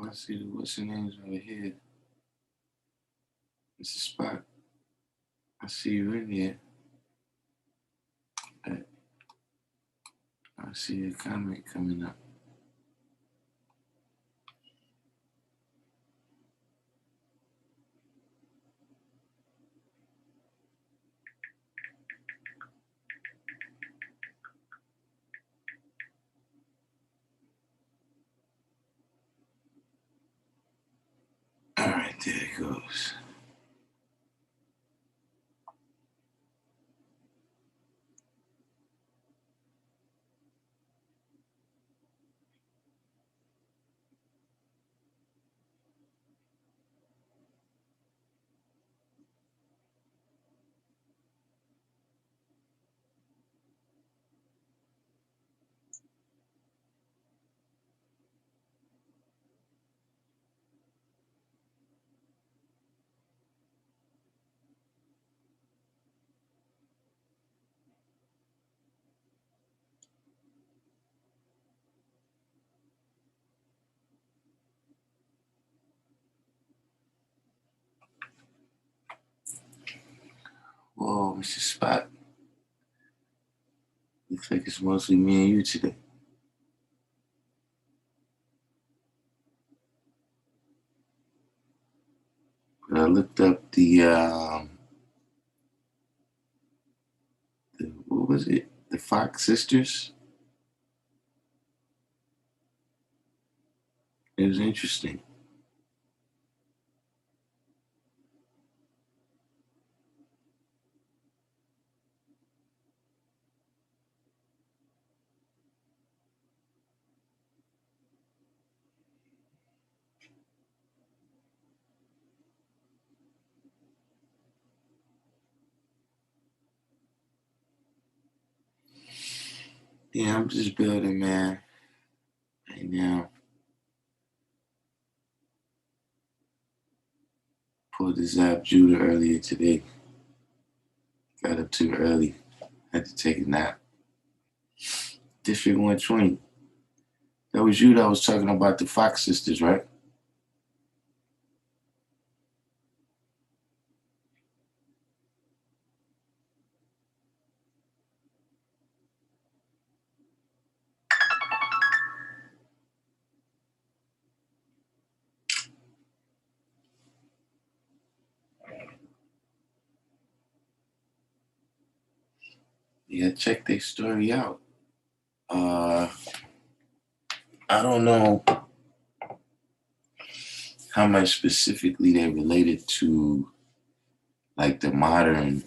I see the what's your names over here. It's a spot. I see you in here. I see a comment coming up. All right, there it goes. Whoa, Mr. Spot. Looks like it's mostly me and you today. But I looked up the what was it? The Fox sisters. It was interesting. Yeah, I'm just building, man. Right now, pulled this app Judah earlier today. Got up too early. Had to take a nap. District 120. That was you that was talking about the Fox sisters, right? Yeah, check their story out. I don't know how much specifically they related to like the modern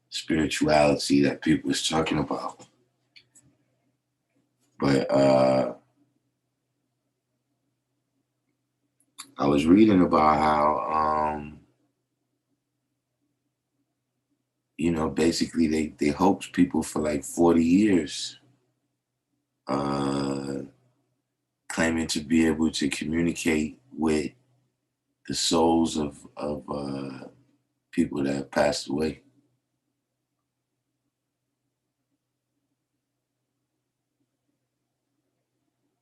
spirituality that people was talking about. But I was reading about how basically they hoaxed people for like 40 years, uh, claiming to be able to communicate with the souls of people that have passed away.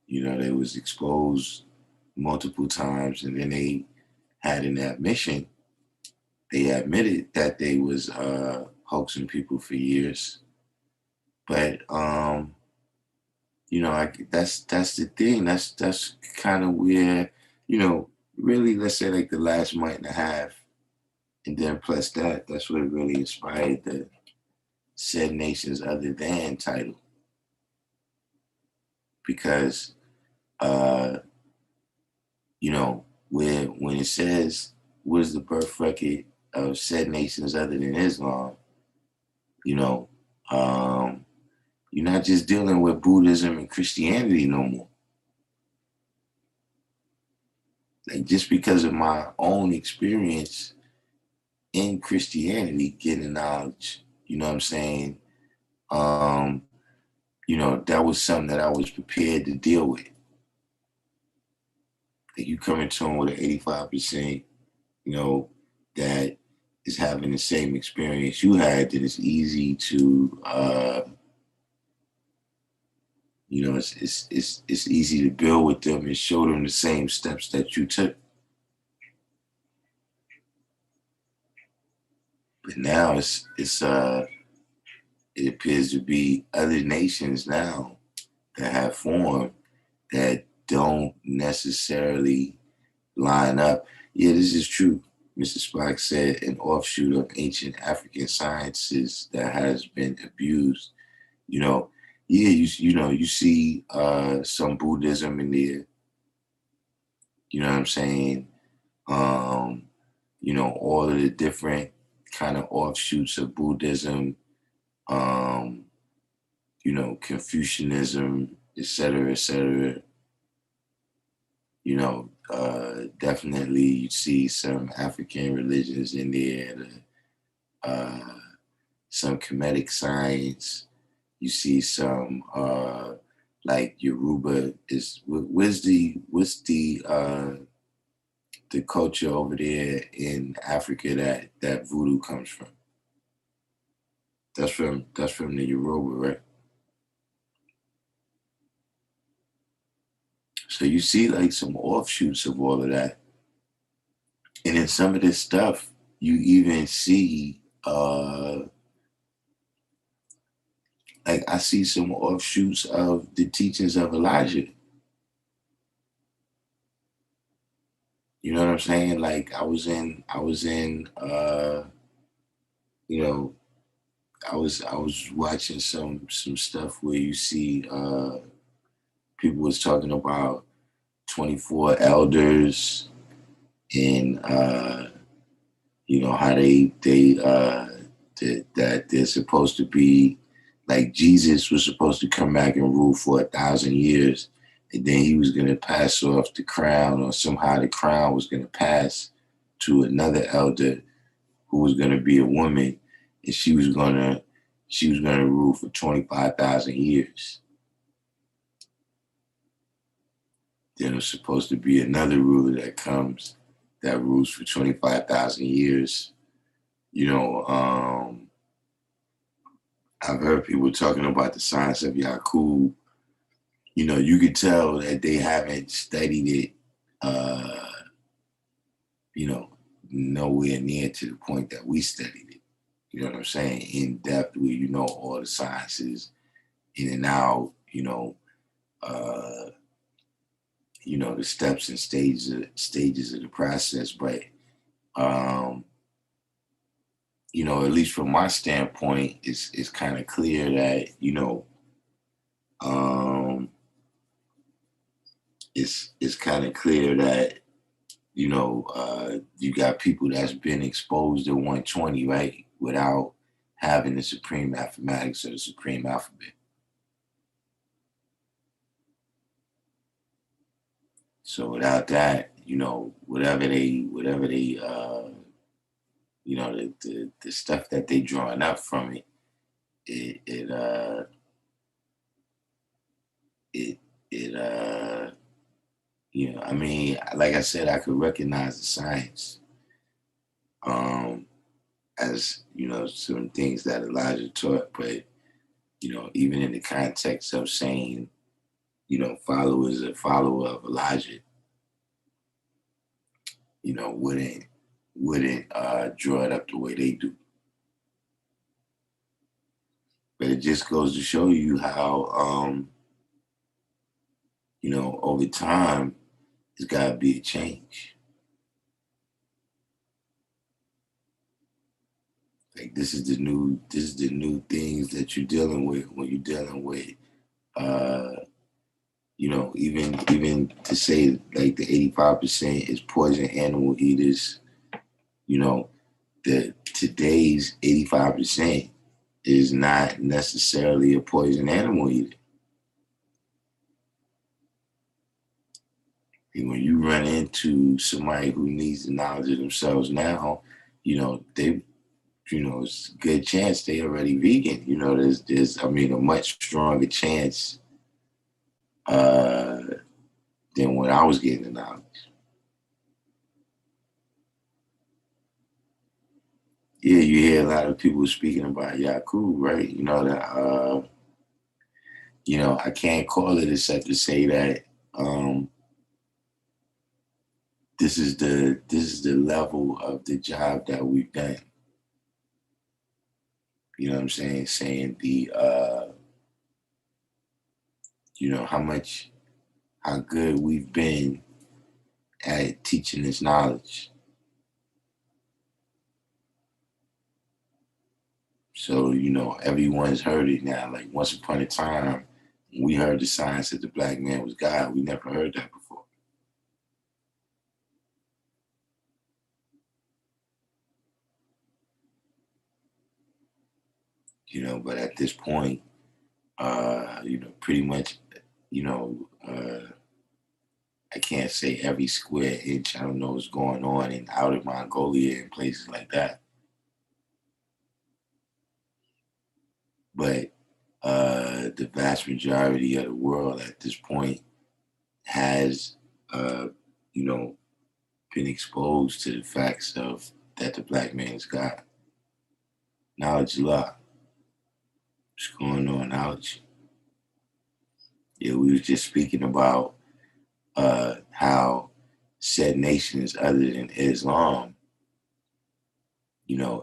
They was exposed multiple times, and then they had an admission. They admitted that they was hoaxing people for years, but that's the thing. That's kind of where really, let's say like the last month and a half, and then plus that's what really inspired the Said Nations Other Than title, because uh, where when it says what is the birth record of said nations other than Islam, you know, um, you're not just dealing with Buddhism and Christianity no more. Like, just because of my own experience in Christianity, getting knowledge, you know what I'm saying? Um, that was something that I was prepared to deal with. Like, you come into them with an 85%, that is having the same experience you had, then it's easy to, it's easy to build with them and show them the same steps that you took. But now it appears to be other nations now that have formed that don't necessarily line up. Yeah, this is true. Mr. Spock said an offshoot of ancient African sciences that has been abused. You know, yeah, you see some Buddhism in there. You know what I'm saying? Um, all of the different kind of offshoots of Buddhism, um, Confucianism, et cetera, et cetera. Definitely you see some African religions in there, uh, some Kemetic science. You see some like Yoruba is what's the culture over there in Africa that voodoo comes from? That's from the Yoruba, right? So you see like some offshoots of all of that. And in some of this stuff, you even see like I see some offshoots of the teachings of Elijah. You know what I'm saying? Like you know, I was watching some stuff where you see people was talking about 24 elders and how that they're supposed to be like Jesus was supposed to come back and rule for 1,000 years, and then he was going to pass off the crown, or somehow the crown was going to pass to another elder who was going to be a woman, and she was going to rule for 25,000 years. Then there's supposed to be another ruler that comes that rules for 25,000 years. You know, I've heard people talking about the science of Yakub. You could tell that they haven't studied it, uh, you know, nowhere near to the point that we studied it. You know what I'm saying? In depth, where you know all the sciences in and out. Uh, the steps and stages of the process. But um, at least from my standpoint, it's kind of clear that um, it's kind of clear that you got people that's been exposed to 120, right, without having the supreme mathematics or the supreme alphabet. So without that, whatever they the stuff that they drawing up from it, it it uh it it I mean, like I said, I could recognize the science, um as some things that Elijah taught, but even in the context of saying, follow is a follower of Elijah, wouldn't draw it up the way they do. But it just goes to show you how over time there's gotta be a change. Like this is the new things that you're dealing with when you're dealing with uh even to say like the 85% is poison animal eaters, you know, the today's 85% is not necessarily a poison animal eater. And when you run into somebody who needs the knowledge of themselves now, they it's a good chance they already vegan. There's I mean a much stronger chance uh than when I was getting the knowledge. Yeah, you hear a lot of people speaking about Yakub, right? I can't call it except to say that this is the level of the job that we've done. You know what I'm saying? Saying how good we've been at teaching this knowledge. So, everyone's heard it now. Like once upon a time, when we heard the science that the black man was God, we never heard that before. But at this point, pretty much, you know, uh, I can't say every square inch. I don't know what's going on in outer Mongolia and places like that. But the vast majority of the world at this point has, uh, you know, been exposed to the facts of that the black man is God. Knowledge a lot. What's going on, knowledge? Yeah, we was just speaking about how said nations other than Islam,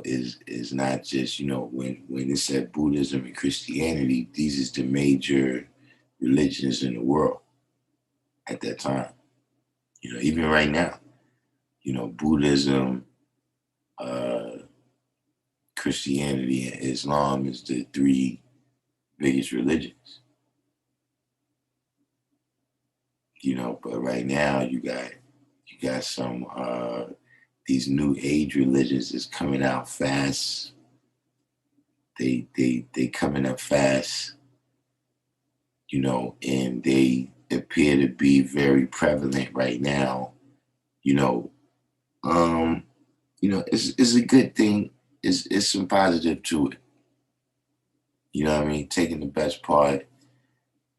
is not just, when it said Buddhism and Christianity, these is the major religions in the world at that time. Even right now, Buddhism, uh, Christianity, and Islam is the three biggest religions. But right now you got some these new age religions is coming out fast. They coming up fast, and they appear to be very prevalent right now. You know, um, it's a good thing. It's some positive to it. You know what I mean? Taking the best part,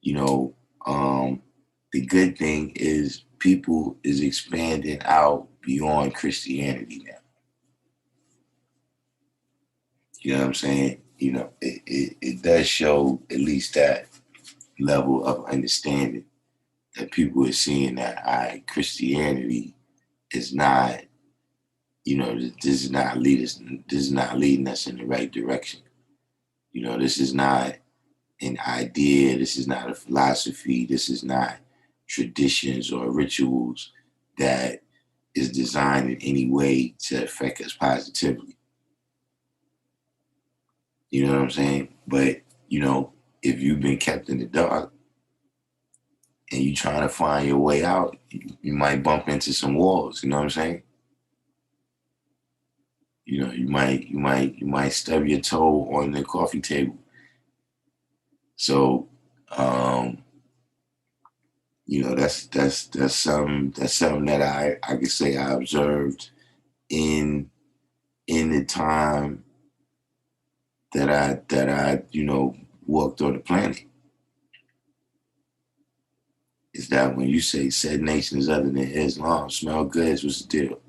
you know, um, the good thing is people is expanding out beyond Christianity now. You know what I'm saying? It does show at least that level of understanding that people are seeing that Christianity is not, this is not leading us in the right direction. This is not an idea, this is not a philosophy, this is not traditions or rituals that is designed in any way to affect us positively. You know what I'm saying? But, if you've been kept in the dark and you trying to find your way out, you might bump into some walls, you know what I'm saying? You might stub your toe on the coffee table. So, um, that's something that I could say I observed in the time that I walked on the planet. Is that when you say said nations other than Islam smell good, what's the deal?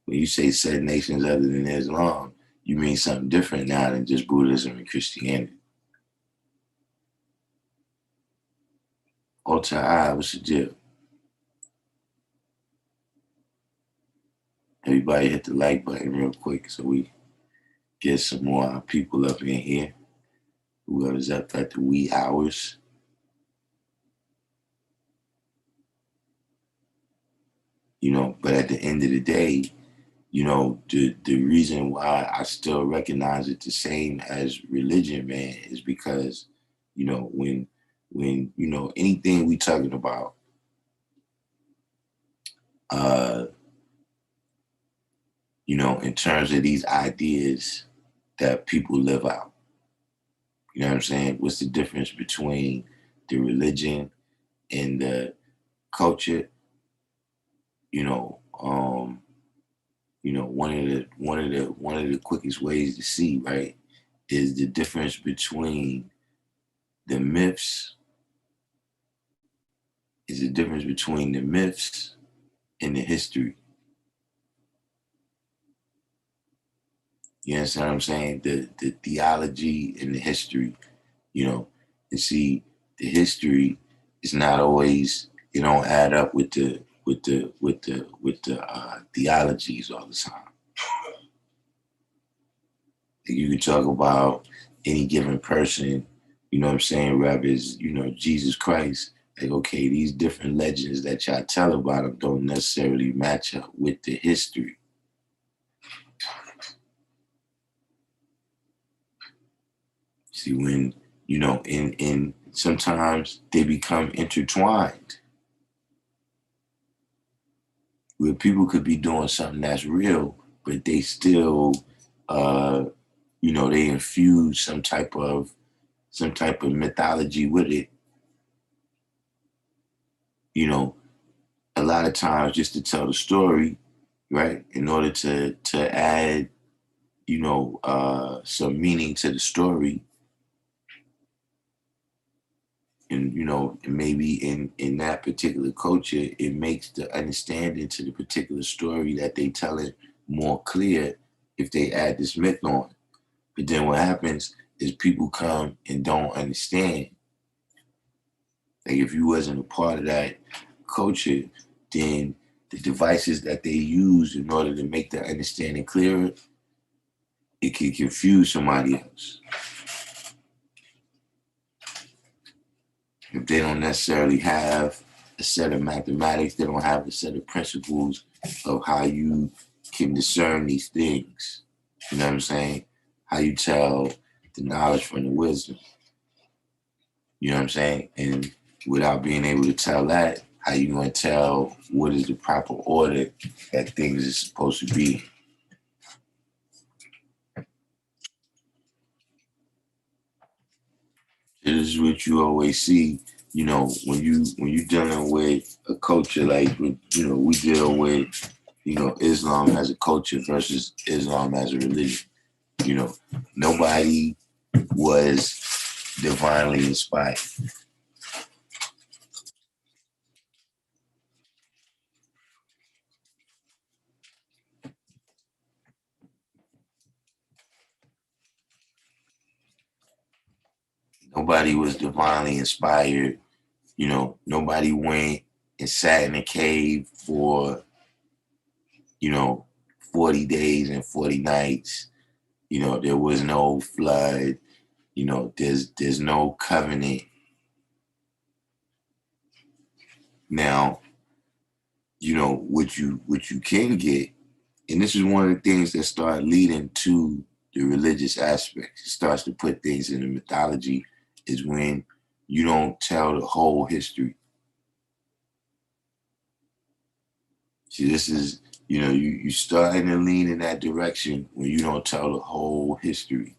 When you say said nations other than Islam, you mean something different now than just Buddhism and Christianity. Alter what's the deal? Everybody hit the like button real quick so we get some more people up in here. Whoever's up at the wee hours. But at the end of the day, the reason why I still recognize it the same as religion, man, is because, when anything we talking about, uh, in terms of these ideas that people live out. You know what I'm saying? What's the difference between the religion and the culture? You know, um, one of the quickest ways to see, right, is the difference between the myths, and the history. You understand what I'm saying? The theology and the history, you know, and see the history is not always, it don't add up with the theologies all the time. You can talk about any given person, you know what I'm saying, whether it's, Jesus Christ. Like, okay, these different legends that y'all tell about him don't necessarily match up with the history. See, when, in sometimes they become intertwined, where people could be doing something that's real, but they still, they infuse some type of mythology with it. A lot of times just to tell the story, right? In order to add, some meaning to the story, and maybe in that particular culture, it makes the understanding to the particular story that they tell it more clear if they add this myth on. But then what happens is people come and don't understand. Like, if you wasn't a part of that culture, then the devices that they use in order to make the understanding clearer, it can confuse somebody else. If they don't necessarily have a set of mathematics, they don't have a set of principles of how you can discern these things. You know what I'm saying? How you tell the knowledge from the wisdom. You know what I'm saying? And without being able to tell that, how you going to tell what is the proper order that things are supposed to be? This is what you always see, when you dealing with a culture like, we deal with, Islam as a culture versus Islam as a religion. Nobody was divinely inspired. Nobody was divinely inspired. Nobody went and sat in a cave for, you know, 40 days and 40 nights. There was no flood. There's no covenant. Now, what you can get, and this is one of the things that start leading to the religious aspect. It starts to put things in the mythology, is when you don't tell the whole history. See, this is, you starting to lean in that direction when you don't tell the whole history.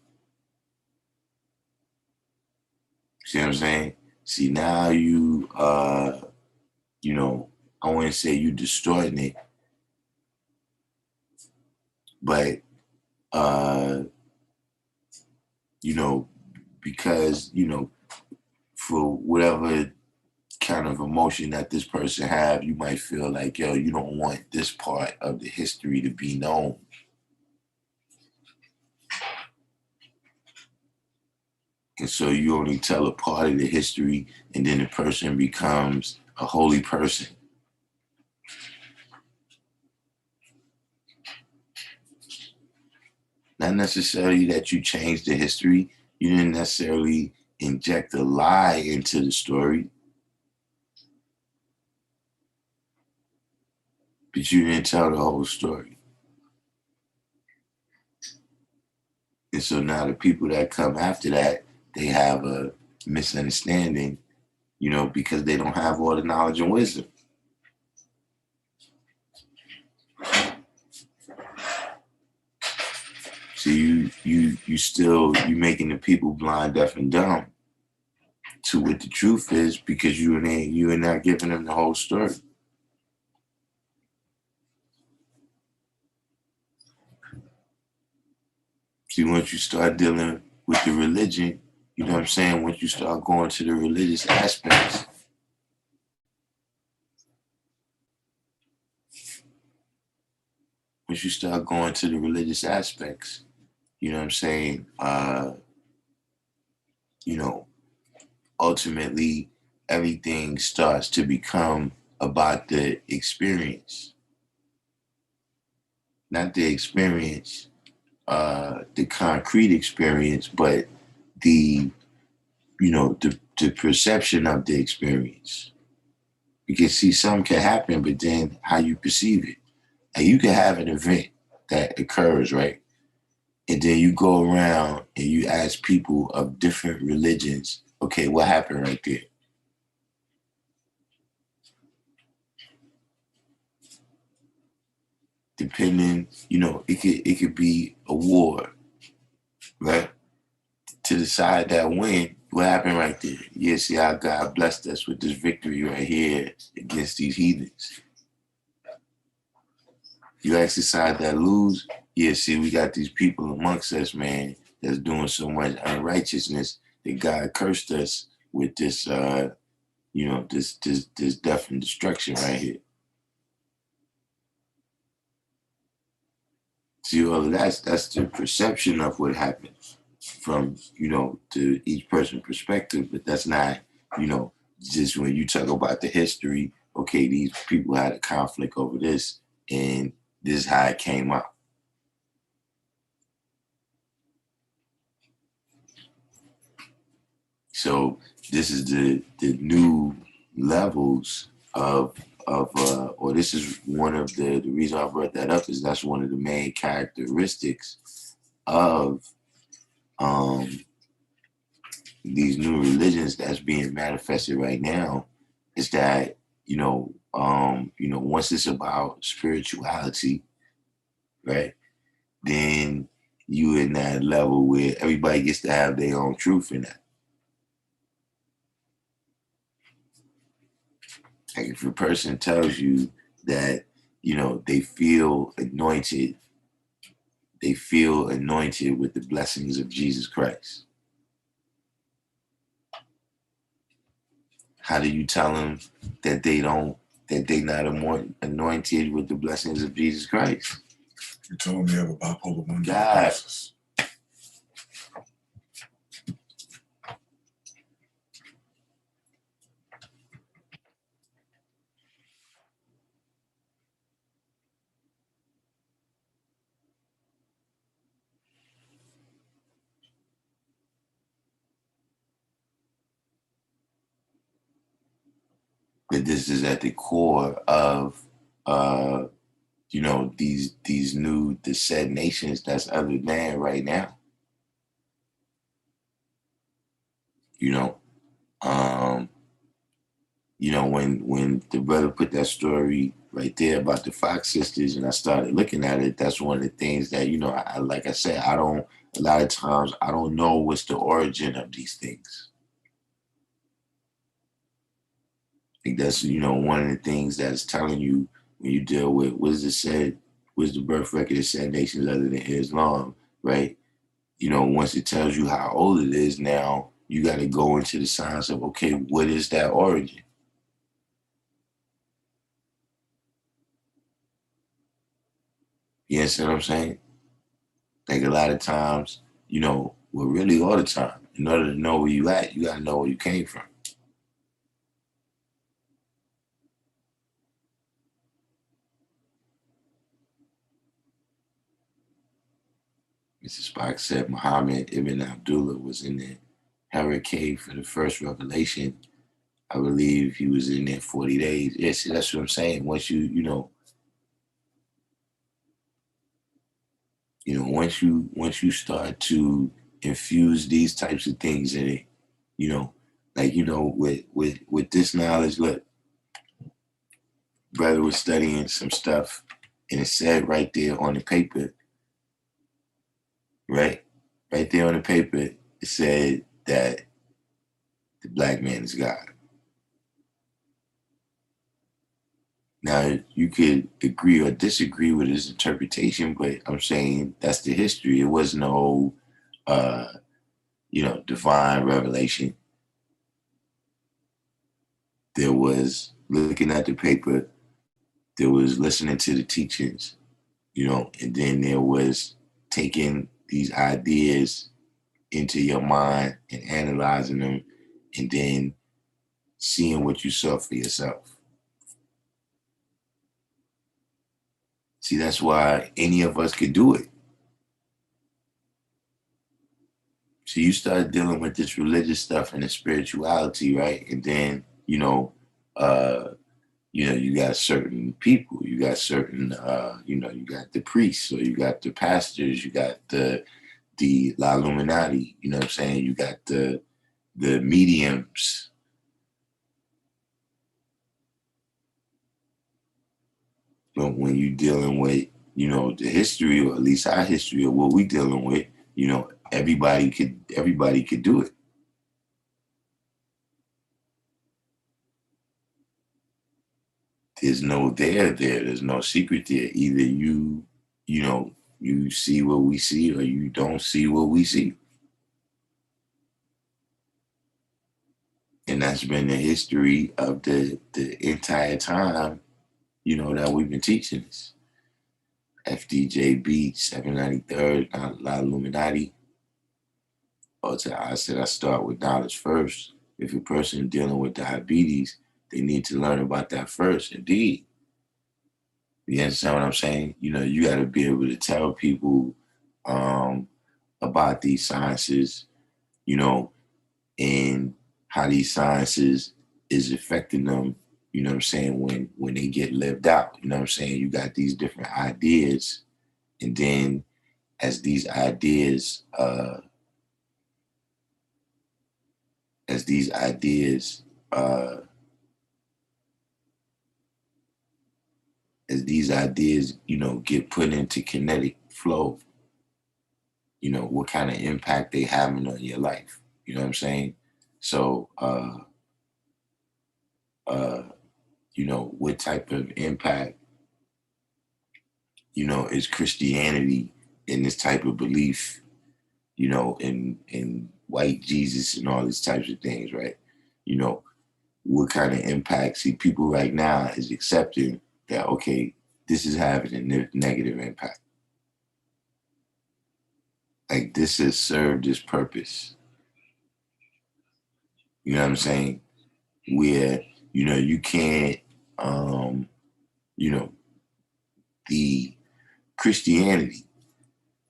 See what I'm saying? See, now I wouldn't say you distorting it, but you know, because, for whatever kind of emotion that this person have, you might feel like, yo, you don't want this part of the history to be known. And so you only tell a part of the history, and then the person becomes a holy person. Not necessarily that you changed the history. You didn't necessarily inject a lie into the story, but you didn't tell the whole story. And so now the people that come after that, they have a misunderstanding, because they don't have all the knowledge and wisdom. So you making the people blind, deaf, and dumb to what the truth is, because you are not giving them the whole story. See, once you start dealing with the religion, you know what I'm saying? Once you start going to the religious aspects, once you start going to the religious aspects, you know what I'm saying? You know, ultimately everything starts to become about the experience, not the experience, the concrete experience, but the the perception of the experience. Because see, something can happen, but then how you perceive it. And you can have an event that occurs, right? And then you go around and you ask people of different religions, okay, what happened right there? Depending, it could be a war, right? To decide that win, what happened right there? Yeah, see how God blessed us with this victory right here against these heathens. You exercise that lose, yeah, see, we got these people amongst us, man, that's doing so much unrighteousness that God cursed us with this this death and destruction right here. See, all of that's the perception of what happens from, to each person's perspective, but that's not, you know, just when you talk about the history, okay, these people had a conflict over this and this is how it came out. So this is the new levels or this is one of the reason I brought that up is that's one of the main characteristics of um these new religions that's being manifested right now is that once it's about spirituality, right, then you in that level where everybody gets to have their own truth in that. Like if a person tells you that, they feel anointed with the blessings of Jesus Christ. How do you tell them that they not anointed with the blessings of Jesus Christ? You tell them they have a bipolar 1 God. diagnosis. But this is at the core of these new the said nations that's other than right now. You know, um, when the brother put that story right there about the Fox sisters, and I started looking at it, that's one of the things that like I said, I don't. A lot of times, I don't know what's the origin of these things. I think that's one of the things that's telling you when you deal with what is it said, what's the birth record of said nations other than Islam, right? Once it tells you how old it is, now you got to go into the science of, okay, what is that origin? You understand what I'm saying? Like a lot of times, well, really all the time, in order to know where you at, you got to know where you came from. Mr. Spock said Muhammad ibn Abdullah was in the Hera cave for the first revelation. I believe he was in there 40 days. Yes, that's what I'm saying. Once once you start to infuse these types of things in it, like with this knowledge, look, brother was studying some stuff and it said right there on the paper, right? Right there on the paper, it said that the black man is God. Now you could agree or disagree with his interpretation, but I'm saying that's the history. It was no divine revelation. There was looking at the paper, there was listening to the teachings, and then there was taking these ideas into your mind and analyzing them and then seeing what you saw for yourself. See, that's why any of us could do it. So you start dealing with this religious stuff and the spirituality, right? And then, uh, you got certain people, you got certain, you got the priests, or you got the pastors, you got the La Illuminati, you know what I'm saying? You got the mediums. But when you dealing with, the history, or at least our history of what we dealing with, everybody could do it. There's no there. There's no secret there. Either you know, you see what we see, or you don't see what we see. And that's been the history of the entire time, that we've been teaching this. FDJB, 793rd, La Illuminati. I said I start with knowledge first. If a person dealing with diabetes, they need to learn about that first. Indeed. You understand what I'm saying? You got to be able to tell people about these sciences, you know, and how these sciences is affecting them, you know what I'm saying, when they get lived out. You know what I'm saying? You got these different ideas, and then as these ideas, as these ideas, uh, get put into kinetic flow, what kind of impact they having on your life. You know what I'm saying? So, uh, what type of impact, is Christianity in this type of belief, in white Jesus and all these types of things, right? You know, what kind of impact? See, people right now is accepting that, okay, this is having a negative impact. Like, this has served its purpose. You know what I'm saying? Where, you can't, um, you know, the Christianity,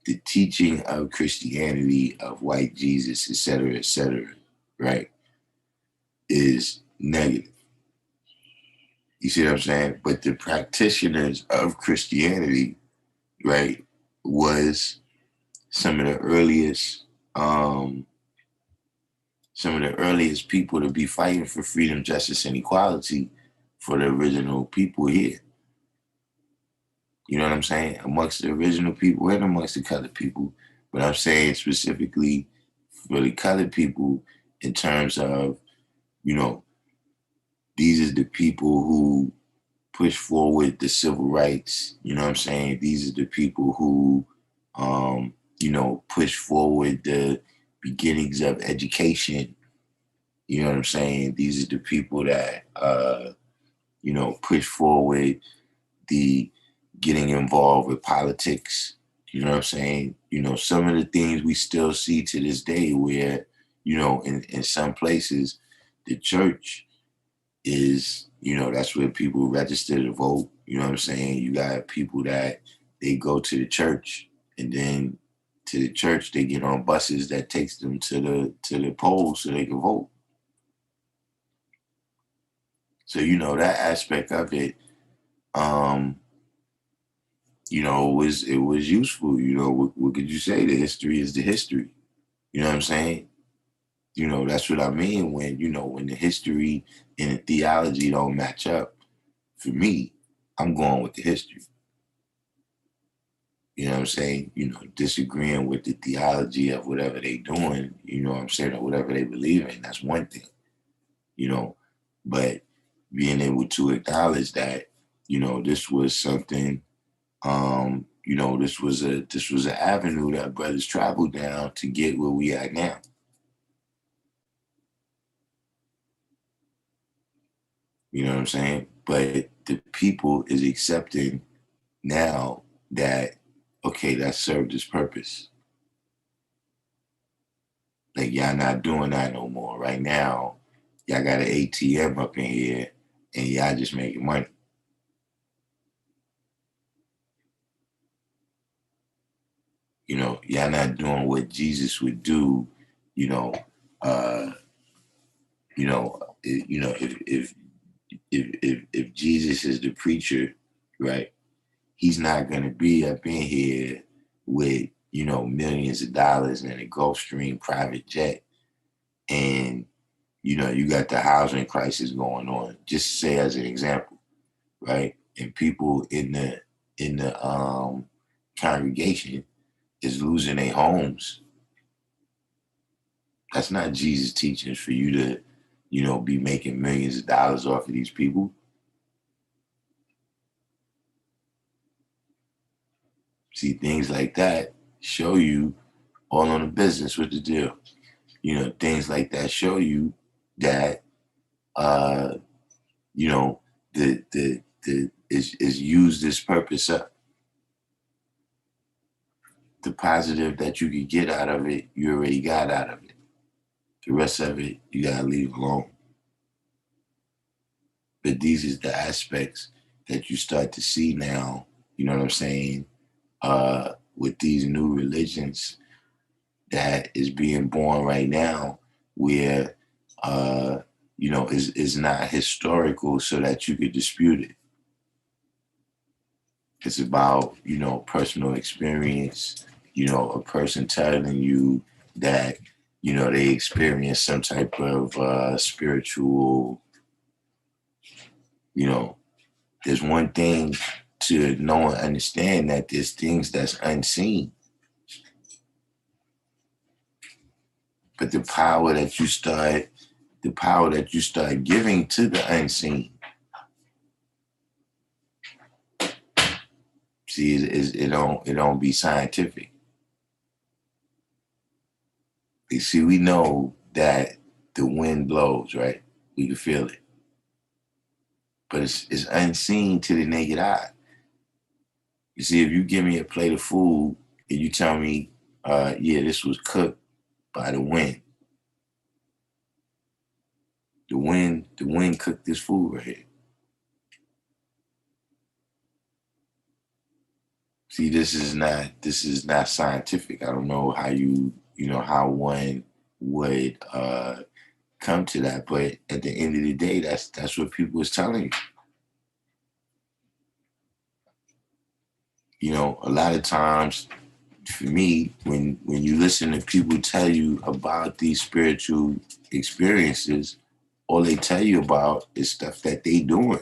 the teaching of Christianity, of white Jesus, et cetera, right, is negative. You see what I'm saying? But the practitioners of Christianity, right, was some of the earliest, people to be fighting for freedom, justice, and equality for the original people here. You know what I'm saying? Amongst the original people and amongst the colored people. But I'm saying specifically for the colored people, in terms of, you know, these are the people who push forward the civil rights. You know what I'm saying? These are the people who, push forward the beginnings of education. You know what I'm saying? These are the people that, push forward the getting involved with politics. You know what I'm saying? Some of the things we still see to this day where, in some places, the church is, that's where people register to vote. You know what I'm saying? You got people that they go to the church, and then to the church they get on buses that takes them to the polls so they can vote. So that aspect of it, um, it was useful. What could you say? The history is the history. You know what I'm saying? That's what I mean when the history and the theology don't match up. For me, I'm going with the history. You know what I'm saying? Disagreeing with the theology of whatever they doing, you know what I'm saying, or whatever they believe in, that's one thing, you know. But being able to acknowledge that, this was something, this was an avenue that brothers traveled down to get where we at now. You know what I'm saying? But the people is accepting now that, okay, that served its purpose. Like y'all not doing that no more. Right now, y'all got an ATM up in here and y'all just making money. You know, y'all not doing what Jesus would do, you know, uh, if Jesus is the preacher, right, he's not gonna be up in here with, millions of dollars in a Gulfstream private jet and you got the housing crisis going on, just say as an example, right? And people in the congregation is losing their homes. That's not Jesus' teachings for you to, be making millions of dollars off of these people. See, things like that show you all on the business with the deal. Things like that show you that uh, you know, the is use this purpose up. The positive that you could get out of it, you already got out of it. The rest of it, you gotta leave alone. But these is the aspects that you start to see now, you know what I'm saying, with these new religions that is being born right now, where is not historical so that you could dispute it. It's about, personal experience, a person telling you that, they experience some type of spiritual, there's one thing to know and understand that there's things that's unseen. But the power that you start giving to the unseen, see, it don't be scientific. You see, we know that the wind blows, right? We can feel it. But it's unseen to the naked eye. You see, if you give me a plate of food and you tell me, yeah, this was cooked by the wind. The wind cooked this food right here. See, this is not scientific. I don't know how how one would come to that, but at the end of the day, that's what people is telling you. A lot of times, for me, when you listen to people tell you about these spiritual experiences, all they tell you about is stuff that they doing.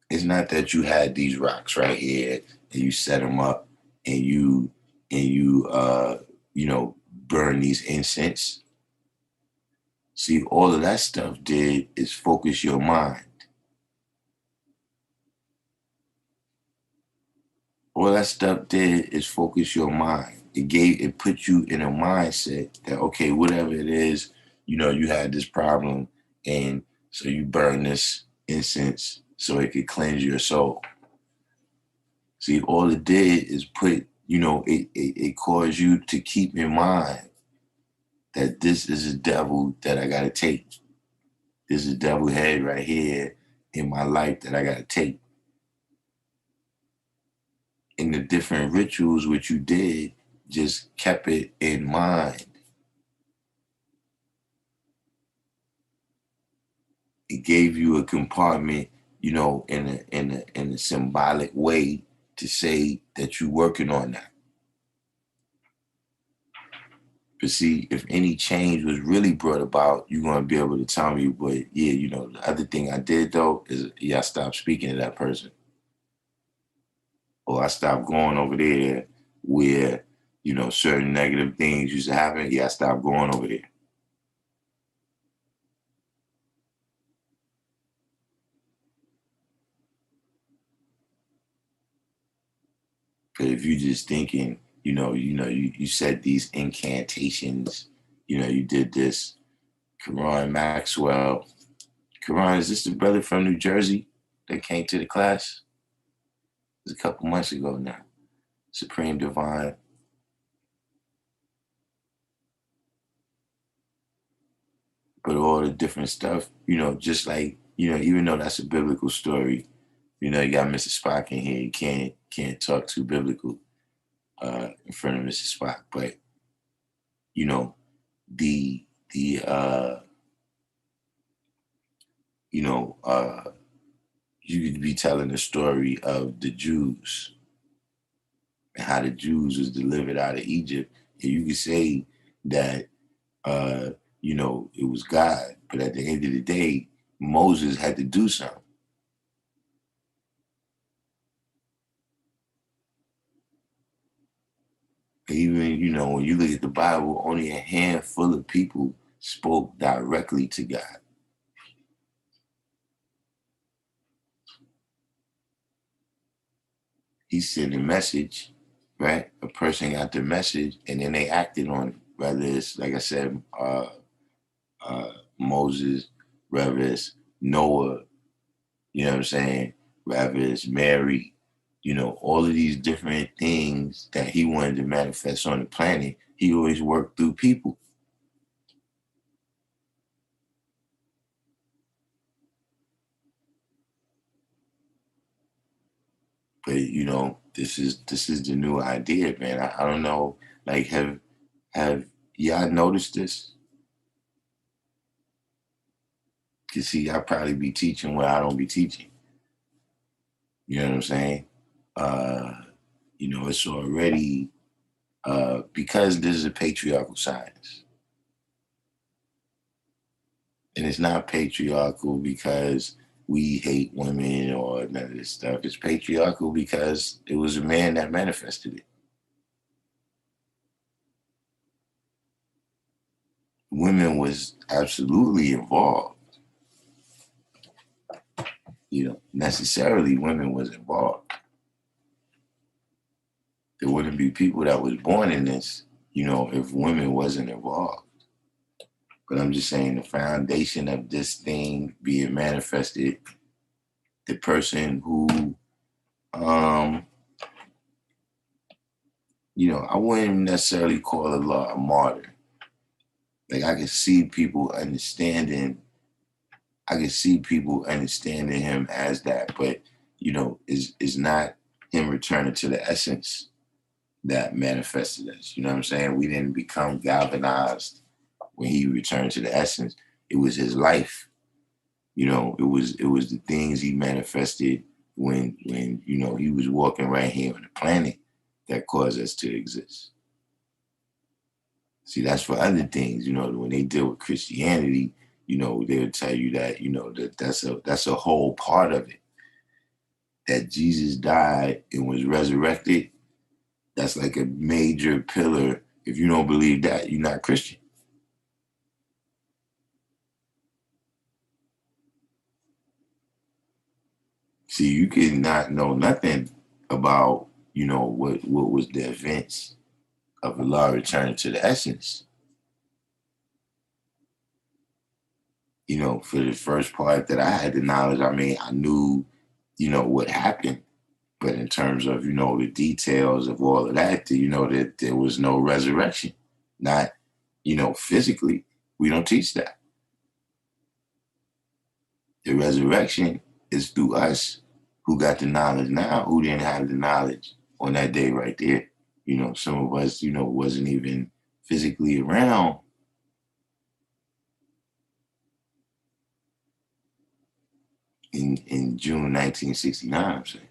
It's not that you had these rocks right here and you set them up and you burn these incense. See, all of that stuff did is focus your mind. All that stuff did is focus your mind. It put you in a mindset that, okay, whatever it is, you had this problem, and so you burn this incense so it could cleanse your soul. See, all it did is it caused you to keep in mind that this is a devil that I gotta take. This is a devil head right here in my life that I gotta take. And the different rituals which you did just kept it in mind. It gave you a compartment, in a symbolic way to say that you're working on that. But see, if any change was really brought about, you're gonna be able to tell me, but yeah, the other thing I did though is I stopped speaking to that person. Or I stopped going over there where, certain negative things used to happen. Yeah, I stopped going over there. But if you just thinking, you said these incantations, you did this. Karan Maxwell. Karan, is this the brother from New Jersey that came to the class? It was a couple months ago now. supreme divine. But all the different stuff, just like, even though that's a biblical story, you got Mr. Spock in here. You can't talk too biblical in front of Mr. Spock. But, you know, the the you know, you could be telling the story of the Jews and how the Jews was delivered out of Egypt. And you could say that it was God, but at the end of the day, Moses had to do something. Even, when you look at the Bible, only a handful of people spoke directly to God. He sent a message, right? A person got the message and then they acted on it. Whether it's, like I said, Moses, whether it's Noah, you know what I'm saying? Whether it's Mary, all of these different things that he wanted to manifest on the planet, he always worked through people. But this is the new idea, man. I don't know. Like, have y'all noticed this? Cause see, I probably be teaching where I don't be teaching. You know what I'm saying? Uh, it's already because this is a patriarchal science. And it's not patriarchal because we hate women or none of this stuff. It's patriarchal because it was a man that manifested it. Women was absolutely involved. Necessarily women was involved. There wouldn't be people that was born in this, if women wasn't involved. But I'm just saying the foundation of this thing being manifested, the person who, I wouldn't necessarily call Allah a martyr. Like I could see people understanding him as that, but is not him returning to the essence that manifested us. You know what I'm saying? We didn't become galvanized when he returned to the essence. It was his life. It was the things he manifested when he was walking right here on the planet that caused us to exist. See, that's for other things, when they deal with Christianity, they'll tell you that, that's a whole part of it. That Jesus died and was resurrected, that's like a major pillar. If you don't believe that, you're not Christian. See, you can not know nothing about, what was the events of Allah returning to the essence. For the first part that I had the knowledge, I knew, what happened. But in terms of, the details of all of that, that there was no resurrection. Not, physically. We don't teach that. The resurrection is through us who got the knowledge now, who didn't have the knowledge on that day right there. Some of us, wasn't even physically around in June 1969, I'm saying.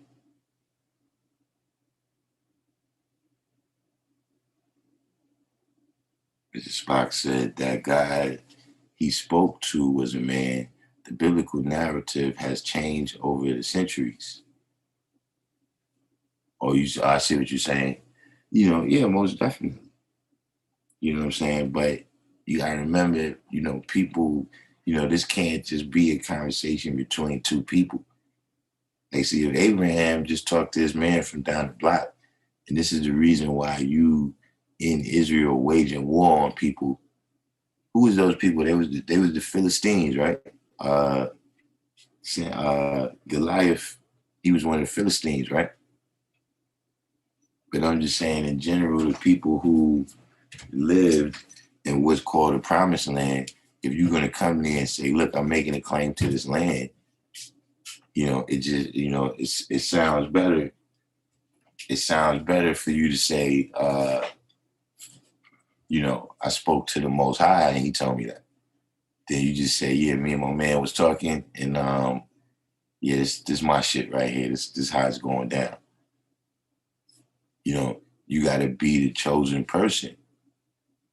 Mr. Spock said that God he spoke to was a man. The biblical narrative has changed over the centuries. I see what you're saying. Yeah, most definitely. You know what I'm saying? But you gotta remember, people, this can't just be a conversation between two people. They see if Abraham just talked to this man from down the block, and this is the reason why you in Israel waging war on people. Who was those people? They was the Philistines, right? Goliath, he was one of the Philistines, right? But I'm just saying, in general, the people who lived in what's called the promised land, if you're going to come there and say, look, I'm making a claim to this land, it just, it sounds better. It sounds better for you to say, I spoke to the Most High and he told me that. Then you just say, yeah, me and my man was talking and, yeah, this my shit right here. This how it's going down. You got to be the chosen person.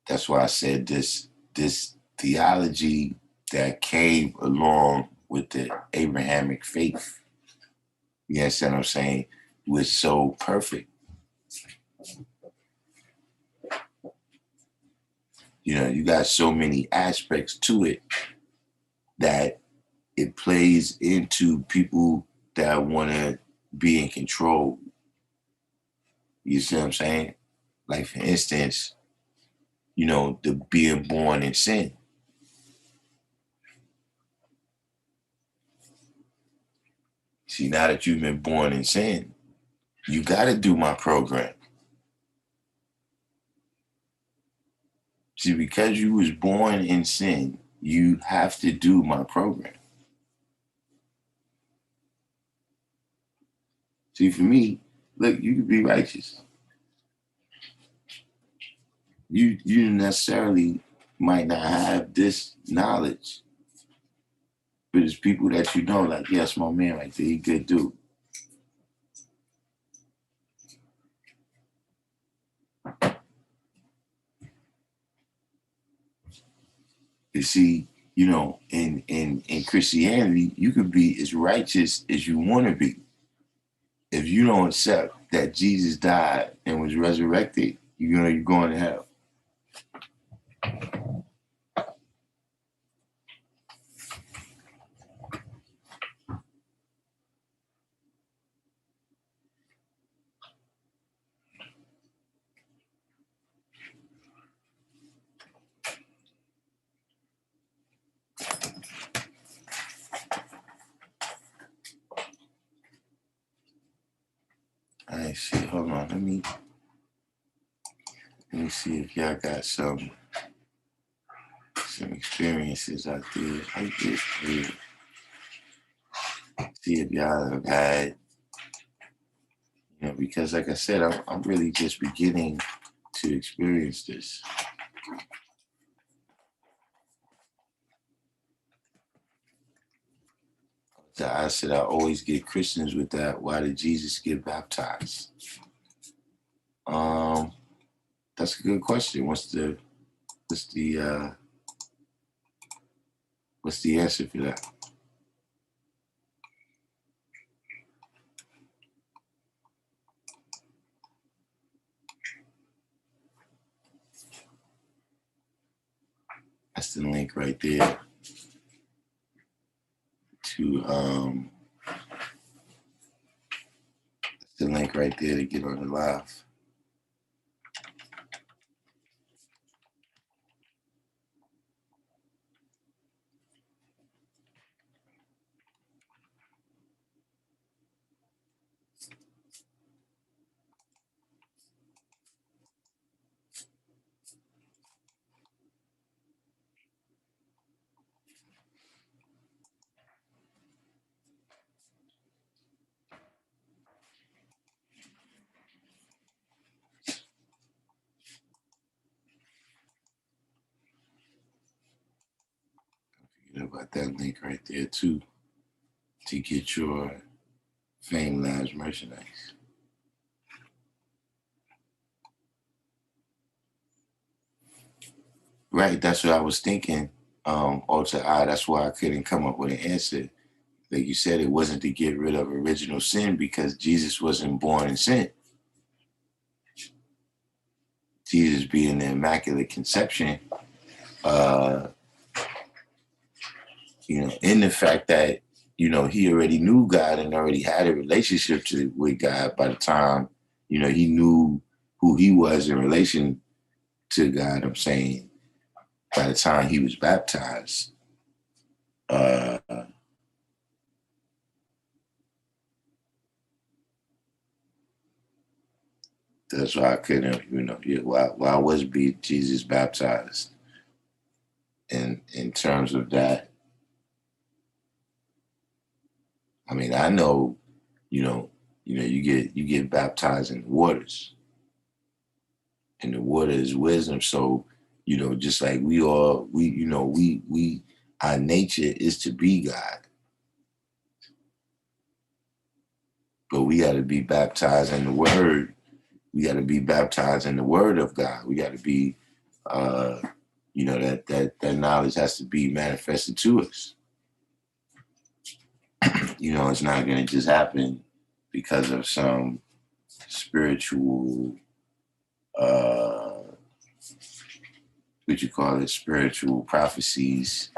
That's why I said this theology that came along with the Abrahamic faith. You understand what I'm saying? Was so perfect. You got so many aspects to it that it plays into people that want to be in control. You see what I'm saying? Like, for instance, the being born in sin. See, now that you've been born in sin, you got to do my program. See, because you was born in sin, you have to do my program. See, for me, look, you can be righteous. You necessarily might not have this knowledge, but it's people that like, yes, my man right there, he good dude. You see, in Christianity, you could be as righteous as you want to be. If you don't accept that Jesus died and was resurrected, you're going to hell. All right, shit, hold on. Let me see if y'all got some experiences out there. See if y'all have had, because like I said, I'm really just beginning to experience this. So I said I always get Christians with that. Why did Jesus get baptized? That's a good question. What's the answer for that? That's the link right there to the link right there to get on the live. About that link right there too, to get your Fame Labs merchandise. Right, that's what I was thinking. That's why I couldn't come up with an answer. Like you said, it wasn't to get rid of original sin because Jesus wasn't born in sin. Jesus being the Immaculate Conception, in the fact that, he already knew God and already had a relationship with God by the time, he knew who he was in relation to God. I'm saying by the time he was baptized, That's why I couldn't, why was Jesus baptized? And in terms of that, I mean, I know, you know, you get baptized in the waters, and the water is wisdom. So, just like our nature is to be God, but we got to be baptized in the Word. We got to be baptized in the Word of God. We got to be, that knowledge has to be manifested to us. It's not going to just happen because of some spiritual, spiritual prophecies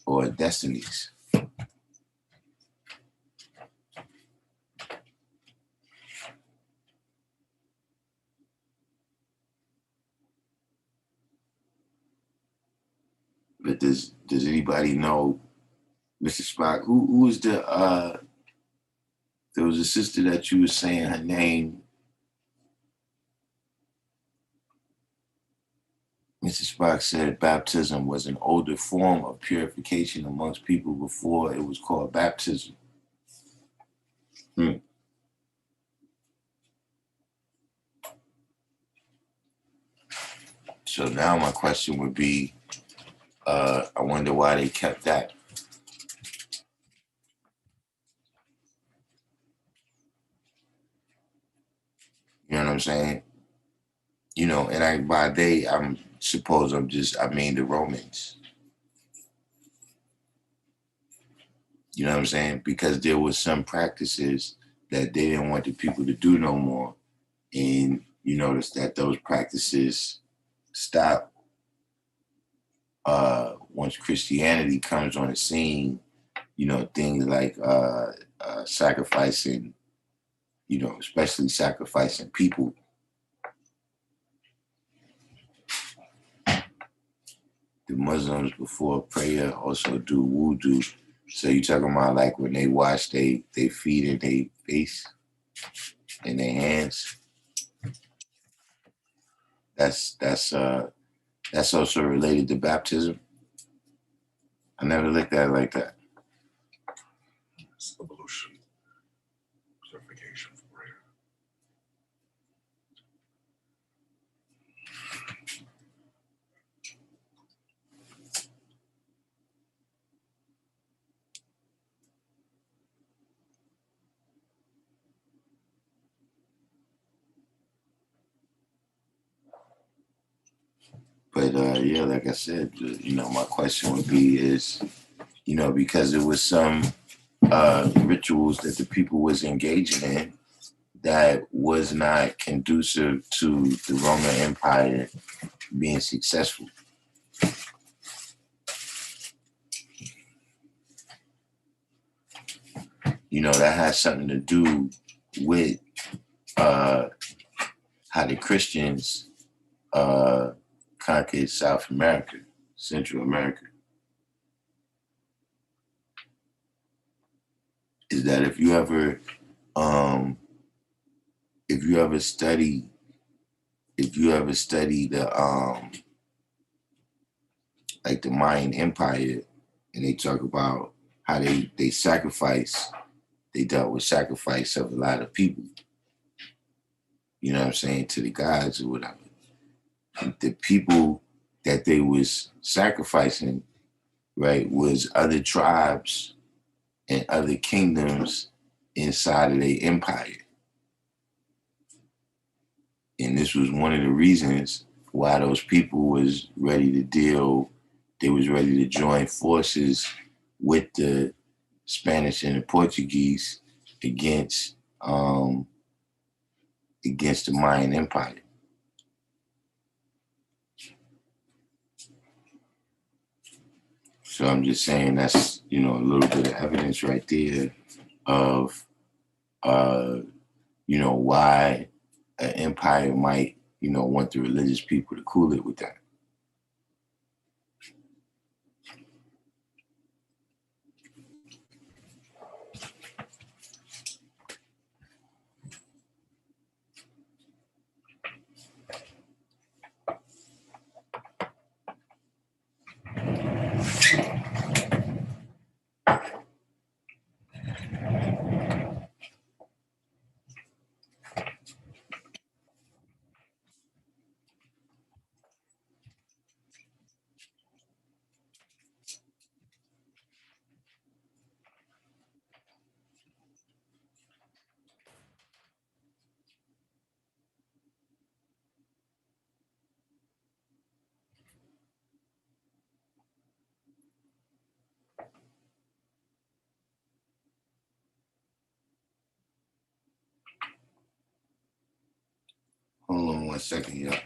or destinies. But does anybody know, Mr. Spock, who was there was a sister that you were saying her name, Mr. Spock said baptism was an older form of purification amongst people before it was called baptism. So now my question would be, I wonder why they kept that. You know what I'm saying? And by they, I mean the Romans. You know what I'm saying? Because there was some practices that they didn't want the people to do no more. And you notice that those practices stop once Christianity comes on the scene. Things like sacrificing, especially sacrificing people. The Muslims before prayer also do wudu. So you talking about like when they wash they feet and their face and their hands. That's also related to baptism. I never looked at it like that. It's evolution, purification for prayer. But yeah, like I said, my question would be is, because there was some rituals that the people was engaging in that was not conducive to the Roman Empire being successful. That has something to do with how the Christians conquered South America, Central America. Is that if you ever study the like the Mayan Empire, and they talk about how they dealt with sacrifice of a lot of people. You know what I'm saying, to the gods or whatever. And the people that they was sacrificing, right, was other tribes and other kingdoms inside of their empire. And this was one of the reasons why those people was ready to join forces with the Spanish and the Portuguese against the Mayan Empire. So I'm just saying that's, a little bit of evidence right there of, why an empire might, want the religious people to cool it with that. Hold on 1 second, y'all.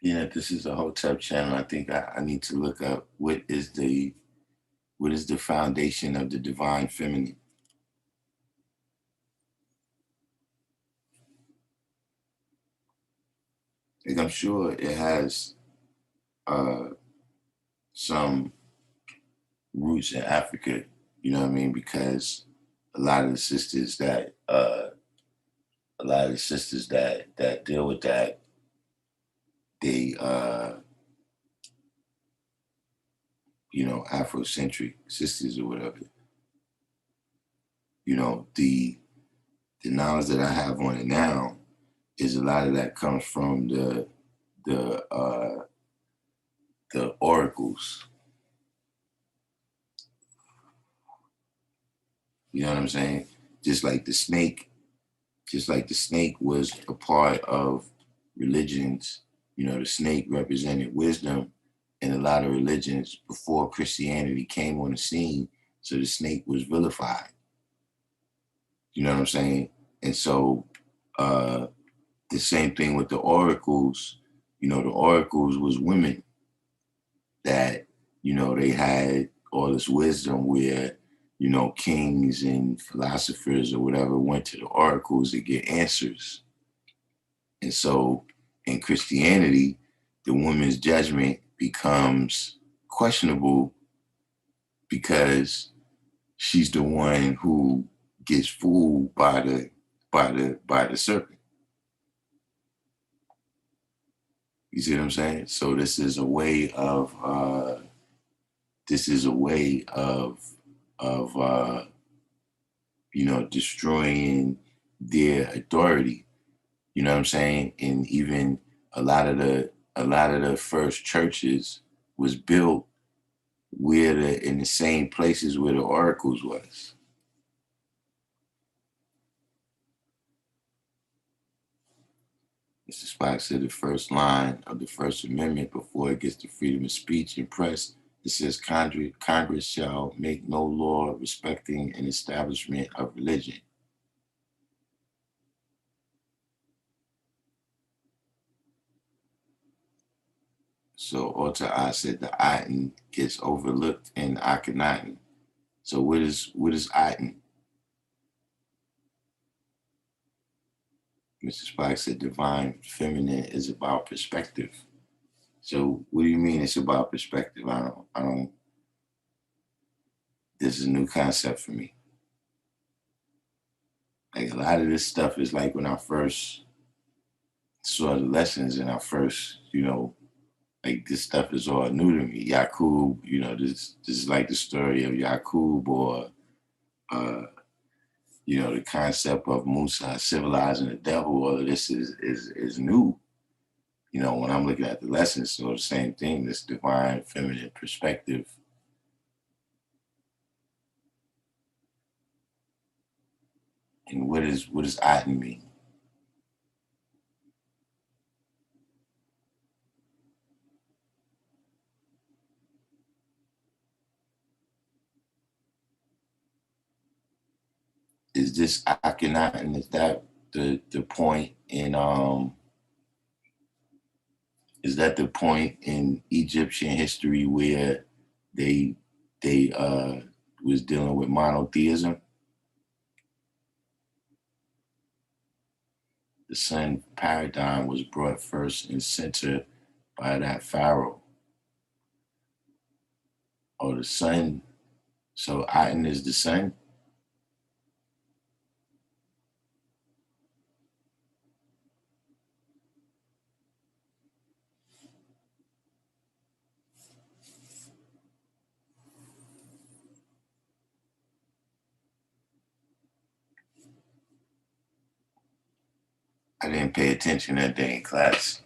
Yeah, this is a Hotep channel. I think I need to look up what is the foundation of the divine feminine. Like I'm sure it has uh, some roots in Africa. You know what I mean? Because a lot of the sisters that that deal with that, they Afrocentric sisters or whatever. The knowledge that I have on it now is a lot of that comes from the uh, the oracles. You know what I'm saying? Just like the snake, just like the snake was a part of religions. The snake represented wisdom in a lot of religions before Christianity came on the scene. So the snake was vilified. You know what I'm saying? And so uh, the same thing with the oracles. The oracles was women that, they had all this wisdom where, kings and philosophers or whatever went to the oracles to get answers. And so in Christianity, the woman's judgment becomes questionable because she's the one who gets fooled by the serpent. You see what I'm saying? So this is a way of of destroying their authority. You know what I'm saying? And even a lot of the first churches was built in the same places where the oracles was. Mr. Spock said the first line of the First Amendment before it gets to freedom of speech and press, it says Congress shall make no law respecting an establishment of religion. So Ota I said the Aten gets overlooked in Akhenaten. So what is Aten? Mr. Spock said divine feminine is about perspective. So what do you mean it's about perspective? I don't this is a new concept for me. Like a lot of this stuff is like when I first saw the lessons and I first, like this stuff is all new to me. Yakub, this is like the story of Yakub or the concept of Musa civilizing the devil. All of this is new. When I'm looking at the lessons, so the same thing, this divine feminine perspective. And what does Aten mean? Is this Akhenaten? Is that the point in is that the point in Egyptian history where they was dealing with monotheism? The sun paradigm was brought first and center by that pharaoh. Or the sun. So Aten is the sun. I didn't pay attention that day in class.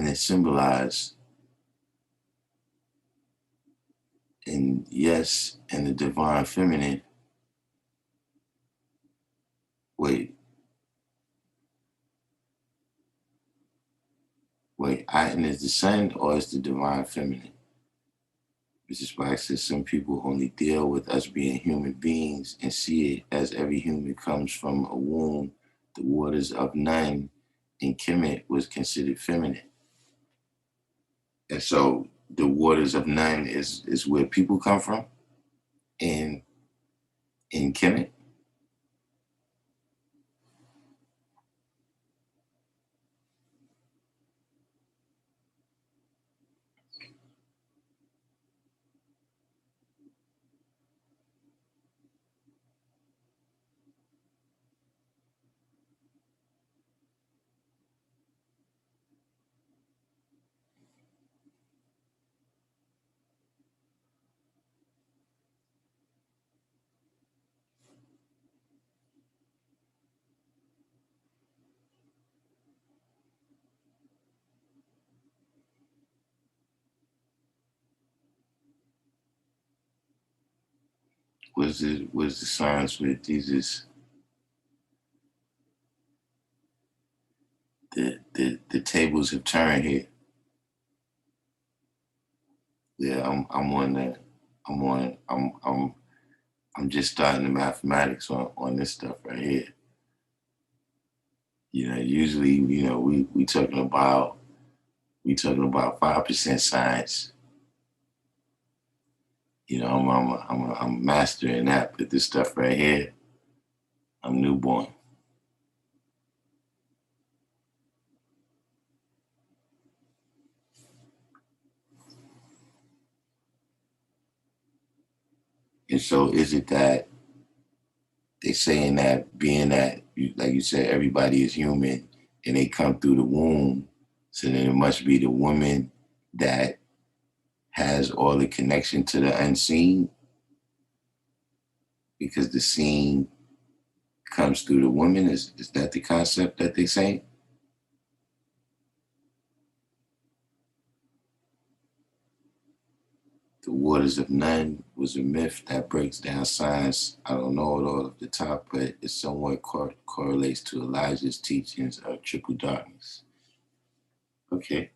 and it symbolized, and yes, and the divine feminine. Wait, Aten is the sun or is the divine feminine? Mrs. Black says some people only deal with us being human beings and see it as every human comes from a womb. The waters of Nun in Kemet was considered feminine. And so the waters of Nun is where people come from in Kemet. Was the science with Jesus the tables have turned here. Yeah, I'm on that. I'm just starting the mathematics on this stuff right here. Usually, we talking about 5% science. I'm mastering that, but this stuff right here, I'm newborn. And so, is it that they're saying that being that, like you said, everybody is human and they come through the womb, so then it must be the woman that has all the connection to the unseen because the seen comes through the woman. Is that the concept that they say? The waters of Nun was a myth that breaks down science. I don't know it all off the top, but it somewhat correlates to Elijah's teachings of triple darkness. Okay.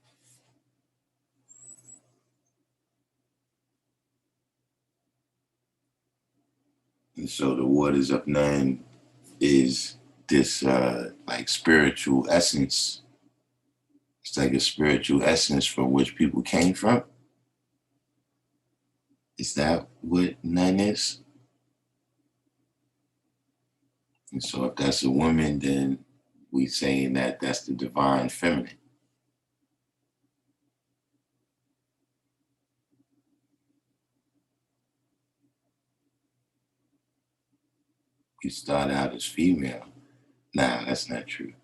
And so the waters of Nun is this like spiritual essence. It's like a spiritual essence from which people came from. Is that what Nun is? And so if that's a woman, then we saying that that's the divine feminine. We start out as female. Nah, that's not true.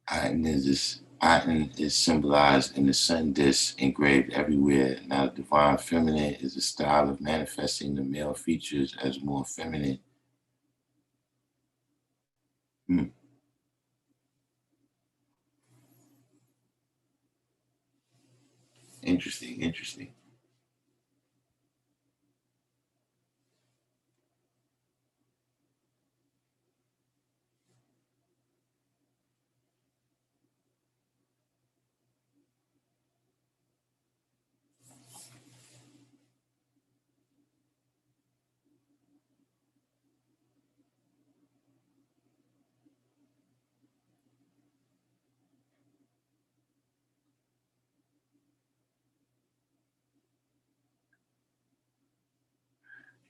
Aten is symbolized in the sun disk engraved everywhere. Now, the divine feminine is a style of manifesting the male features as more feminine. Hmm. Interesting, interesting.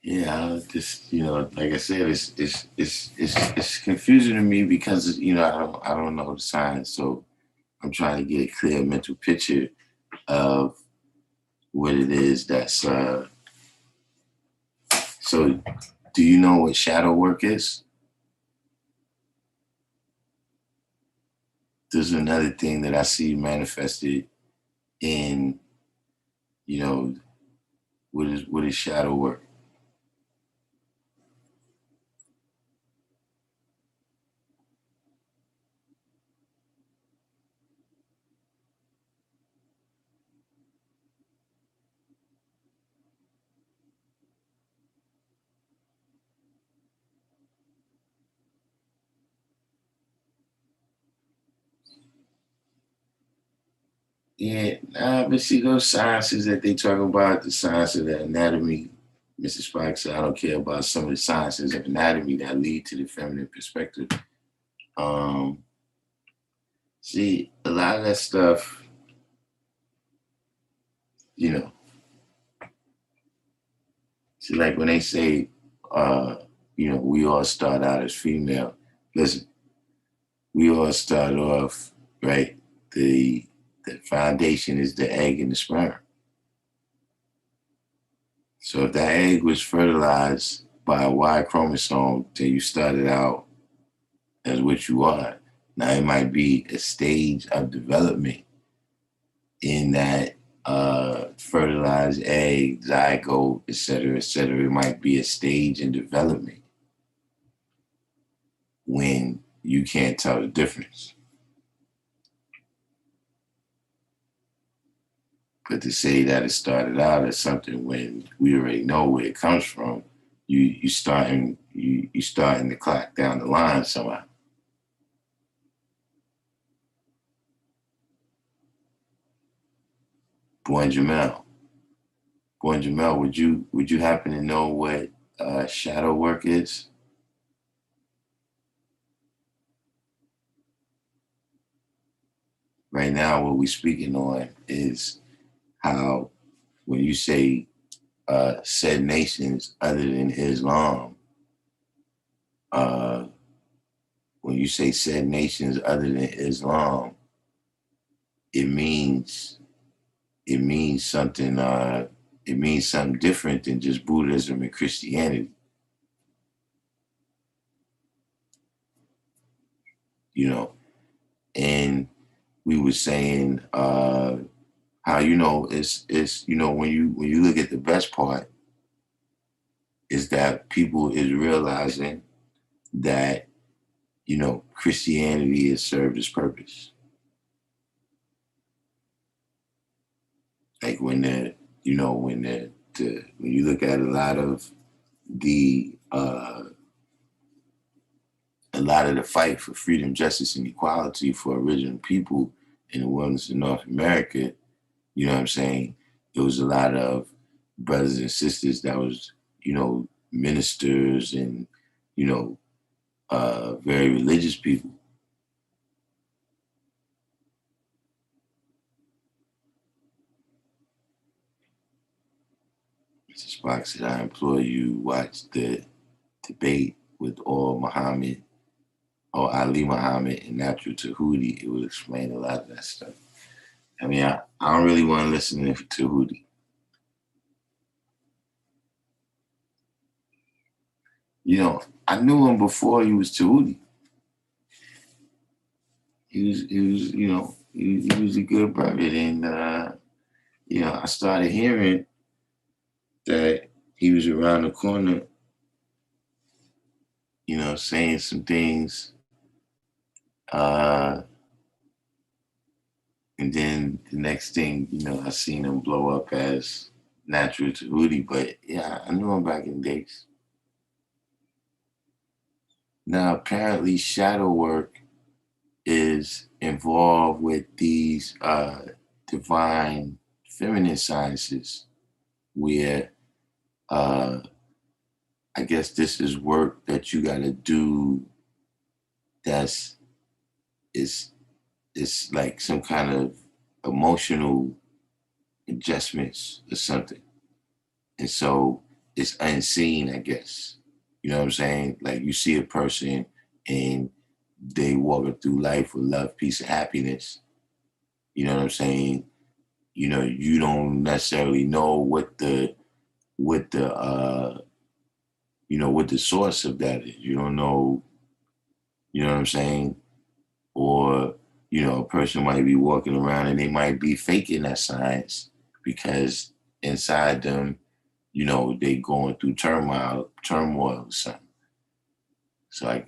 Yeah, just like I said, it's confusing to me because I don't know the science, so I'm trying to get a clear mental picture of what it is that's. So, do you know what shadow work is? there's another thing that I see manifested in, you know, what is shadow work. Yeah, but see those sciences that they talk about, the science of the anatomy, Mrs. Spike said, I don't care about some of the sciences of anatomy that lead to the feminine perspective. Um, See, a lot of that stuff, you know, see, like when they say, uh, we all start out as female. Listen, we all start off, right? The the foundation is the egg and the sperm. So if that egg was fertilized by a Y chromosome, then you started out as what you are. Now it might be a stage of development in that fertilized egg, zygote, et cetera, et cetera. It might be a stage in development when you can't tell the difference. But to say that it started out as something when we already know where it comes from, you starting the clock down the line somehow. Boy Jamel. Boy Jamel, would you happen to know what shadow work is? Right now, what we're speaking on is how when you say said nations other than Islam, uh, when you say said nations other than Islam, it means it means something. It means something different than just Buddhism and Christianity. You know, and we were saying how it's when you look at the best part is that people is realizing that Christianity has served its purpose. Like when when you look at a lot of the fight for freedom, justice, and equality for original people in the wilderness of North America, you know what I'm saying? It was a lot of brothers and sisters that was, ministers and, you know, very religious people. Mr. Spock said, I implore you watch the debate with all Muhammad or Ali Muhammad and Natural Tahuti. It will explain a lot of that stuff. I mean, I don't really want to listen to Tahuti. I knew him before he was Tahuti. He was a good brother. And, I started hearing that he was around the corner, saying some things. Uh, and then the next thing, I seen him blow up as Natural Tahuti. But yeah, I knew him back in the days. Now, apparently, shadow work is involved with these divine feminine sciences where I guess this is work that you got to do that's is it's like some kind of emotional adjustments or something. And so it's unseen, I guess. You know what I'm saying? Like you see a person and they walking through life with love, peace, and happiness. You know what I'm saying? You don't necessarily know what the what the source of that is. You don't know, you know what I'm saying? Or a person might be walking around and they might be faking that science because inside them, they going through turmoil or something. So I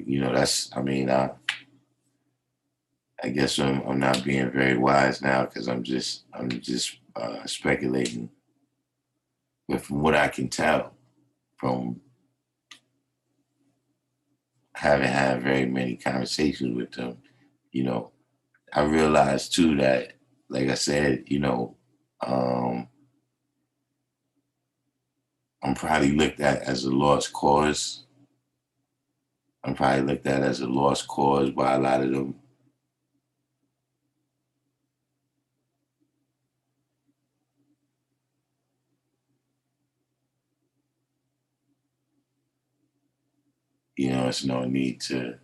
guess I'm not being very wise now because I'm just speculating. But from what I can tell, from having had very many conversations with them, you know, I realized too that, like I said, um, I'm probably looked at as a lost cause. I'm probably looked at as a lost cause by a lot of them. It's no need to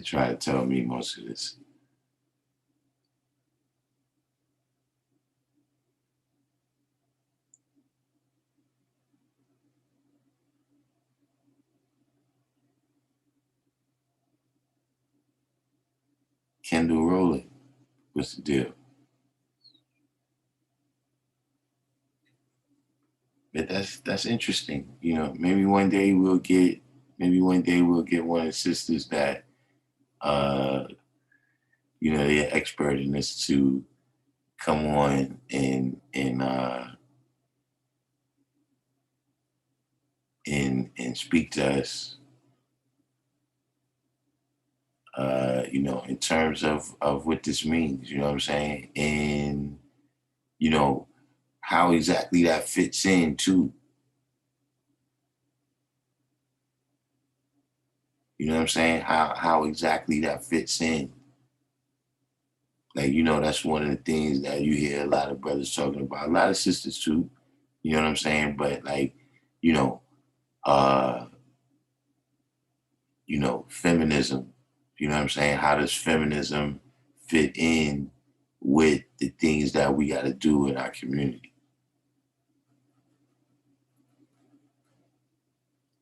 try to tell me most of this. Kendall Rowland, what's the deal? But that's interesting. Maybe one day we'll get one of the sisters that uh they're expert in this to come on and speak to us in terms of what this means, you know what I'm saying? And you know how exactly that fits in too. You know what I'm saying? How exactly that fits in. Like, that's one of the things that you hear a lot of brothers talking about, a lot of sisters too. You know what I'm saying? But like, you know, uh, feminism, you know what I'm saying? How does feminism fit in with the things that we gotta do in our community?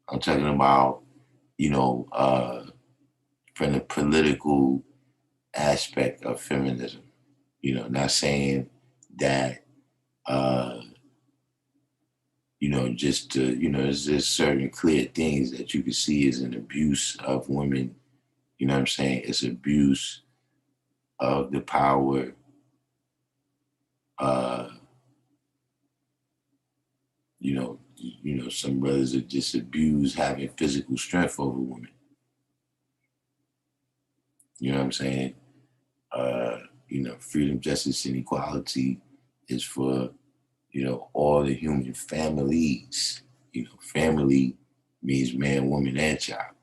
I'm talking about, you know, uh, from the political aspect of feminism. Not saying that uh just to, there's just certain clear things that you can see as an abuse of women. You know what I'm saying? It's abuse of the power. Uh, some brothers are just abuse having physical strength over women. You know what I'm saying? Uh, freedom, justice, and equality is for, all the human families. Family means man, woman, and child.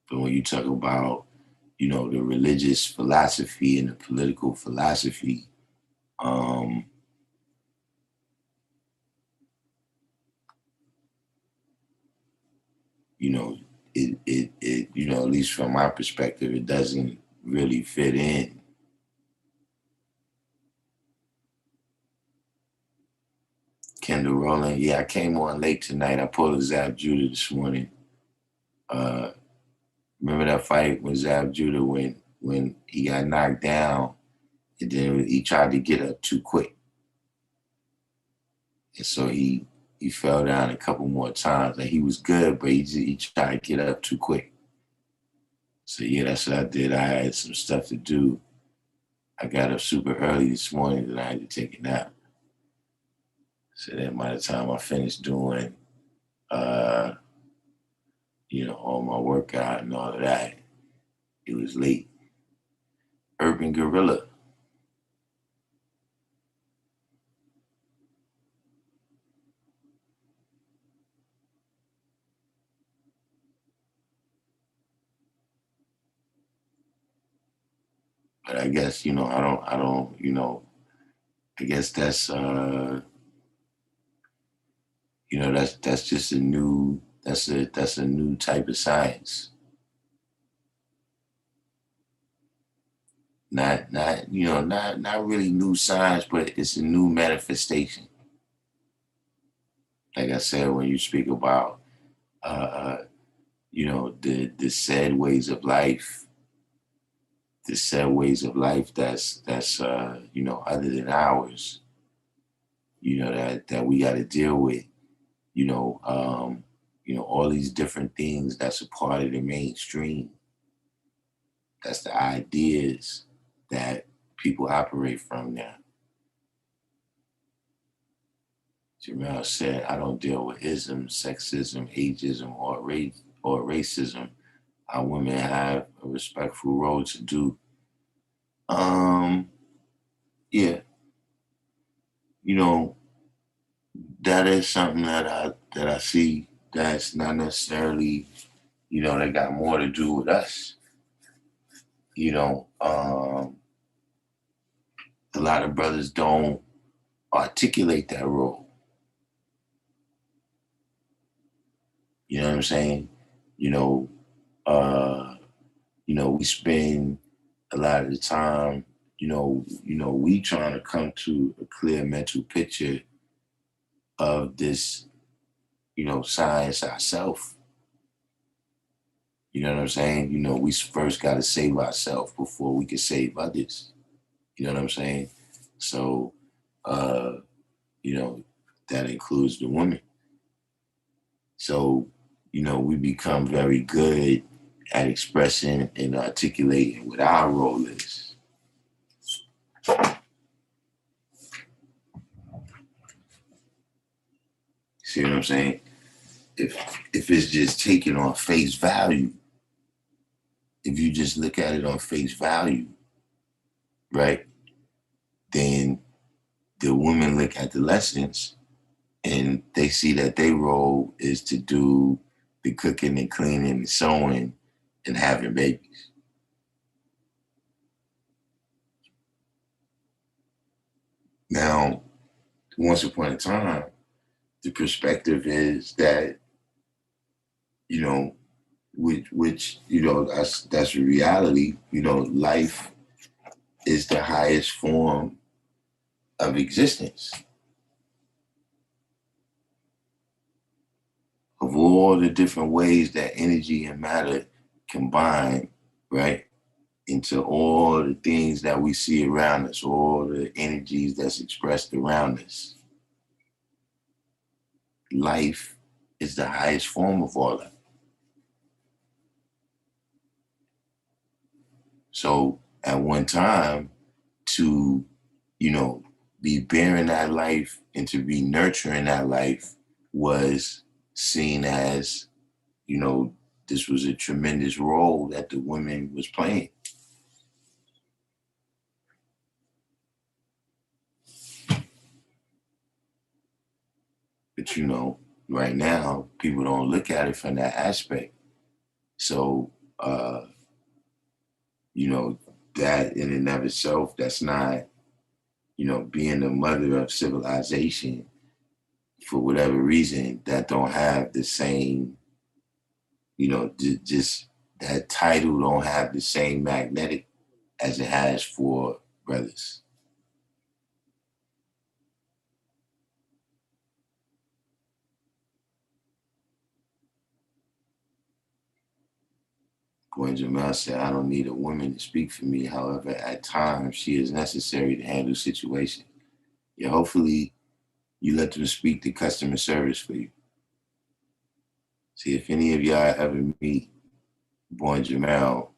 But when you talk about, the religious philosophy and the political philosophy, um, you know, at least from my perspective, it doesn't really fit in. Kendall Rowland, yeah, I came on late tonight. I pulled a Zab Judah this morning. Uh, remember that fight with Zab Judah when he got knocked down and then he tried to get up too quick. And so he fell down a couple more times. Like he was good, but he tried to get up too quick. So yeah, that's what I did. I had some stuff to do. I got up super early this morning and I had to take a nap. So then by the time I finished doing uh, all my workout and all of that, it was late. Urban Gorilla. But I guess, I guess that's just that's a new type of science. Not really new science, but it's a new manifestation. Like I said, when you speak about uh, the said ways of life, that's other than ours, that we got to deal with, all these different things that's a part of the mainstream. That's the ideas that people operate from now. Jamel said, I don't deal with ism, sexism, ageism, or racism. Our women have a respectful role to do. Yeah, that is something that I see that's not necessarily, they got more to do with us. A lot of brothers don't articulate that role. You know what I'm saying? You know, uh, we spend a lot of the time, we trying to come to a clear mental picture of this, science ourselves. You know what I'm saying? We first got to save ourselves before we can save others. You know what I'm saying? So, uh, you know, that includes the women. So, we become very good at expressing and articulating what our role is. See what I'm saying? If it's just taken on face value, if you just look at it on face value, right, then the women look at the lessons and they see that their role is to do the cooking and cleaning and sewing and having babies. Now, once upon a time, the perspective is that, which that's a reality. Life is the highest form of existence. Of all the different ways that energy and matter combine, right, into all the things that we see around us, all the energies that's expressed around us. Life is the highest form of all that. So at one time, to, be bearing that life and to be nurturing that life was seen as, this was a tremendous role that the woman was playing. But right now, people don't look at it from that aspect. So, that in and of itself, that's not, being the mother of civilization for whatever reason, that don't have the same, just that title don't have the same magnetic as it has for brothers. Gwen Jamel said, I don't need a woman to speak for me. However, at times she is necessary to handle situations. Yeah, hopefully you let them speak to customer service for you. See, if any of y'all ever meet Boy Jamel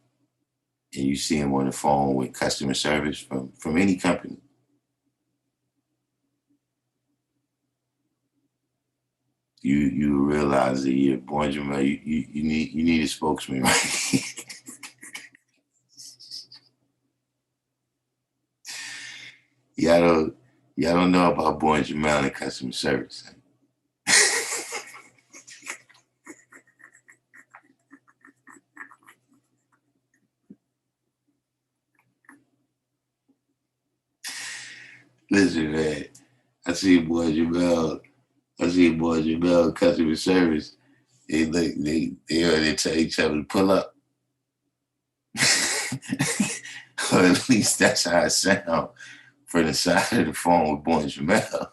and you see him on the phone with customer service from any company, you realize that you're Boy Jamel, you need a spokesman, right? y'all don't know about Boy Jamel and customer service. Listen, man, I see Boy Jamel customer service. They tell each other to pull up. Or at least that's how it sounds from the side of the phone with Boy Jamel.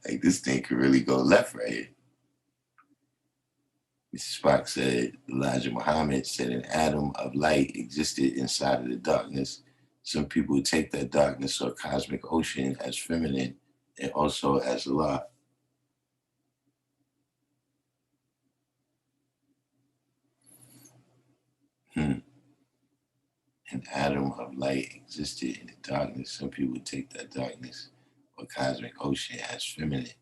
Like, this thing could really go left right here. Mrs. Spock said Elijah Muhammad said an atom of light existed inside of the darkness. Some people take that darkness or cosmic ocean as feminine and also as Allah. Hmm. An atom of light existed in the darkness. Some people take that darkness or cosmic ocean as feminine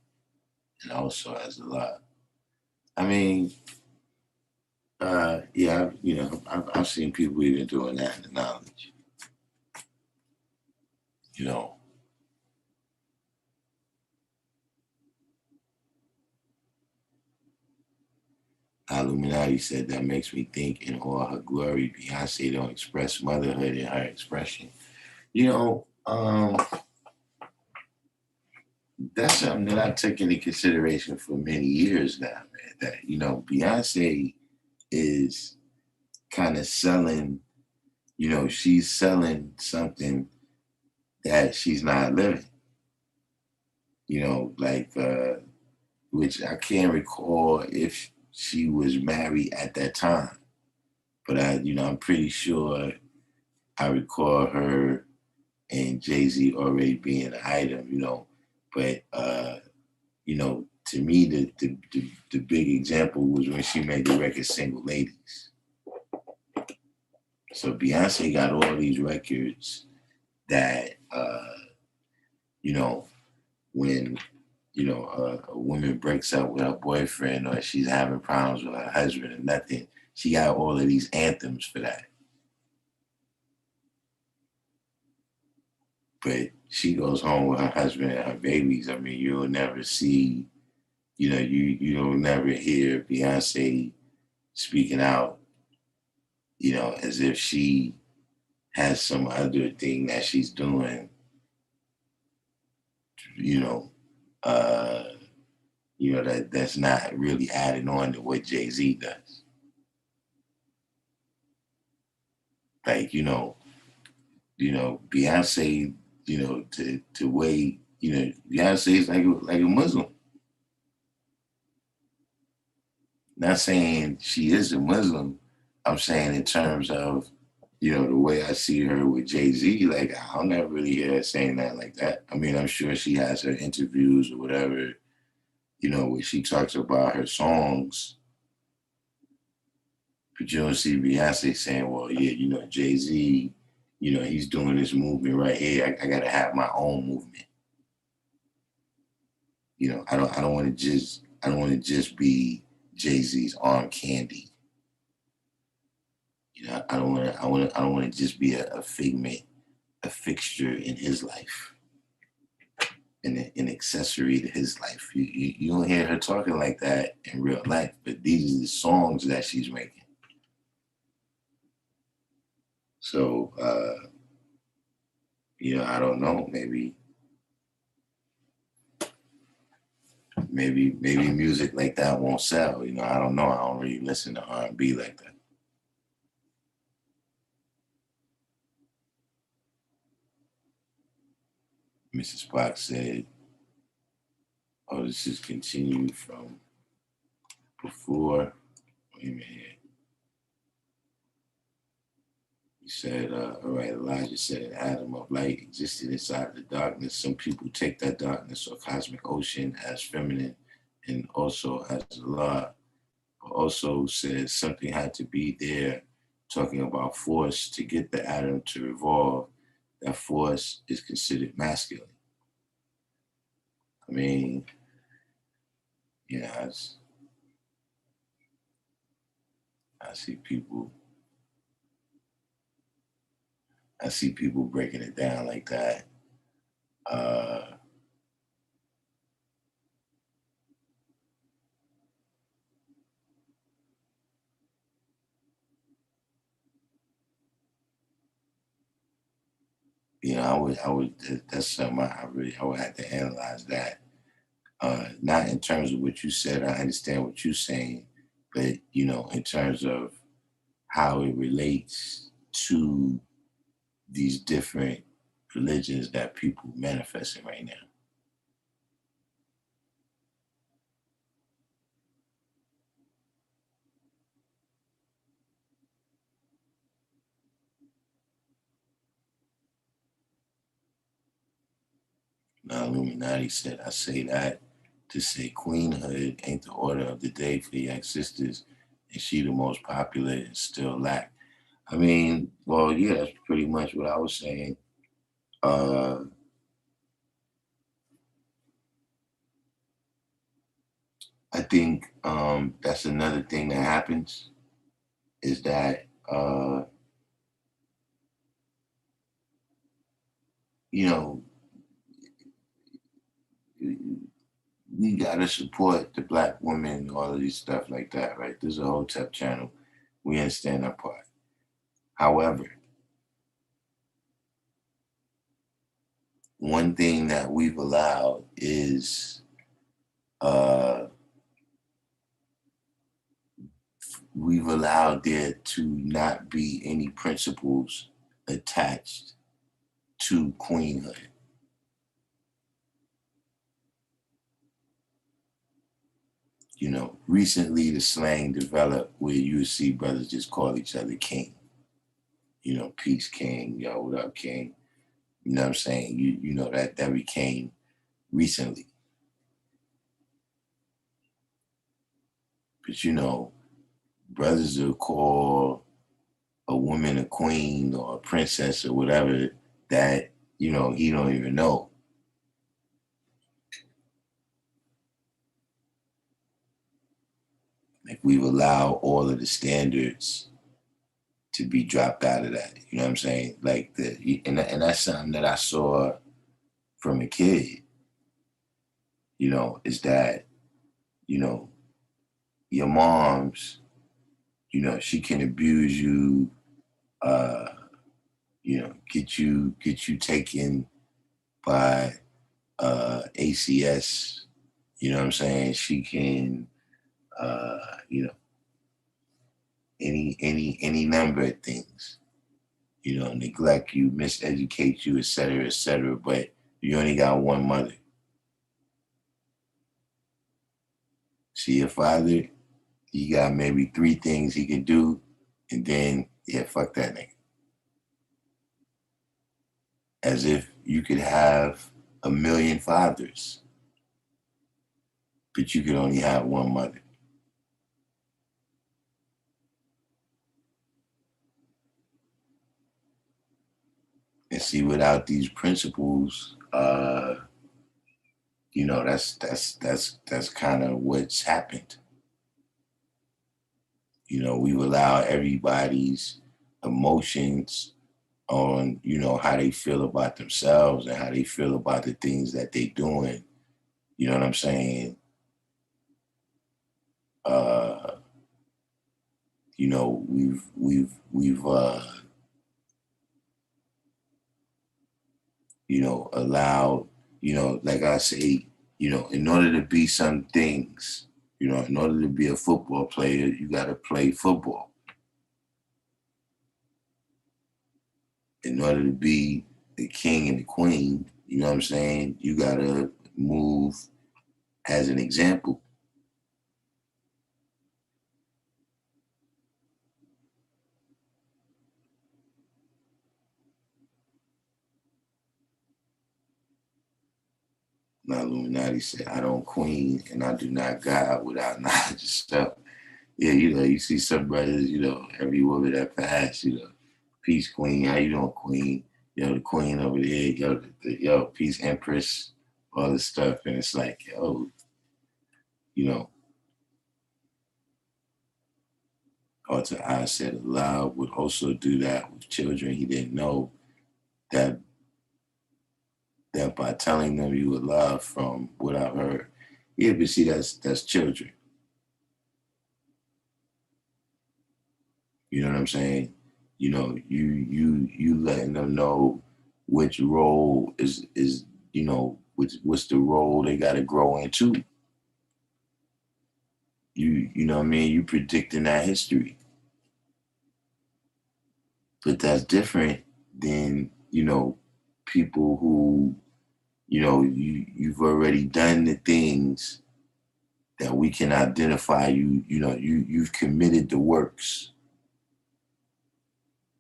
and also as Allah. I mean, yeah, I've seen people even doing that in the knowledge. You know, Illuminati said that makes me think in all her glory, Beyonce don't express motherhood in her expression. You know, that's something that I took into consideration for many years now, man. That, Beyonce is kind of selling, she's selling something that she's not living, like, which I can't recall if she was married at that time, but I'm pretty sure I recall her and Jay-Z already being an item, but, to me, the big example was when she made the record Single Ladies. So Beyonce got all these records that, when, a woman breaks up with her boyfriend or she's having problems with her husband or nothing, she got all of these anthems for that. But she goes home with her husband and her babies. I mean, you'll never see, you don't never hear Beyonce speaking out, as if she has some other thing that she's doing, you know, uh, that's not really adding on to what Jay-Z does. Like, Beyonce, to way, Beyonce is like a Muslim. Not saying she is a Muslim. I'm saying in terms of, the way I see her with Jay-Z, like I'll never really hear her saying that like that. I mean, I'm sure she has her interviews or whatever, where she talks about her songs, but you don't see Beyonce saying, well, yeah, Jay-Z, he's doing this movement right here. I gotta have my own movement. I don't want to just be Jay-Z's arm candy. I don't want to just be a figment, a fixture in his life, an accessory to his life. You don't hear her talking like that in real life, but these are the songs that she's making. So, I don't know. Maybe music like that won't sell. I don't know. I don't really listen to R&B like that. Mrs. Spock said, "Oh, this is continued from before." Wait a minute. He said, all right, Elijah said an atom of light existed inside the darkness. Some people take that darkness or cosmic ocean as feminine and also as Allah. But also said something had to be there, talking about force to get the atom to revolve. That force is considered masculine. I mean, yeah, I see people. I see people breaking it down like that. Uh, I would. That's something I would have to analyze that. Not in terms of what you said. I understand what you're saying, but in terms of how it relates to these different religions that people manifesting right now. Now Illuminati said, I say that to say queenhood ain't the order of the day for young sisters, and she the most popular and still lack. I mean, well, yeah, that's pretty much what I was saying. Uh, I think that's another thing that happens is that you know we gotta support the black women and all of these stuff like that, right? There's a whole tech channel. We understand that part. However, one thing that we've allowed is uh, we've allowed there to not be any principles attached to queenhood. You know, recently the slang developed where you see brothers just call each other king. You know, peace king, yo, what up, king? You know what I'm saying? You know that became recently. But you know, brothers will call a woman a queen or a princess or whatever that, you know, he don't even know. Like we've allowed all of the standards to be dropped out of that. You know what I'm saying? Like and that's something that I saw from a kid. You know, is that you know your mom's. You know, she can abuse you. Uh, you know, get you taken by ACS. You know what I'm saying? She can, you know, any number of things. You know, neglect you, miseducate you, et cetera. But you only got one mother. See your father, he got maybe three things he can do, and then yeah, fuck that nigga. As if you could have a million fathers, but you could only have one mother. And see, without these principles, you know, that's kind of what's happened. You know, we've allowed everybody's emotions on, you know, how they feel about themselves and how they feel about the things that they doing. You know what I'm saying? Uh, you know, we've you know, allowed, you know, like I say, you know, in order to be some things, you know, in order to be a football player, you gotta play football. In order to be the king and the queen, you know what I'm saying? You gotta move as an example. Now Illuminati said, I don't queen and I do not God without knowledge of self. Yeah, you know, you see some brothers, you know, every woman that passed, you know, peace queen, how you doing, queen? Yo, the queen over there, yo, yo, peace empress, all this stuff. And it's like, yo, you know, Alter I said Allah would also do that with children he didn't know that that by telling them you would love from what I've heard. Yeah, but see, that's children. You know what I'm saying? You know, you letting them know which role is you know what's the role they got to grow into. You know what I mean? You predicting that history, but that's different than you know people who you know you've already done the things that we can identify you. You know you've committed the works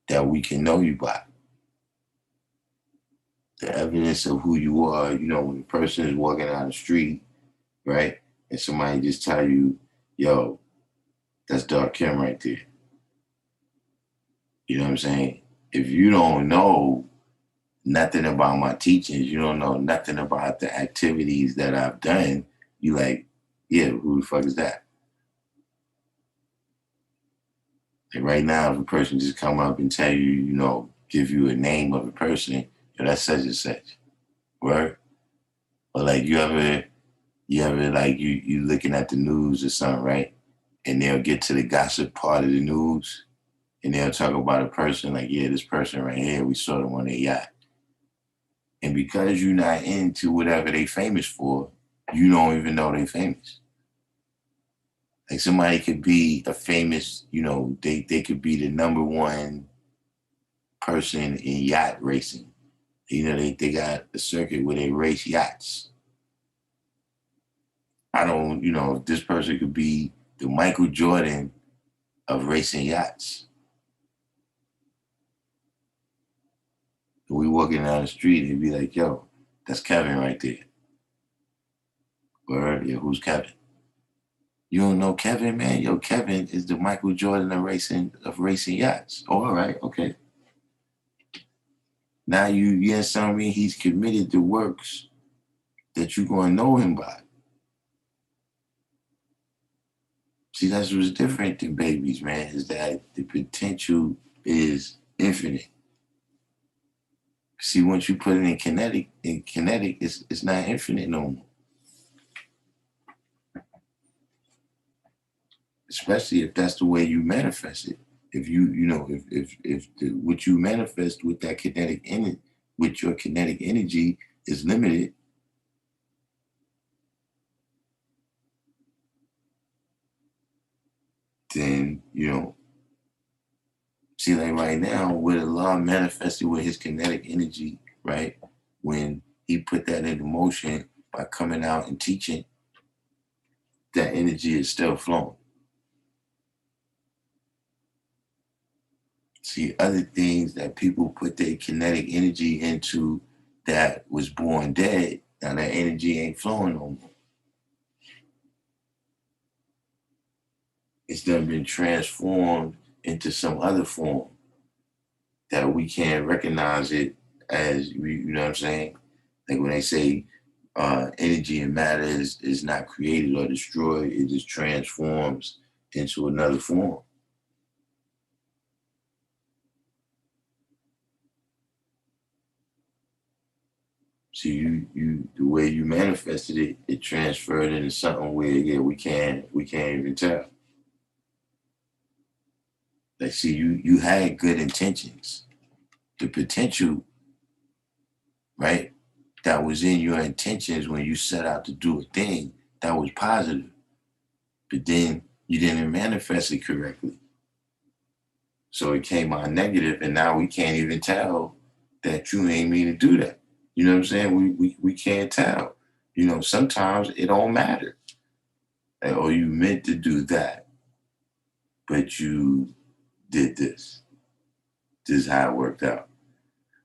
that we can know you by. the evidence of who you are, when a person is walking down the street, right? And somebody just tell you, yo, that's Darkim right there. You know what I'm saying? If you don't know nothing about my teachings, you don't know nothing about the activities that I've done, you like, yeah, who the fuck is that? And right now, if a person just come up and tell you, give you a name of a person, that's such and such. Word? Or like you ever like you looking at the news or something, right? And they'll get to the gossip part of the news and they'll talk about a person like, yeah, this person right here, we saw them on their yacht. And because you're not into whatever they famous for, you don't even know they famous. Like somebody could be a famous, they could be the number one person in yacht racing. They got a circuit where they race yachts. I don't, if this person could be the Michael Jordan of racing yachts. And we walking down the street and be like, yo, that's Kevin right there. Or, yeah, who's Kevin? You don't know Kevin, man? Yo, Kevin is the Michael Jordan of racing yachts. Oh, all right, okay. Now you understand me? He's committed to works that you're going to know him by. See, that's what's different than babies, man, is that the potential is infinite. See, once you put it in kinetic, it's not infinite no more. Especially if that's the way you manifest it. If what you manifest with that kinetic energy, with your kinetic energy is limited, then see, like right now, with Allah manifested with his kinetic energy, right? When he put that into motion by coming out and teaching, that energy is still flowing. See, other things that people put their kinetic energy into that was born dead, now that energy ain't flowing no more. It's done been transformed into some other form that we can't recognize it as, you know what I'm saying? Like when they say energy and matter is not created or destroyed, it just transforms into another form. So the way you manifested it, it transferred into something where we can't even tell. Like see, you had good intentions. The potential, right, that was in your intentions when you set out to do a thing that was positive. But then you didn't manifest it correctly. So it came out negative, and now we can't even tell that you ain't mean to do that. You know what I'm saying? We can't tell. Sometimes it don't matter. Like, oh, you meant to do that, but you did this. This is how it worked out.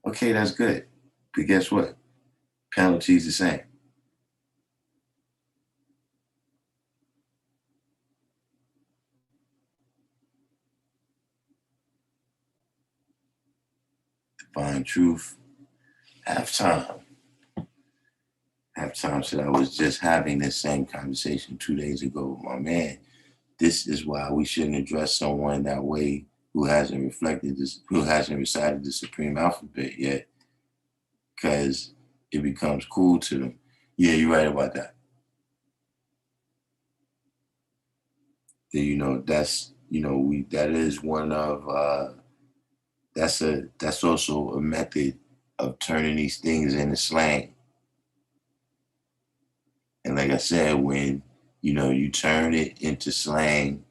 Okay, that's good. But guess what? Penalty's the same. Divine truth. Halftime. Halftime said I was just having this same conversation 2 days ago with my man. This is why we shouldn't address someone that way who hasn't recited the supreme alphabet yet, because it becomes cool to them. Yeah, you're right about that. That's we that is one of that's also a method of turning these things into slang. And like I said, when you turn it into slang,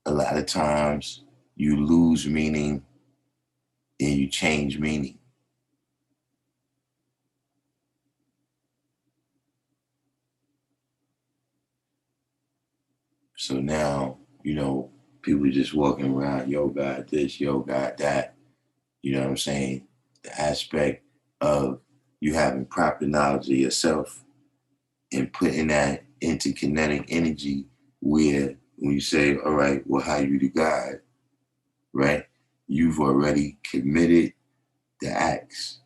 a lot of times you lose meaning and you change meaning. So now, people just walking around, yo, God this, yo, God that. You know what I'm saying? The aspect of you having proper knowledge of yourself and putting that into kinetic energy where when you say, all right, well, how you the God, right? You've already committed the acts.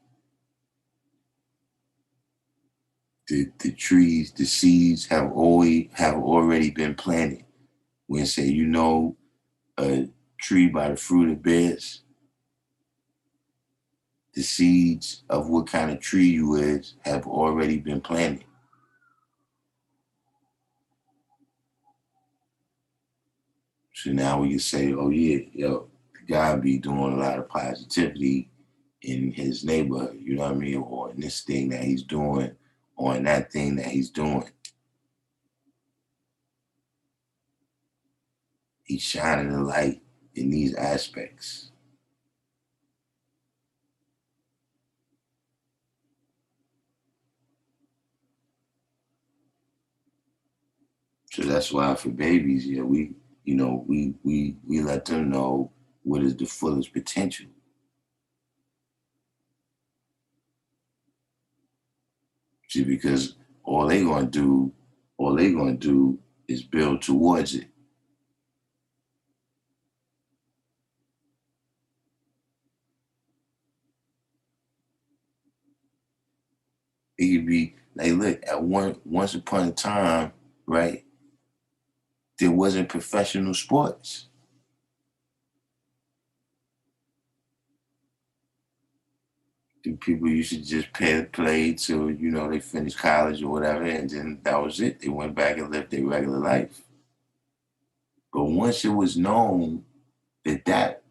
The trees, the seeds have already been planted. When say you know a tree by the fruit it bears, the seeds of what kind of tree you is have already been planted. So now we can say, oh yeah, yo, God be doing a lot of positivity in his neighborhood, you know what I mean? Or in this thing that he's doing, or in that thing that he's doing. He's shining the light in these aspects. So that's why for babies, yeah, we let them know what is the fullest potential. See, because all they gonna do is build towards it. It could be like, look, once upon a time, right? There wasn't professional sports. The people used to just play till they finished college or whatever, and then that was it. They went back and lived their regular life. But once it was known that that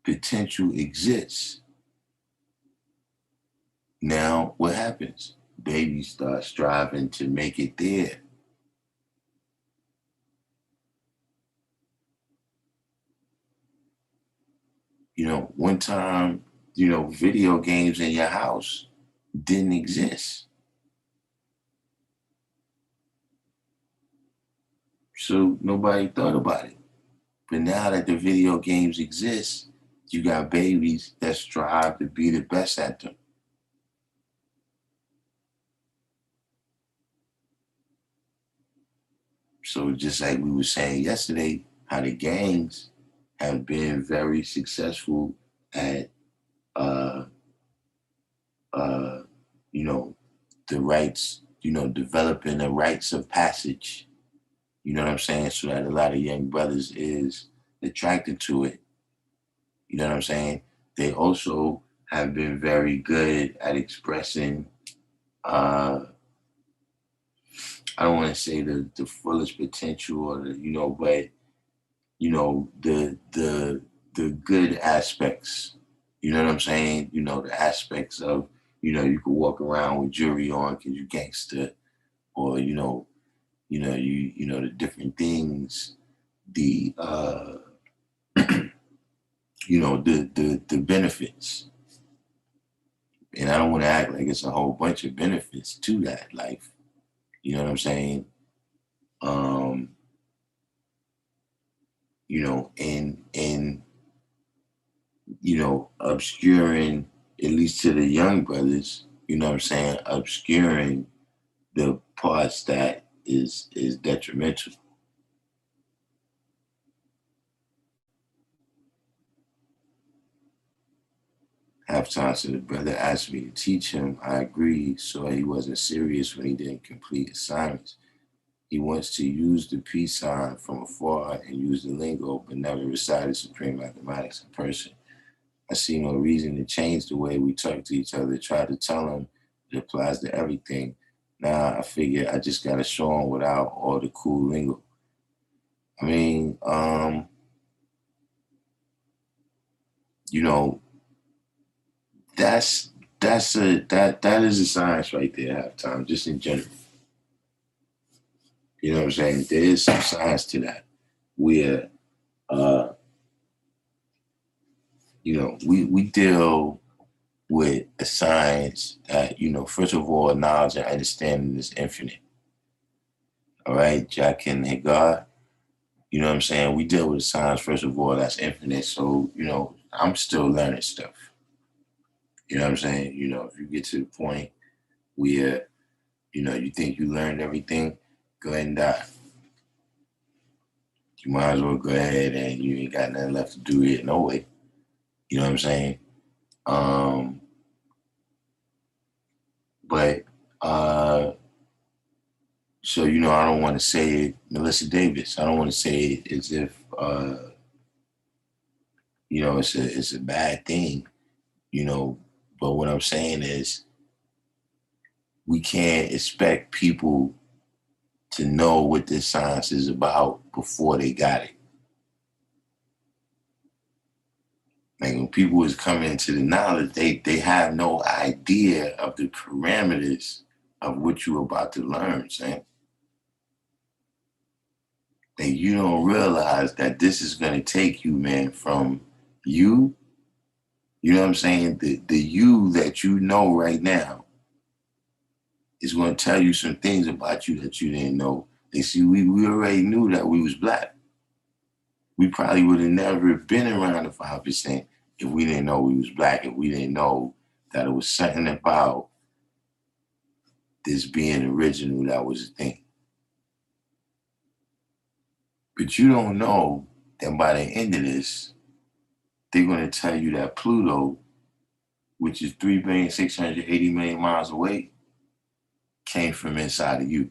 potential exists, now what happens? Babies start striving to make it there. One time, video games in your house didn't exist. So nobody thought about it. But now that the video games exist, you got babies that strive to be the best at them. So just like we were saying yesterday, how the gangs have been very successful at uh uh you know the rights, developing the rites of passage. You know what I'm saying? So that a lot of young brothers is attracted to it. You know what I'm saying? They also have been very good at expressing uh I don't want to say the fullest potential or but the good aspects. You know what I'm saying? The aspects of you could walk around with jewelry on because you gangster, or the different things, the the benefits. And I don't want to act like it's a whole bunch of benefits to that life. You know what I'm saying? Um, and obscuring, at least to the young brothers, what I'm saying, obscuring the parts that is detrimental. Halftime, so the brother asked me to teach him. I agreed, so he wasn't serious when he didn't complete assignments. He wants to use the peace sign from afar and use the lingo, but never recited supreme mathematics in person. I see no reason to change the way we talk to each other. Try to tell him it applies to everything. Now I figure I just gotta show him without all the cool lingo. I mean, you know, that's that is a science right there, halftime, just in general. You know what I'm saying? There is some science to that. Where uh, we deal with a science that, first of all, knowledge and understanding is infinite. All right, Jack and Hagar. You know what I'm saying? We deal with science, first of all, that's infinite. So, I'm still learning stuff. You know what I'm saying? You know, if you get to the point where, you know, you think you learned everything, go ahead and die. You might as well go ahead and you ain't got nothing left to do here no way. You know what I'm saying? Um, but so you know, I don't want to say it, Melissa Davis. I don't want to say it as if you know it's a bad thing. You know, but what I'm saying is we can't expect people to know what this science is about before they got it. Like when people is coming into the knowledge, they have no idea of the parameters of what you're about to learn, Sam. And you don't realize that this is gonna take you, man, from you, you know what I'm saying? The you that you know right now is gonna tell you some things about you that you didn't know. They see we already knew that we was black. We probably would have never been around the 5% if we didn't know we was black, if we didn't know that it was something about this being original that was a thing. But you don't know that by the end of this, they're going to tell you that Pluto, which is 3,680,000,000 miles away, came from inside of you.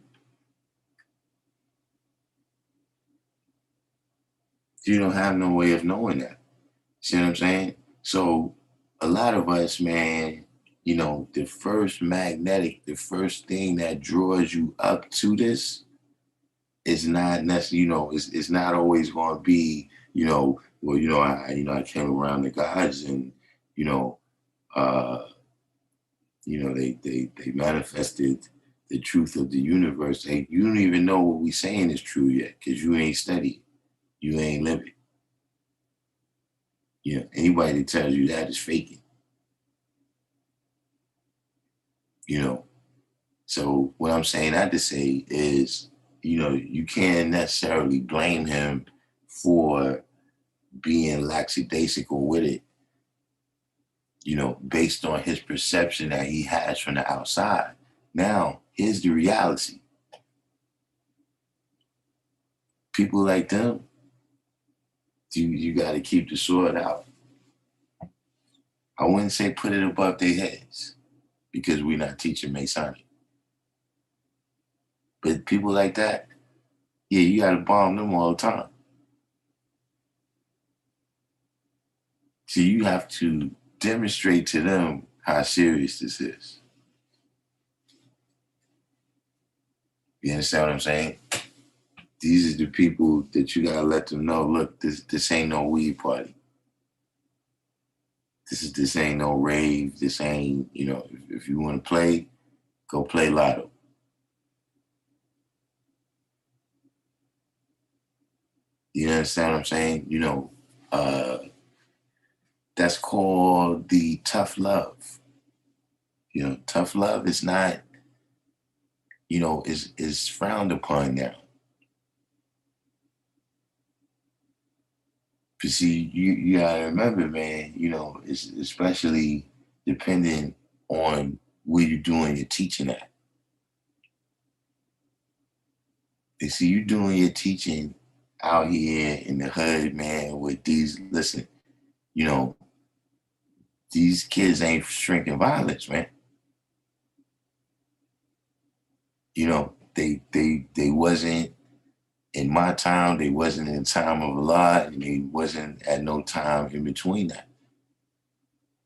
You don't have no way of knowing that. See what I'm saying? So a lot of us, man, you know, the first thing that draws you up to this is not necessarily, you know, it's not always going to be, you know, well, I came around the gods and, you know, uh, they manifested the truth of the universe. You don't even know what we saying is true yet because you ain't studied, you ain't living. You know, anybody that tells you that is faking. You know, so what I'm saying that to say is, you know, you can't necessarily blame him for being lackadaisical with it, you know, based on his perception that he has from the outside. Now, here's the reality. People like them, you got to keep the sword out. I wouldn't say put it above their heads because we're not teaching Masonic. But people like that, yeah, you got to bomb them all the time. So you have to demonstrate to them how serious this is. You understand what I'm saying? These are the people that you gotta let them know. Look, this ain't no weed party. This ain't no rave. This ain't, you know. If you want to play, go play lotto. You understand what I'm saying? You know, that's called the tough love. You know, tough love is not, you know, is frowned upon now. But see, you gotta remember, man, you know, it's especially depending on where you're doing your teaching at. You see, you doing your teaching out here in the hood, man, with these, listen, you know, these kids ain't shrinking violence, man. You know, they wasn't in my time, they wasn't in the time of Allah, and they wasn't at no time in between that.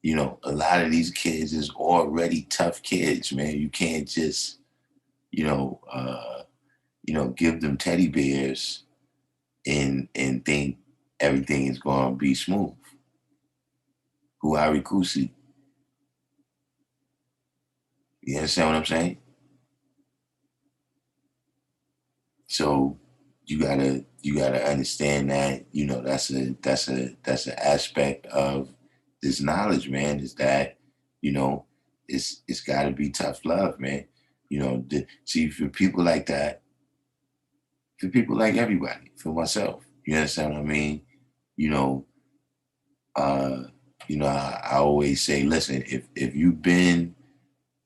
You know, a lot of these kids is already tough kids, man. You can't just, you know, give them teddy bears and think everything is gonna be smooth. Huari Kusi. You understand what I'm saying? So you gotta understand that, you know, that's an aspect of this knowledge, man, is that, you know, it's gotta be tough love, man. You know, see, for people like that, for people like everybody, for myself, you understand what I mean? You know, uh I always say, listen, if you've been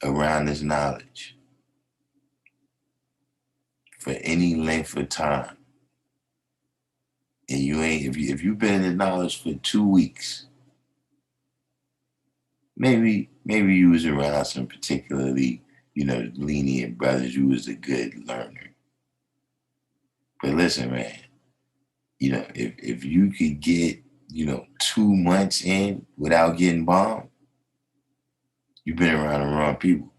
around this knowledge for any length of time, and you ain't, if you've been in the knowledge for 2 weeks, maybe you was around some particularly, lenient brothers. You was a good learner. But listen, man, if you could get, 2 months in without getting bombed, you've been around the wrong people.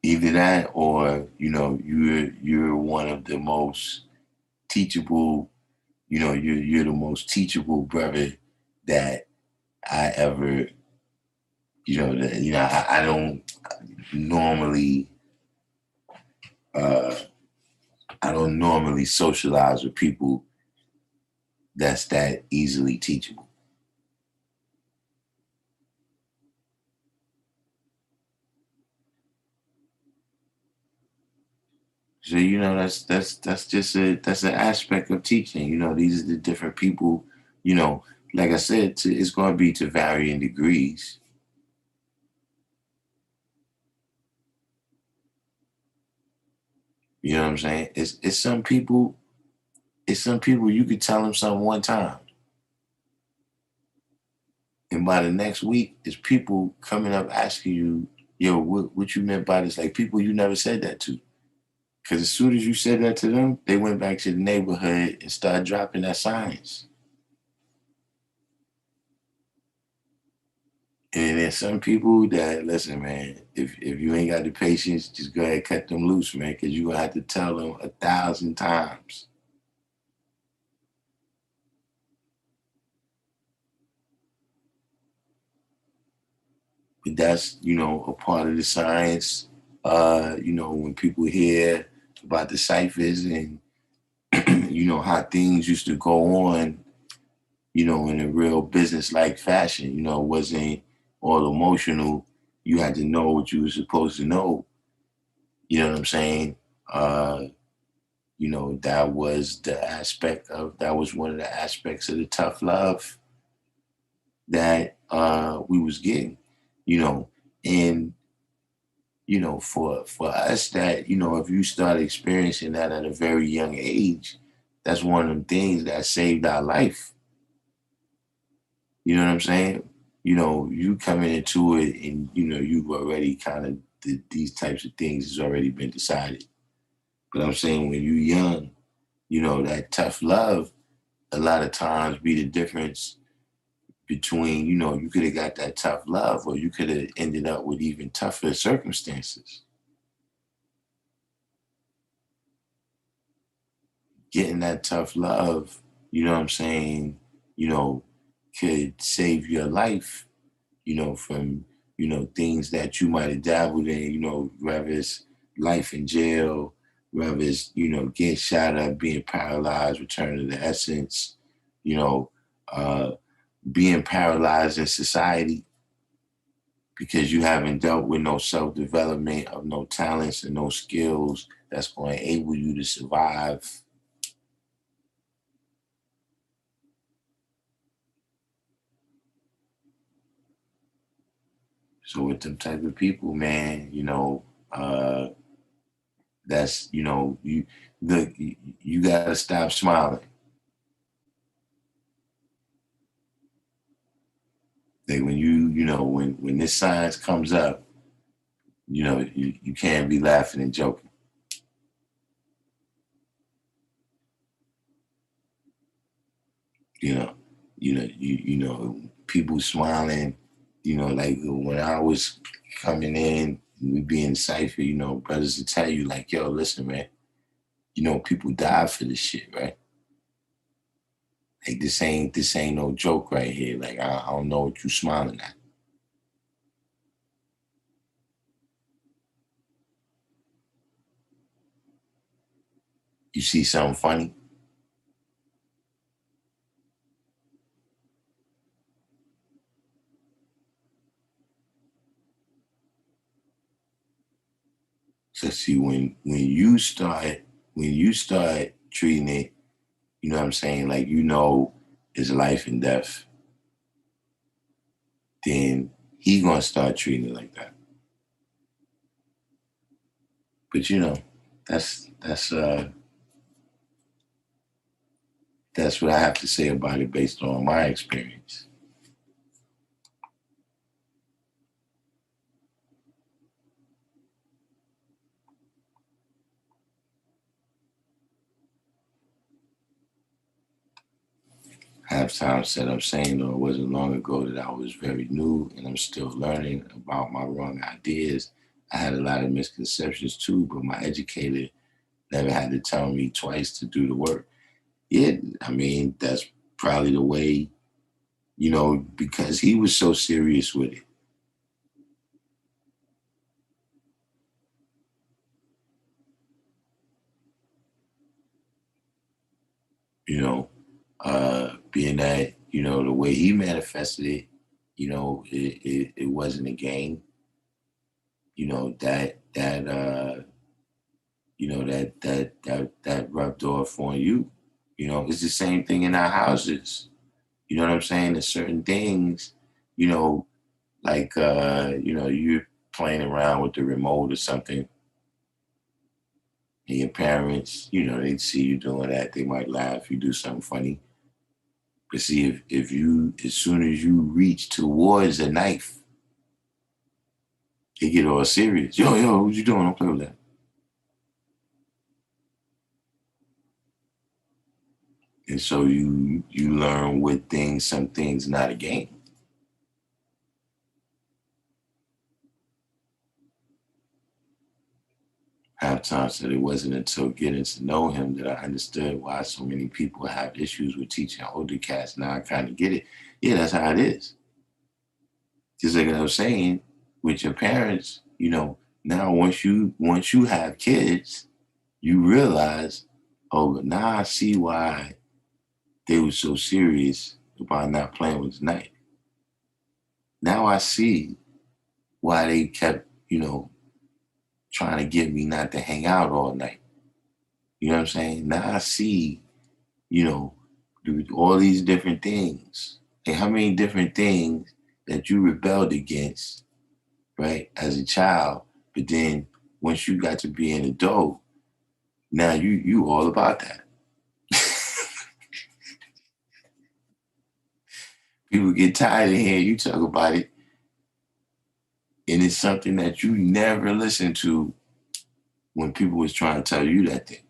Either that, or you're one of the most teachable. You're the most teachable brother that I ever. I don't normally. Uh, I don't normally socialize with people that's that easily teachable. So that's an aspect of teaching. These are the different people. You know, like I said, it's going to be to varying degrees. You know what I'm saying? It's some people. It's some people you could tell them something one time, and by the next week, it's people coming up asking you, "Yo, what you meant by this?" Like people you never said that to. Because as soon as you said that to them, they went back to the neighborhood and started dropping that science. And there's some people that, listen, man, if you ain't got the patience, just go ahead and cut them loose, man, because you're going to have to tell them 1,000 times. But that's, a part of the science. When people hear about the ciphers and, how things used to go on, in a real business-like fashion, it wasn't all emotional. You had to know what you were supposed to know. You know what I'm saying? That was one of the aspects of the tough love that we was getting, you know, and for us that, if you start experiencing that at a very young age, that's one of them things that saved our life. You know what I'm saying? You coming into it and you've already kind of these types of things has already been decided. But I'm saying when you're young, that tough love a lot of times be the difference between, you could have got that tough love or you could have ended up with even tougher circumstances. Getting that tough love, you know what I'm saying, you know, could save your life, from, things that you might have dabbled in, whether it's life in jail, whether it's, getting shot up, being paralyzed, return to the essence, you know, uh, being paralyzed in society because you haven't dealt with no self-development of no talents and no skills that's going to enable you to survive. So with them type of people, man, that's you gotta stop smiling. Like when when this science comes up, you can't be laughing and joking. You know, people smiling. Like when I was coming in, we be in cipher. Brothers to tell you like, yo, listen, man. People die for this shit, right? Like this ain't no joke right here. Like I don't know what you smiling at. You see something funny? So see when you start treating it, You know what I'm saying? Like, you know, it's life and death, then he gonna start treating it like that. But you know, that's that's uh that's what I have to say about it based on my experience. Halftime said, I'm saying, though, it wasn't long ago that I was very new and I'm still learning about my wrong ideas. I had a lot of misconceptions too, but my educator never had to tell me twice to do the work. Yeah, I mean, that's probably the way, you know, because he was so serious with it, you know, being that, you know, the way he manifested it, you know, it wasn't a game, you know, that rubbed off on you. You know, it's the same thing in our houses. You know what I'm saying? There's certain things, you know, like you know, you're playing around with the remote or something, and your parents, you know, they see you doing that, they might laugh, you do something funny. But see, if you, as soon as you reach towards a knife, they get all serious. Yo, what you doing? Don't play with that. And so you learn with things, some things not a game. Halftime said it wasn't until getting to know him that I understood why so many people have issues with teaching older cats. Now I kind of get it. Yeah, that's how it is. Just like I was saying, with your parents, you know, now once you have kids, you realize, oh, now I see why they were so serious about not playing with the knife. Now I see why they kept, you know, trying to get me not to hang out all night. You know what I'm saying? Now I see, you know, all these different things. And how many different things that you rebelled against, right, as a child, but then once you got to be an adult, now you all about that. People get tired of hearing you talk about it, and it's something that you never listened to when people was trying to tell you that thing.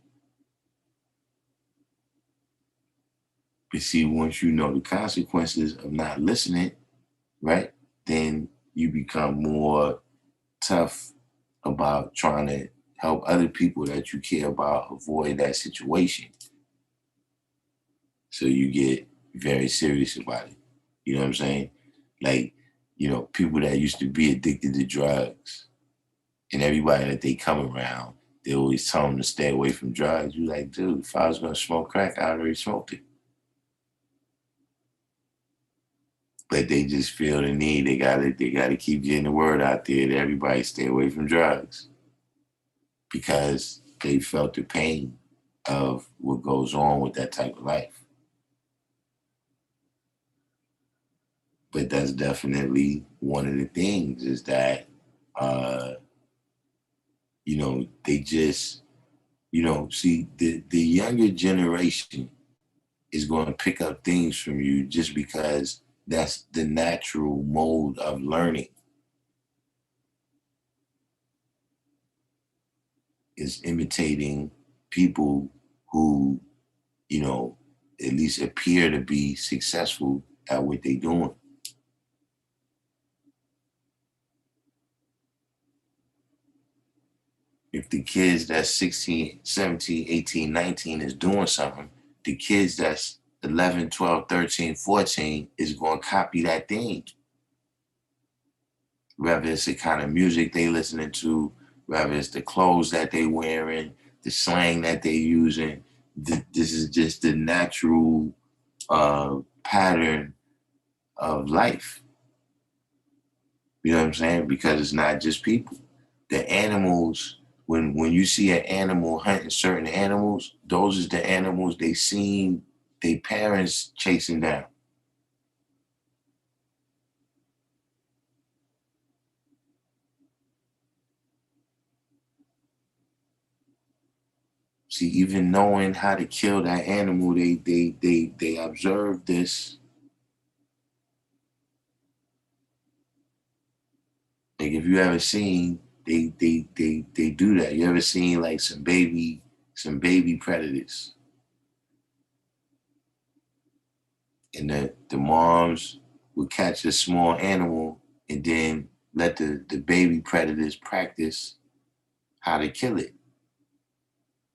But see, once you know the consequences of not listening, right, then you become more tough about trying to help other people that you care about avoid that situation. So you get very serious about it. You know what I'm saying? Like, you know, people that used to be addicted to drugs and everybody that they come around, they always tell them to stay away from drugs. You like, dude, if I was gonna smoke crack, I already smoked it. But they just feel the need. They gotta keep getting the word out there that everybody stay away from drugs because they felt the pain of what goes on with that type of life. But that's definitely one of the things is that uh, you know, they just, you know, see the younger generation is going to pick up things from you just because that's the natural mode of learning is imitating people who, you know, at least appear to be successful at what they're doing. If the kids that's 16, 17, 18, 19 is doing something, the kids that's 11, 12, 13, 14 is going to copy that thing. Whether it's the kind of music they listening to, whether it's the clothes that they wearing, the slang that they using. This is just the natural pattern of life. You know what I'm saying? Because it's not just people. The animals, when you see an animal hunting certain animals, those is the animals they seen they parents chasing down. See, even knowing how to kill that animal, they observe this. Like if you ever seen, they do that. You ever seen like some baby predators, and the moms would catch a small animal and then let the baby predators practice how to kill it.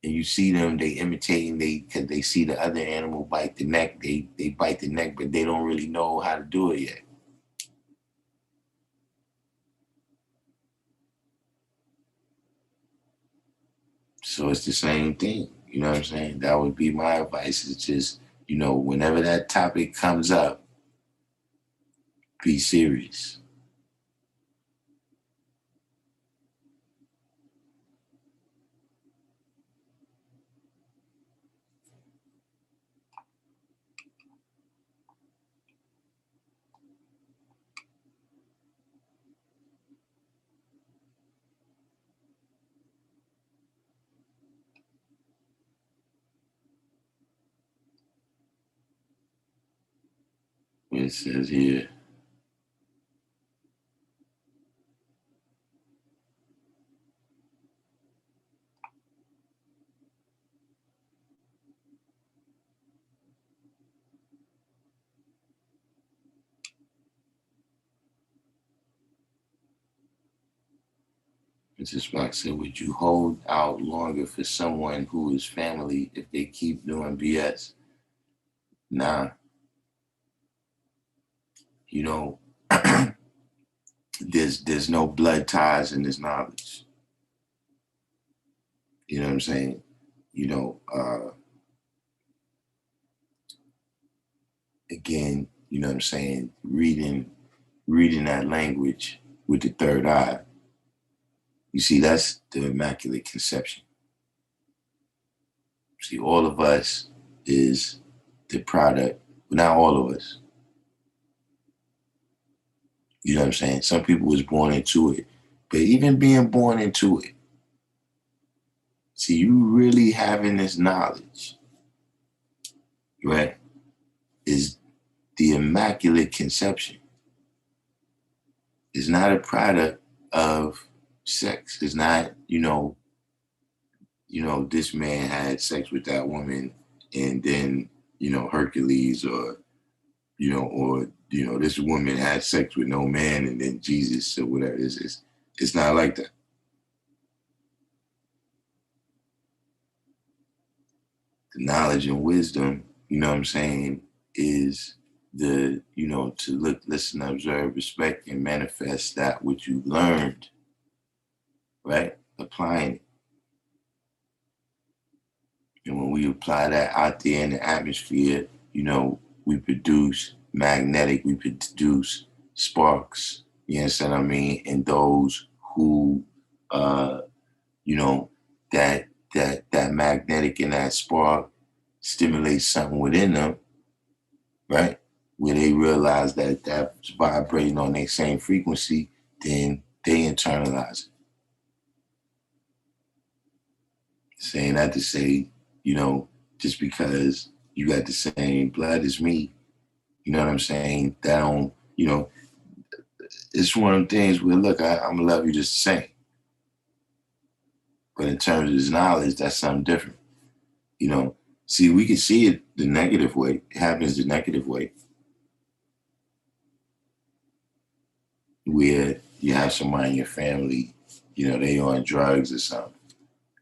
And you see them, they imitating, because they see the other animal bite the neck, they bite the neck, but they don't really know how to do it yet. So it's the same thing. You know what I'm saying? That would be my advice. It's just, whenever that topic comes up, be serious. It says here, Mrs. Rock said, would you hold out longer for someone who is family if they keep doing BS? Nah, you know, there's no blood ties in this knowledge. You know what I'm saying? You know, again, you know what I'm saying, reading that language with the third eye. You see, that's the Immaculate Conception. See, all of us is the product, not all of us. You know what I'm saying? Some people was born into it. But even being born into it, see, you really having this knowledge, right, is the Immaculate Conception. It's not a product of sex. It's not, this man had sex with that woman and then, Hercules or this woman had sex with no man and then Jesus or whatever. It's not like that. The knowledge and wisdom, you know what I'm saying, is to look, listen, observe, respect, and manifest that which you learned, right? Applying it. And when we apply that out there in the atmosphere, we produce we produce sparks, you understand what I mean? And those who, uh, you know, that magnetic and that spark stimulates something within them, right? Where they realize that that's vibrating on their same frequency, then they internalize it. Saying that to say, just because you got the same blood as me, you know what I'm saying? That don't, it's one of them things where, look, I'm going to love you just the same. But in terms of this knowledge, that's something different. See, we can see it the negative way. It happens the negative way. Where you have somebody in your family, they on drugs or something.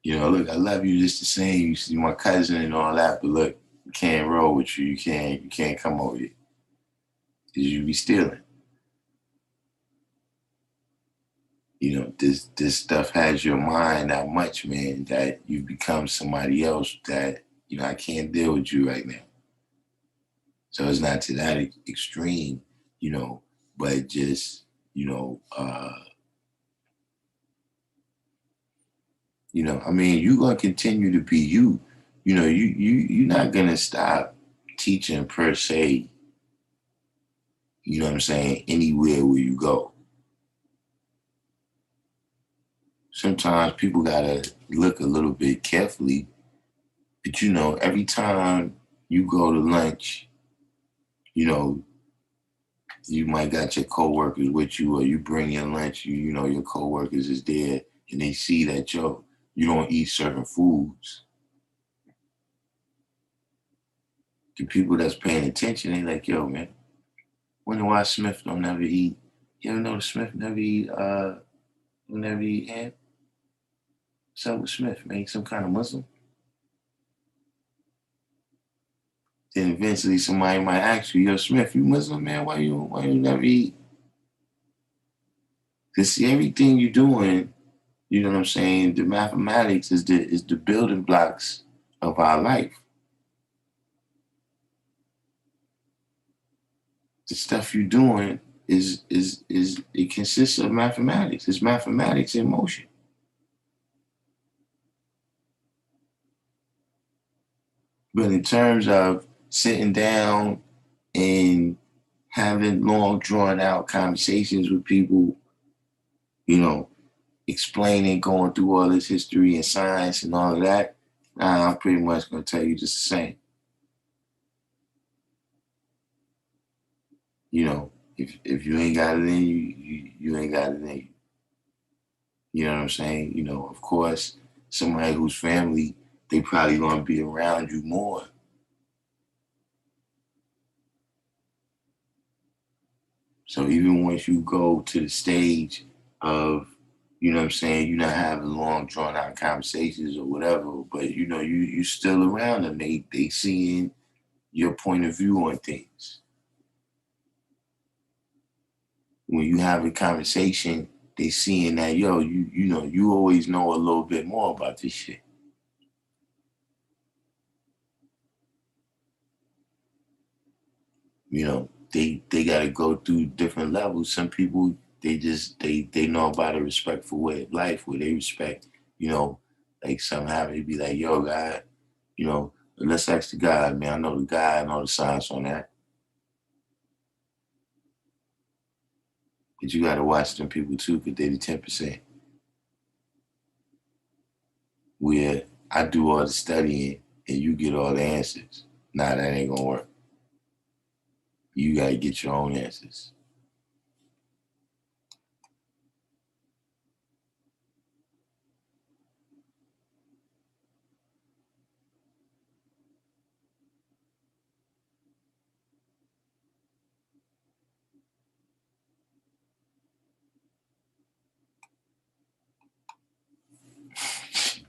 Look, I love you just the same. You see my cousin and all that, but look, you can't roll with you. You can't come over here. Because you be stealing. This stuff has your mind that much, man, that you become somebody else that, I can't deal with you right now. So it's not to that extreme, but just, I mean, you're gonna continue to be you. You're not gonna stop teaching per se, you know what I'm saying, anywhere where you go. Sometimes people gotta look a little bit carefully, but you know, every time you go to lunch, you know, you might got your coworkers with you, or you bring your lunch, you know, your coworkers is there and they see that you don't eat certain foods. The people that's paying attention, they like, yo, man, wonder why Smith don't never eat. You ever know Smith never eat ham? What's up with Smith, man? Some kind of Muslim? Then eventually somebody might ask you, yo, Smith, you Muslim, man? Why you never eat? Cause see, everything you're doing, you know what I'm saying? The mathematics is the building blocks of our life. The stuff you're doing is it consists of mathematics. It's mathematics in motion. But in terms of sitting down and having long drawn out conversations with people, you know, explaining, going through all this history and science and all of that, I'm pretty much gonna tell you just the same. You know, if you ain't got it in you, you ain't got it in you. You know what I'm saying? You know, of course, somebody whose family, they probably gonna be around you more. So even once you go to the stage of, you know what I'm saying, you're not having long drawn out conversations or whatever, but you know, you still around them. They seeing your point of view on things. When you have a conversation, they seeing that, yo, you know, you always know a little bit more about this shit. You know, they gotta go through different levels. Some people, they know about a respectful way of life where they respect, you know, like somehow they be like, yo, God, you know, let's ask the God, man. I know the God, I know the science on that. But you gotta watch them people too, because they the 10%. Where I do all the studying and you get all the answers. Nah, that ain't gonna work. You gotta get your own answers.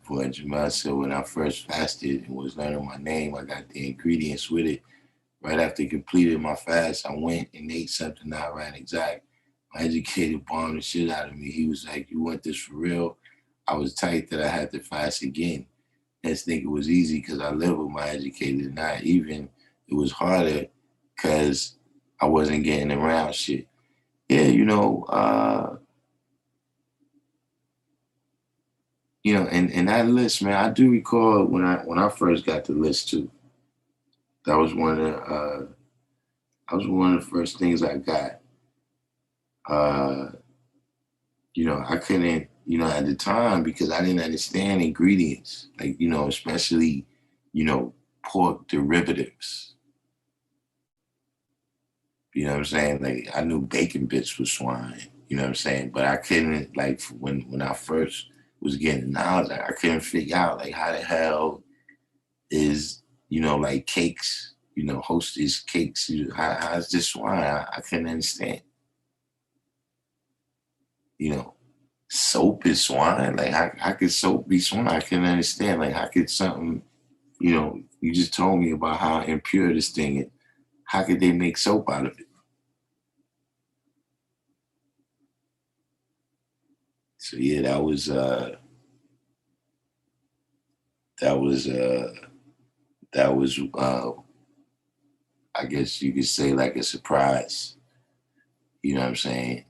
Boy, Jamal said when I first fasted and was learning my name, I got the ingredients with it. Right after I completed my fast, I went and ate something not right exact. My educator bombed the shit out of me. He was like, "You want this for real?" I was tight that I had to fast again. His think it was easy because I live with my educator. Not even, it was harder because I wasn't getting around shit. Yeah, and that list, man, I do recall when I first got the list too. That was one of the first things I got. Uh, I couldn't, at the time because I didn't understand ingredients, like, especially, pork derivatives. You know what I'm saying? Like I knew bacon bits was swine, you know what I'm saying? But I couldn't, like, when I first was getting knowledge, I couldn't figure out like how the hell is, like cakes, hostess cakes, how's this swine? I couldn't understand. You know, soap is swine. Like how could soap be swine? I couldn't understand. Like how could something, you just told me about how impure this thing is. How could they make soap out of it? So yeah, that was uh that was I guess you could say like a surprise. You know what I'm saying?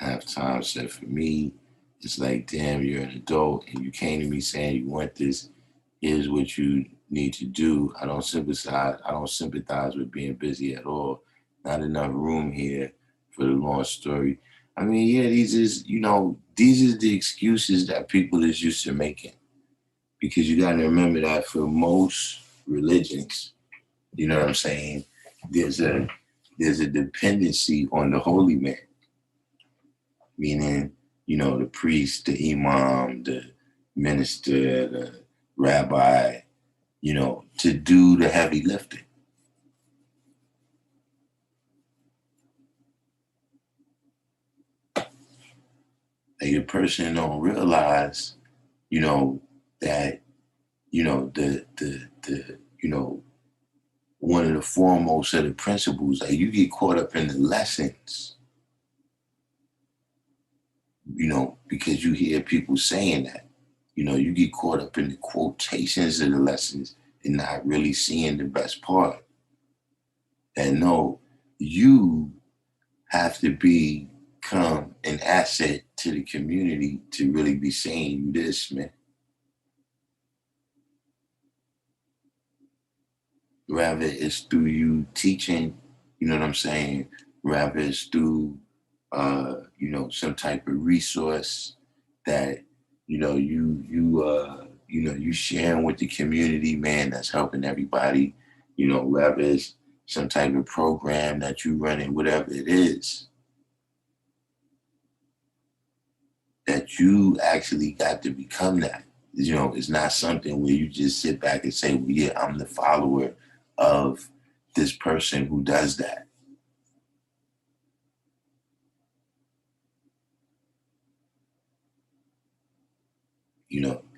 Half time said for me, it's like, damn, you're an adult and you came to me saying you want this. Here's what you need to do. I don't sympathize with being busy at all. Not enough room here for the long story. I mean, yeah, these are the excuses that people is used to making. Because you gotta remember that for most religions, you know what I'm saying, there's a there's a dependency on the holy man, meaning, the priest, the imam, the minister, the rabbi, to do the heavy lifting. Like the person don't realize, that, the one of the foremost of the principles, like you get caught up in the lessons, because you hear people saying that. You get caught up in the quotations of the lessons and not really seeing the best part. And no, you have to become an asset to the community to really be saying this, man. Rather it's through you teaching, you know what I'm saying? Rather it's through some type of resource that, you sharing with the community, man, that's helping everybody, rather it's some type of program that you running, whatever it is, that you actually got to become that. It's not something where you just sit back and say, well, yeah, I'm the follower of this person who does that.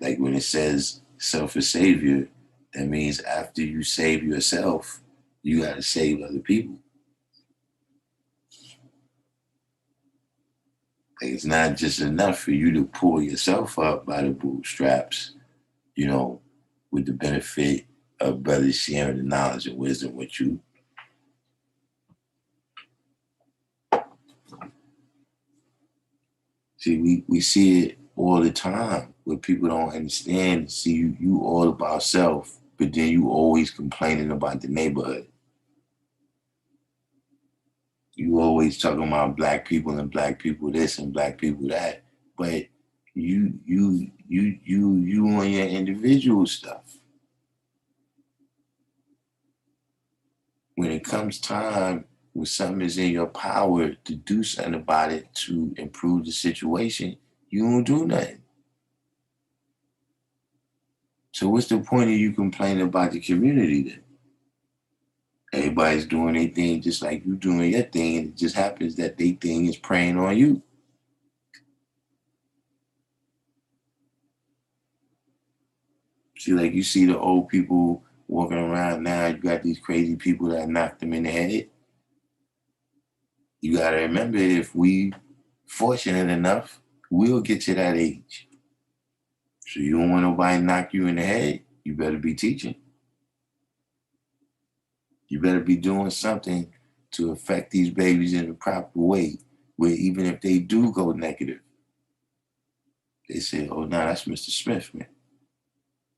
Like when it says self a savior, that means after you save yourself, you got to save other people. Like it's not just enough for you to pull yourself up by the bootstraps, you know, with the benefit of brothers sharing the knowledge and wisdom with you. See, we see it all the time where people don't understand. See, you all about self, but then you always complaining about the neighborhood. You always talking about black people and black people this and black people that, but you on your individual stuff. When it comes time when something is in your power to do something about it to improve the situation, you don't do nothing. So what's the point of you complaining about the community then? Everybody's doing their thing just like you doing your thing, and it just happens that their thing is preying on you. See, like you see the old people walking around now, you got these crazy people that knocked them in the head. You gotta remember, if we fortunate enough, we'll get to that age. So you don't want nobody to knock you in the head, you better be teaching. You better be doing something to affect these babies in the proper way, where even if they do go negative, they say, oh, no, that's Mr. Smith, man.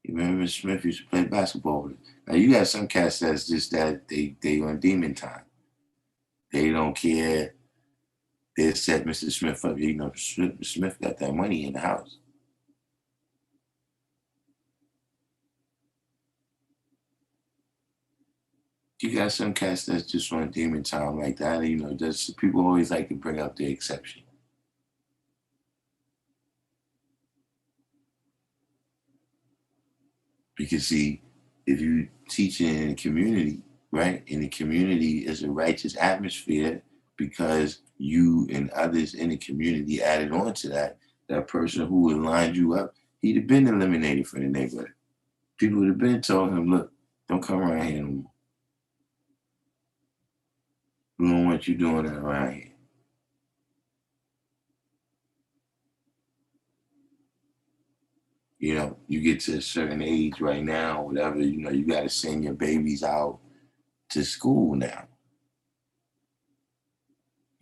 You remember Mr. Smith used to play basketball with us. Now, you got some cats that's just that they on demon time. They don't care. They set Mr. Smith up. Smith got that money in the house. You got some cats that's just on demon time like that. Just people always like to bring up the exception. Because see, if you teach it in the community, right? In the community is a righteous atmosphere because you and others in the community added on to that. That person who would line you up, he'd have been eliminated from the neighborhood. People would have been told him, look, don't come around here no more. We don't want you doing that around here. You get to a certain age right now, whatever, you got to send your babies out to school now.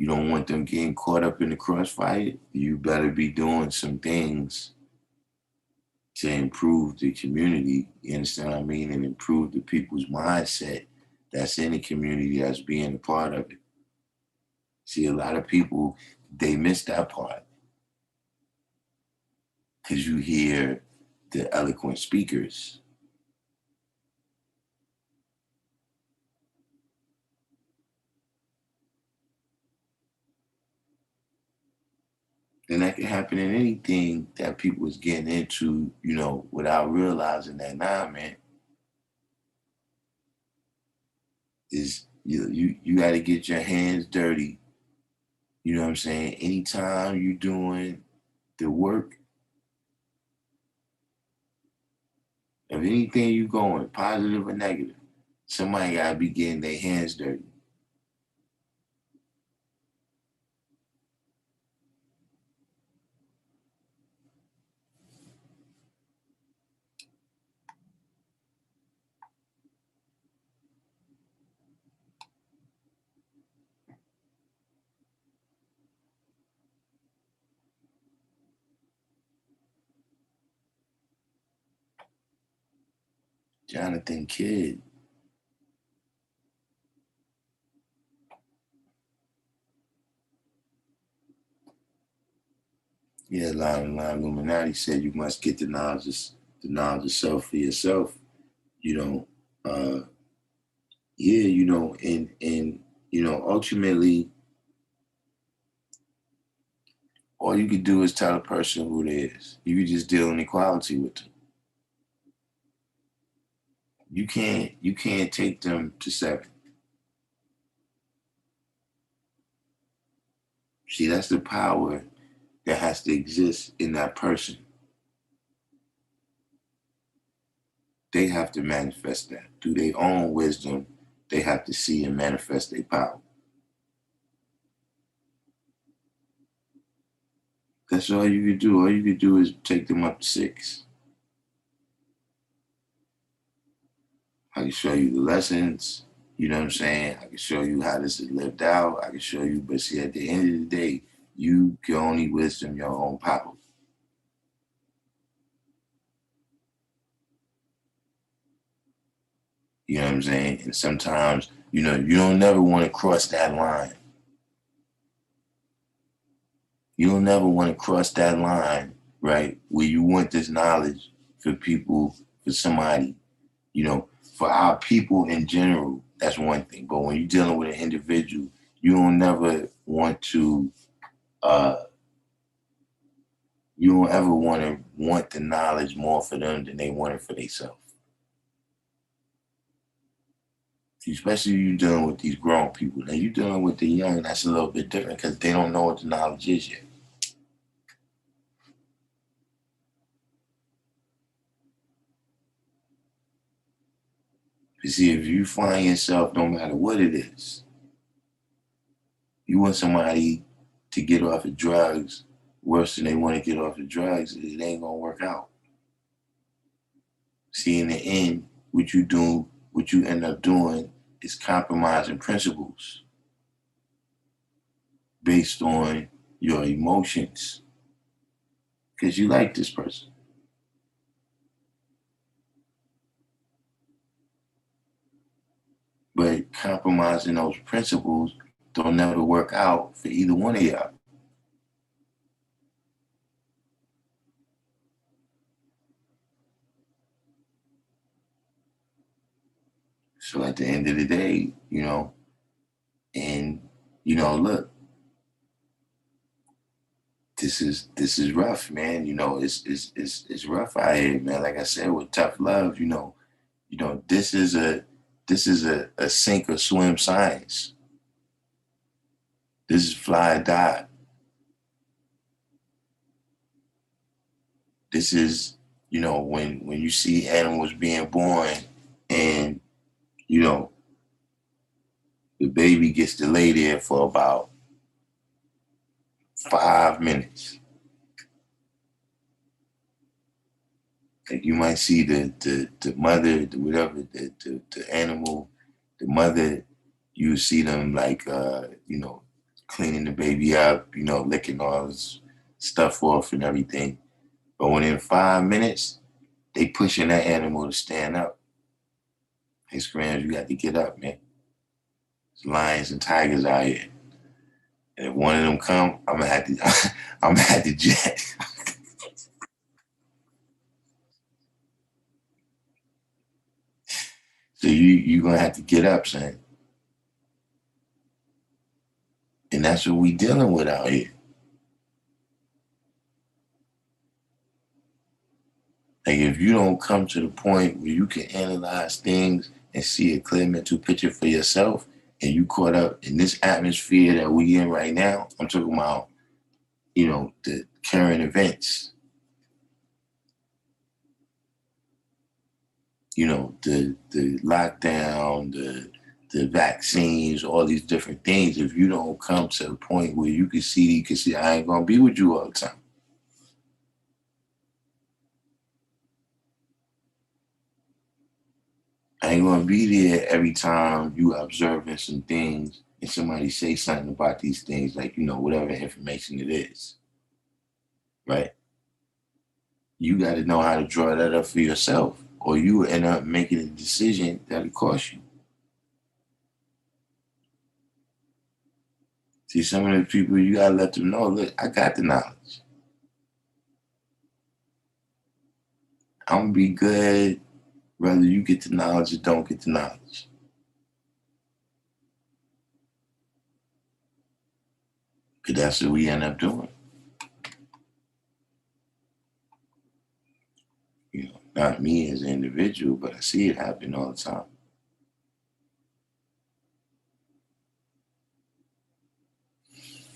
You don't want them getting caught up in the crossfire. You better be doing some things to improve the community. You understand what I mean? And improve the people's mindset that's in the community that's being a part of it. See, a lot of people, they miss that part because you hear the eloquent speakers. And that can happen in anything that people is getting into, without realizing that, nah, man, is you got to get your hands dirty. You know what I'm saying? Anytime you're doing the work of anything you going, positive or negative, somebody got to be getting their hands dirty. Jonathan Kidd. Yeah, a lot of Illuminati said you must get the knowledge of self for yourself. You know, yeah, and ultimately, all you could do is tell a person who it is. You could just deal in equality with them. You can't take them to seven. See, that's the power that has to exist in that person. They have to manifest that through their own wisdom. They have to see and manifest their power. That's all you could do. All you could do is take them up to six. I can show you the lessons. You know what I'm saying? I can show you how this is lived out. I can show you, but see, at the end of the day, you can only wisdom your own power. You know what I'm saying? And sometimes, you don't never want to cross that line. You don't never want to cross that line, right? Where you want this knowledge for people, for somebody, for our people in general, that's one thing. But when you're dealing with an individual, you don't never want to, uh, you don't ever want the knowledge more for them than they want it for themselves. Especially you dealing with these grown people. Now you dealing with the young, that's a little bit different because they don't know what the knowledge is yet. You see, if you find yourself, no matter what it is, you want somebody to get off of drugs worse than they want to get off of drugs, it ain't gonna work out. See, in the end, what you end up doing is compromising principles based on your emotions because you like this person. But compromising those principles don't never work out for either one of y'all. So at the end of the day, and look, this is rough, man. It's rough out here, man. Like I said, with tough love, this is a sink or swim science. This is fly or die. This is, when you see animals being born and, you know, the baby gets to lay there for about 5 minutes. Like you might see the mother, whatever, the animal, the mother, you see them like, cleaning the baby up, licking all his stuff off and everything. But within 5 minutes, they pushing that animal to stand up. Hey, Scrams, you got to get up, man. There's lions and tigers out here. And if one of them come, I'm gonna have to, I'm gonna have to jet. So you gonna have to get up, son. And that's what we dealing with out here. Like if you don't come to the point where you can analyze things and see a clear mental picture for yourself, and you caught up in this atmosphere that we in right now, I'm talking about, the current events, the lockdown, the vaccines, all these different things. If you don't come to a point where you can see, I ain't gonna be with you all the time. I ain't gonna be there every time you observing some things and somebody say something about these things, like, whatever information it is, right? You got to know how to draw that up for yourself, or you will end up making a decision that'll cost you. See, some of the people, you got to let them know, look, I got the knowledge. I'm going to be good whether you get the knowledge or don't get the knowledge. But that's what we end up doing. Not me as an individual, but I see it happen all the time.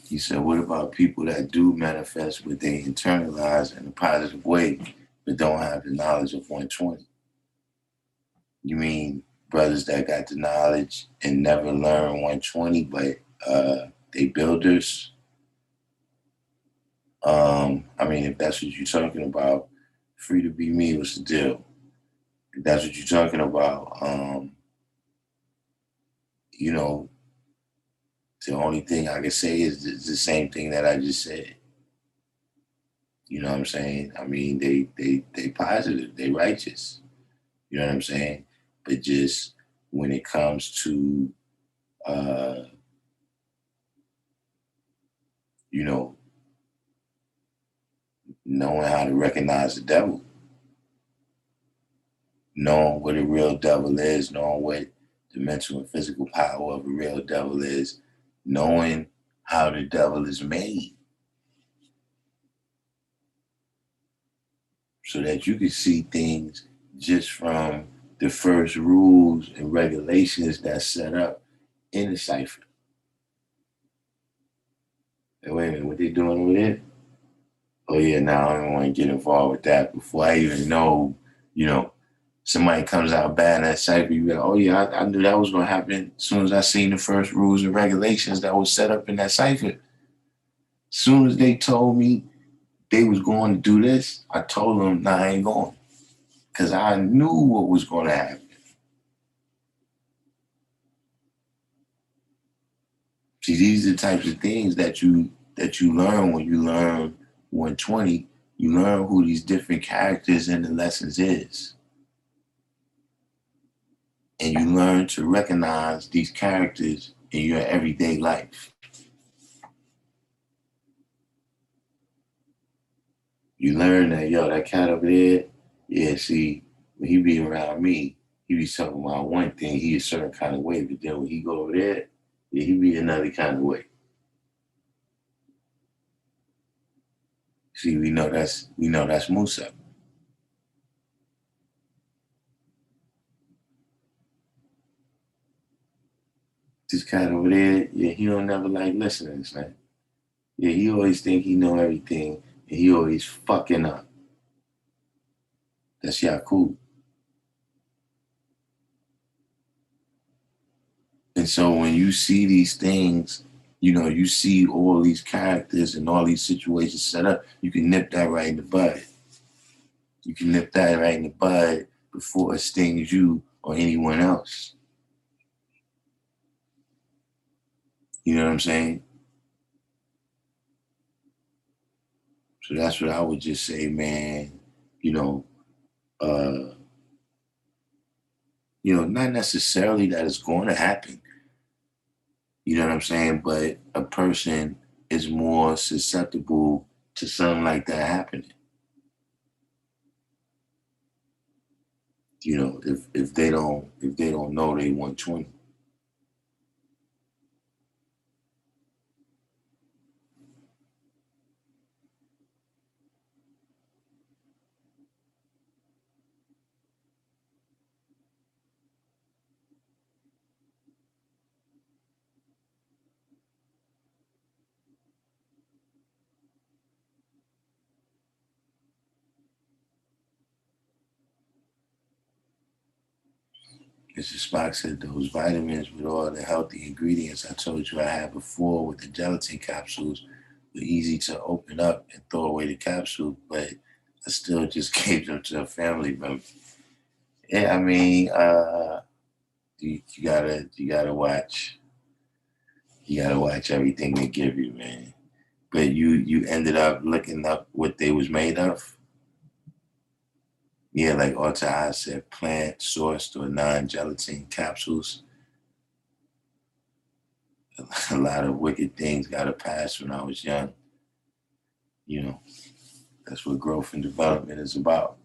He said, what about people that do manifest what they internalize in a positive way, but don't have the knowledge of 120? You mean brothers that got the knowledge and never learn 120, but they builders? If that's what you're talking about, free to be me, what's the deal? If that's what you're talking about, the only thing I can say is the same thing that I just said. You know what I'm saying? They positive, they righteous. You know what I'm saying? But just when it comes to, knowing how to recognize the devil, knowing what a real devil is, knowing what the mental and physical power of a real devil is, knowing how the devil is made, so that you can see things just from the first rules and regulations that's set up in the cipher. Hey, wait a minute, what they doing over there? Oh yeah, now I don't want to get involved with that before I even know, somebody comes out bad in that cipher. You go, oh yeah, I knew that was going to happen as soon as I seen the first rules and regulations that was set up in that cipher. As soon as they told me they was going to do this, I told them, nah, I ain't going. Because I knew what was going to happen. See, these are the types of things that you learn when you learn 120. You learn who these different characters in the lessons is. And you learn to recognize these characters in your everyday life. You learn that, that cat over there, yeah, see, when he be around me, he be talking about one thing, he a certain kind of way, but then when he go over there, yeah, he be another kind of way. See, we know that's Musa. This cat over there, yeah, he don't never like listening, man. Yeah, he always think he know everything, and he always fucking up. That's Yakub. And so when you see these things, you see all these characters and all these situations set up, you can nip that right in the bud. You can nip that right in the bud before it stings you or anyone else. You know what I'm saying? So that's what I would just say, man. You know, uh, not necessarily that it's going to happen. You know what I'm saying? But a person is more susceptible to something like that happening. If they don't know they 120. Mr. Spock said those vitamins with all the healthy ingredients I told you I had before with the gelatin capsules were easy to open up and throw away the capsule, but I still just gave them to a family member. Yeah, I mean, you gotta watch everything they give you, man. But you ended up looking up what they was made of. Yeah, like Alta said, plant sourced or non-gelatin capsules. A lot of wicked things got to pass when I was young. You know, that's what growth and development is about.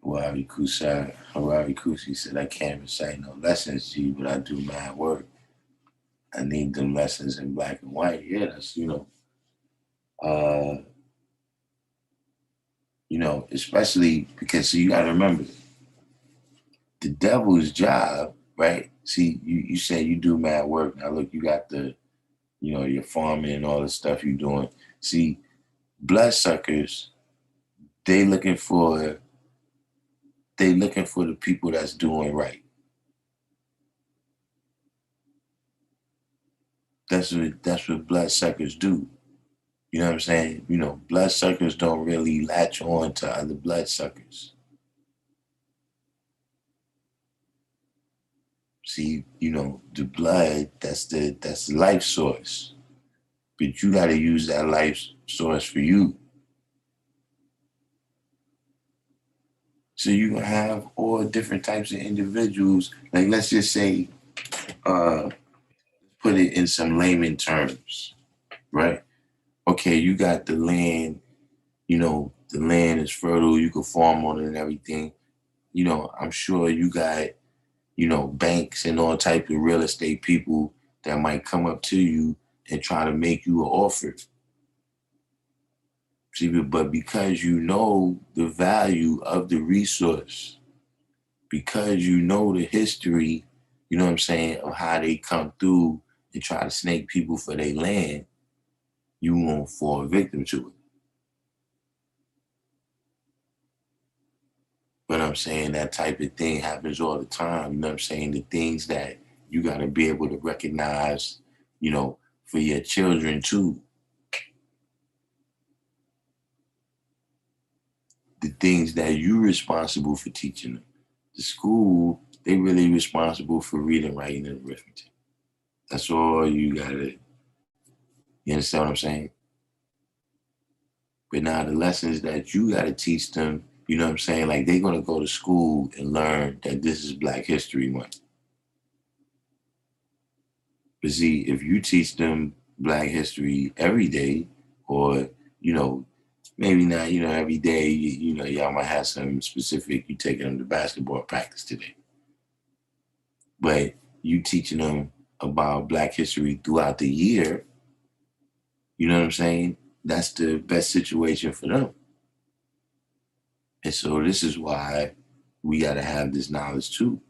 Harari Kusi said, I can't recite no lessons to you, but I do mad work. I need them lessons in black and white. Yeah, that's, uh, especially because see, you got to remember the devil's job, right? See, you say you do mad work. Now look, you got your farming and all the stuff you're doing. See, bloodsuckers, they looking for the people that's doing right. That's what bloodsuckers do. You know what I'm saying? Bloodsuckers don't really latch on to other bloodsuckers. See, the blood, that's the life source. But you gotta use that life source for you. So you can have all different types of individuals. Like let's just say, uh, put it in some layman terms, right? Okay, you got the land, the land is fertile, you can farm on it and everything. I'm sure you got, banks and all type of real estate people that might come up to you and try to make you an offer. See, but because you know the value of the resource, because you know the history, you know what I'm saying, of how they come through and try to snake people for their land, you won't fall victim to it. But I'm saying that type of thing happens all the time. You know what I'm saying? The things that you got to be able to recognize, for your children too. The things that you're responsible for teaching them. The school, they really responsible for reading, writing, and arithmetic. That's all you got to, you understand what I'm saying? But now the lessons that you got to teach them, you know what I'm saying? Like they're going to go to school and learn that this is Black History Month. But see, if you teach them Black history every day, or, you know, maybe not, every day, y'all might have some specific, you taking them to basketball practice today. But you teaching them about Black history throughout the year, you know what I'm saying? That's the best situation for them. And so this is why we got to have this knowledge too.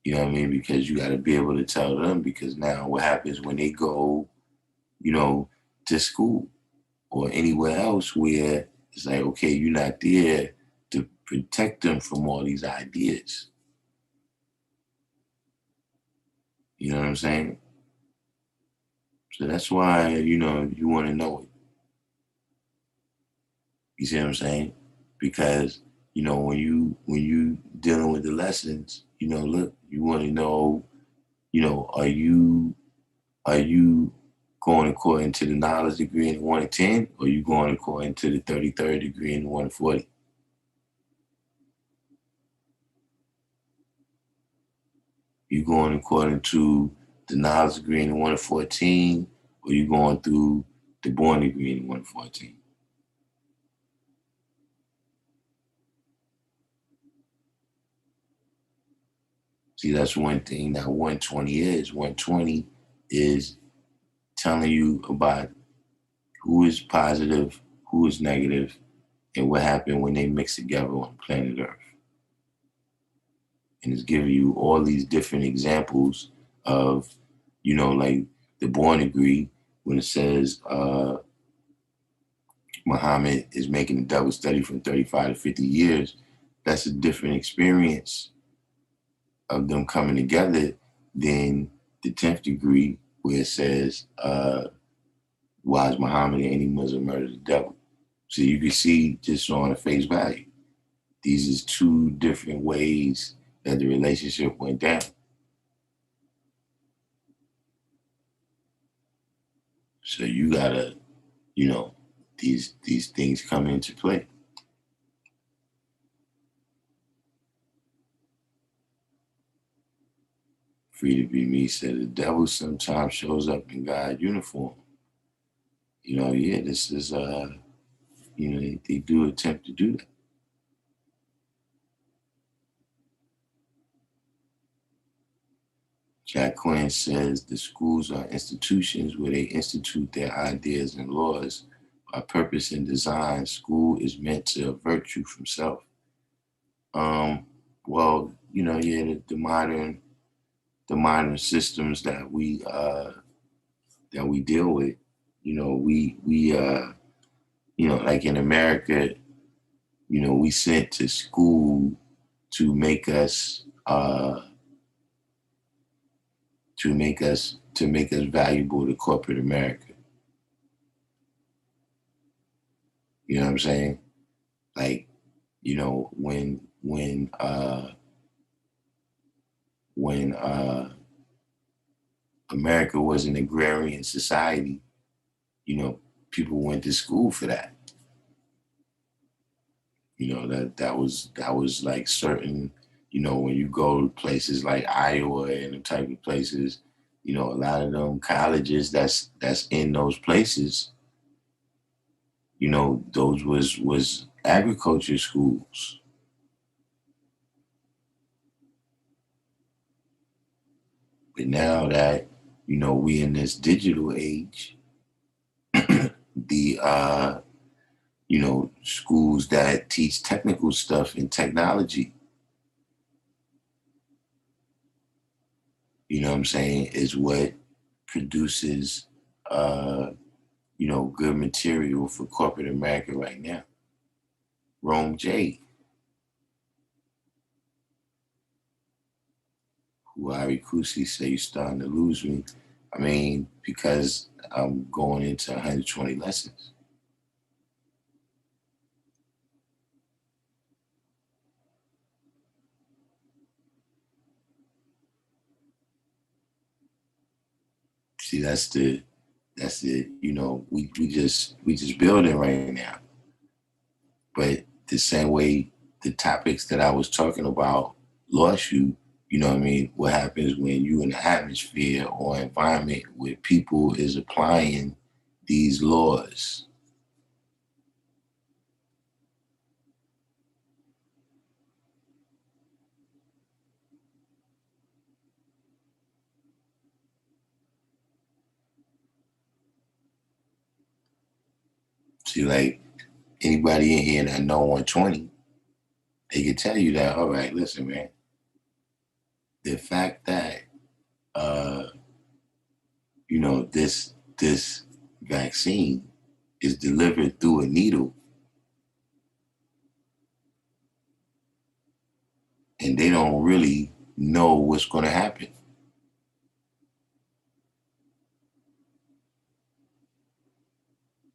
You know what I mean? Because you got to be able to tell them, because now what happens when they go, to school or anywhere else where it's like, okay, you're not there to protect them from all these ideas. You know what I'm saying? So that's why, you want to know it. You see what I'm saying? Because when you dealing with the lessons, look, you want to know, are you going according to the knowledge degree in the 1 to 10, or you going according to the 33rd degree in the 1 to 40? You going according to the knowledge degree in the 1 to 14, or you going through the born degree in the 1 to 14? See, that's one thing that 120 is. 120 is telling you about who is positive, who is negative, and what happened when they mix together on planet Earth. And it's giving you all these different examples of, like the born degree, when it says Muhammad is making a double study from 35 to 50 years, that's a different experience of them coming together than the 10th degree, where it says, why is Muhammad and any Muslim murder the devil? So you can see just on a face value, these is two different ways that the relationship went down. So you gotta, these things come into play. Free to be me said the devil sometimes shows up in God's uniform. Yeah, this is they do attempt to do that. Jack Quinn says the schools are institutions where they institute their ideas and laws by purpose and design. School is meant to avert you from self. Well, yeah, the modern systems that we deal with, like in America, we sent to school to make us to make us valuable to corporate America. You know what I'm saying? Like, when America was an agrarian society, people went to school for that. That was like certain, when you go to places like Iowa and the type of places, a lot of them colleges that's in those places, those was agriculture schools. But now that, we in this digital age, the schools that teach technical stuff and technology, what I'm saying, is what produces good material for corporate America right now. Rome J, who Ari Kusi say you're starting to lose me. I mean, because I'm going into 120 lessons. See, that's the we just building right now. But the same way the topics that I was talking about lost you, what I mean? What happens when you in the atmosphere or environment where people is applying these laws? See, like anybody in here that know 120, they can tell you that, all right, listen, man, the fact that uh, this vaccine is delivered through a needle, and they don't really know what's going to happen.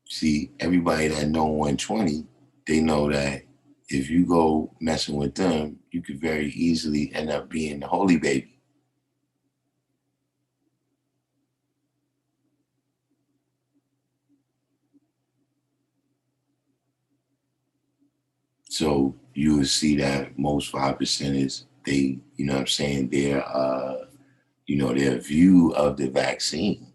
See, everybody that know 120, they know that if you go messing with them, you could very easily end up being the holy baby. So you would see that most 5%ers, they, you know what I'm saying, their view of the vaccine,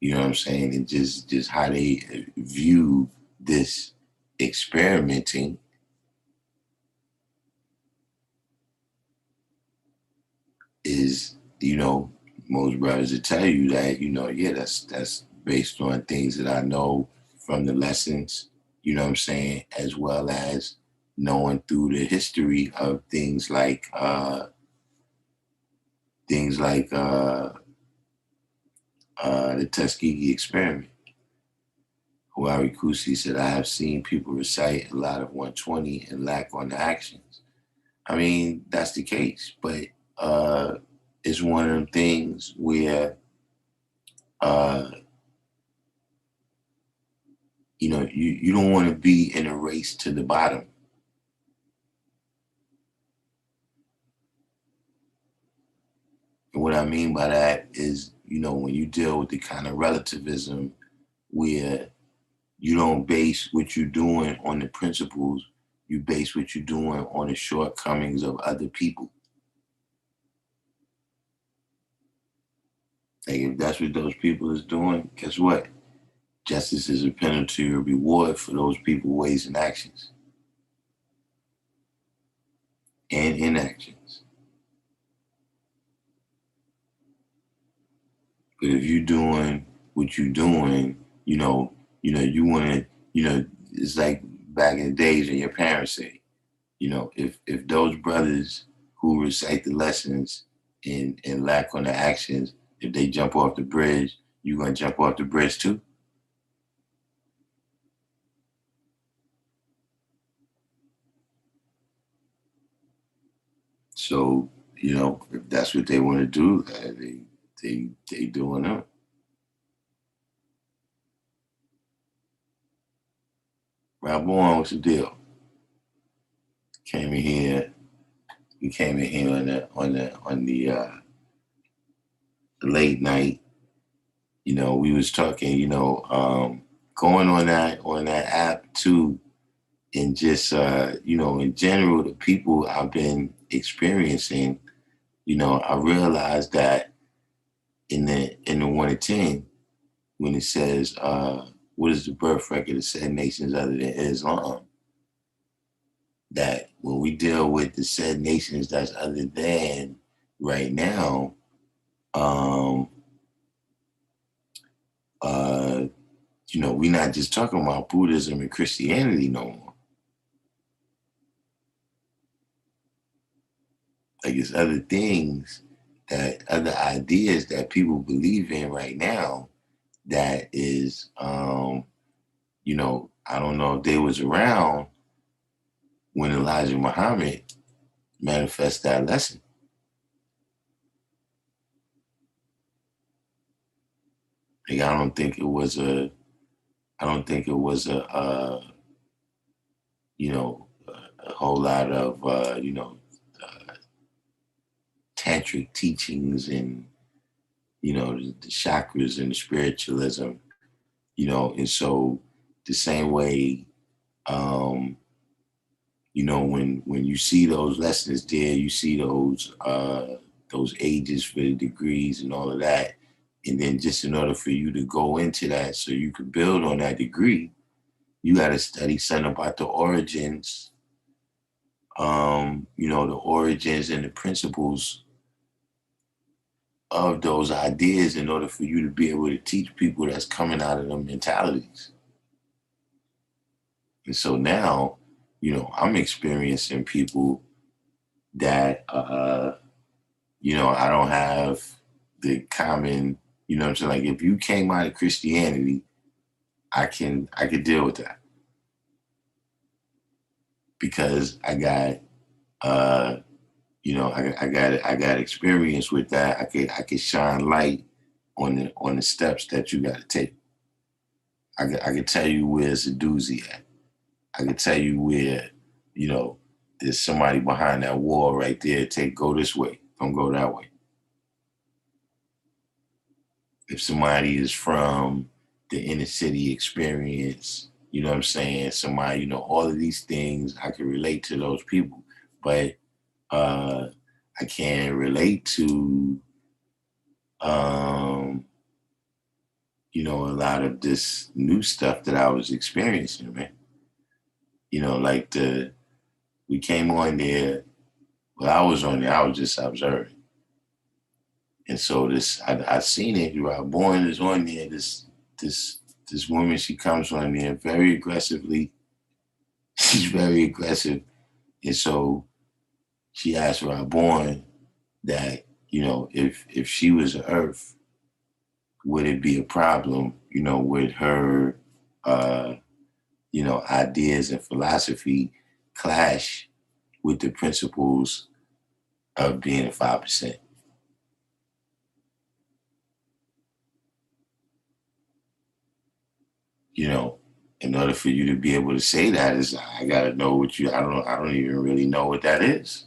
you know what I'm saying, and just how they view this experimenting is, most brothers will tell you that, yeah, that's based on things that I know from the lessons, you know what I'm saying, as well as knowing through the history of things like the Tuskegee experiment. Huari Kusi said, I have seen people recite a lot of 120 and lack on the actions. I mean, that's the case, but it's one of them things where uh, you don't want to be in a race to the bottom. And what I mean by that is, when you deal with the kind of relativism where you don't base what you're doing on the principles, you base what you're doing on the shortcomings of other people. Like if that's what those people is doing, guess what? Justice is a penalty or reward for those people's ways and actions and inactions. But if you're doing what you're doing, you want to, it's like back in the days when your parents say, if those brothers who recite the lessons and lack on the actions, if they jump off the bridge, you're gonna jump off the bridge too. So, if that's what they want to do, they doing it. Rob on, what's the deal? Came in here. We came in here on the late night. We was talking. Going on that app too, and just in general, the people I've been experiencing. I realized that in the 1 to 10, when it says, "What is the birth record of said nations other than Islam?" That when we deal with the said nations that's other than right now, um, uh, we're not just talking about Buddhism and Christianity no more. Like it's other things other ideas that people believe in right now that is, I don't know if they was around when Elijah Muhammad manifest that lesson. Like I don't think it was a whole lot of tantric teachings and the chakras and the spiritualism, and so the same way, when you see those lessons there, you see those ages for the degrees and all of that, and then just in order for you to go into that, so you could build on that degree, you got to study something about the origins, the origins and the principles of those ideas in order for you to be able to teach people that's coming out of them mentalities. And so now, I'm experiencing people that, I don't have the common, what I'm saying? Like if you came out of Christianity, I could deal with that because I got, I got experience with that. I could shine light on the steps that you got to take. I could tell you where's the doozy at. I can tell you where, there's somebody behind that wall right there. Go this way. Don't go that way. If somebody is from the inner city experience, you know what I'm saying? Somebody, all of these things, I can relate to those people. But I can't relate to, a lot of this new stuff that I was experiencing, man. Like we came on there, well, I was on there, I was just observing. And so I seen it. Born is on there. This woman, she comes on there very aggressively. She's very aggressive, and so she asked Born that if she was the Earth, would it be a problem? With her, ideas and philosophy clash with the principles of being a 5%. In order for you to be able to say that is I gotta know what I don't even really know what that is.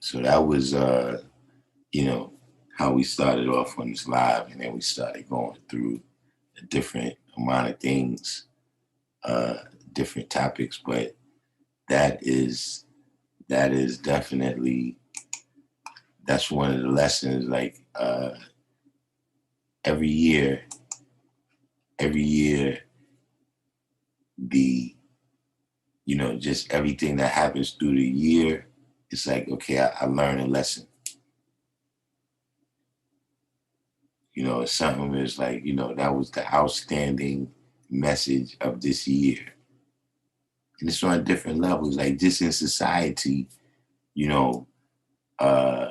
So that was how we started off on this live, and then we started going through a different amount of things, different topics, but that is definitely that's one of the lessons, like every year the just everything that happens through the year, it's like, okay, I learned a lesson. Something is like, that was the outstanding message of this year. And it's on different levels, like just in society, uh,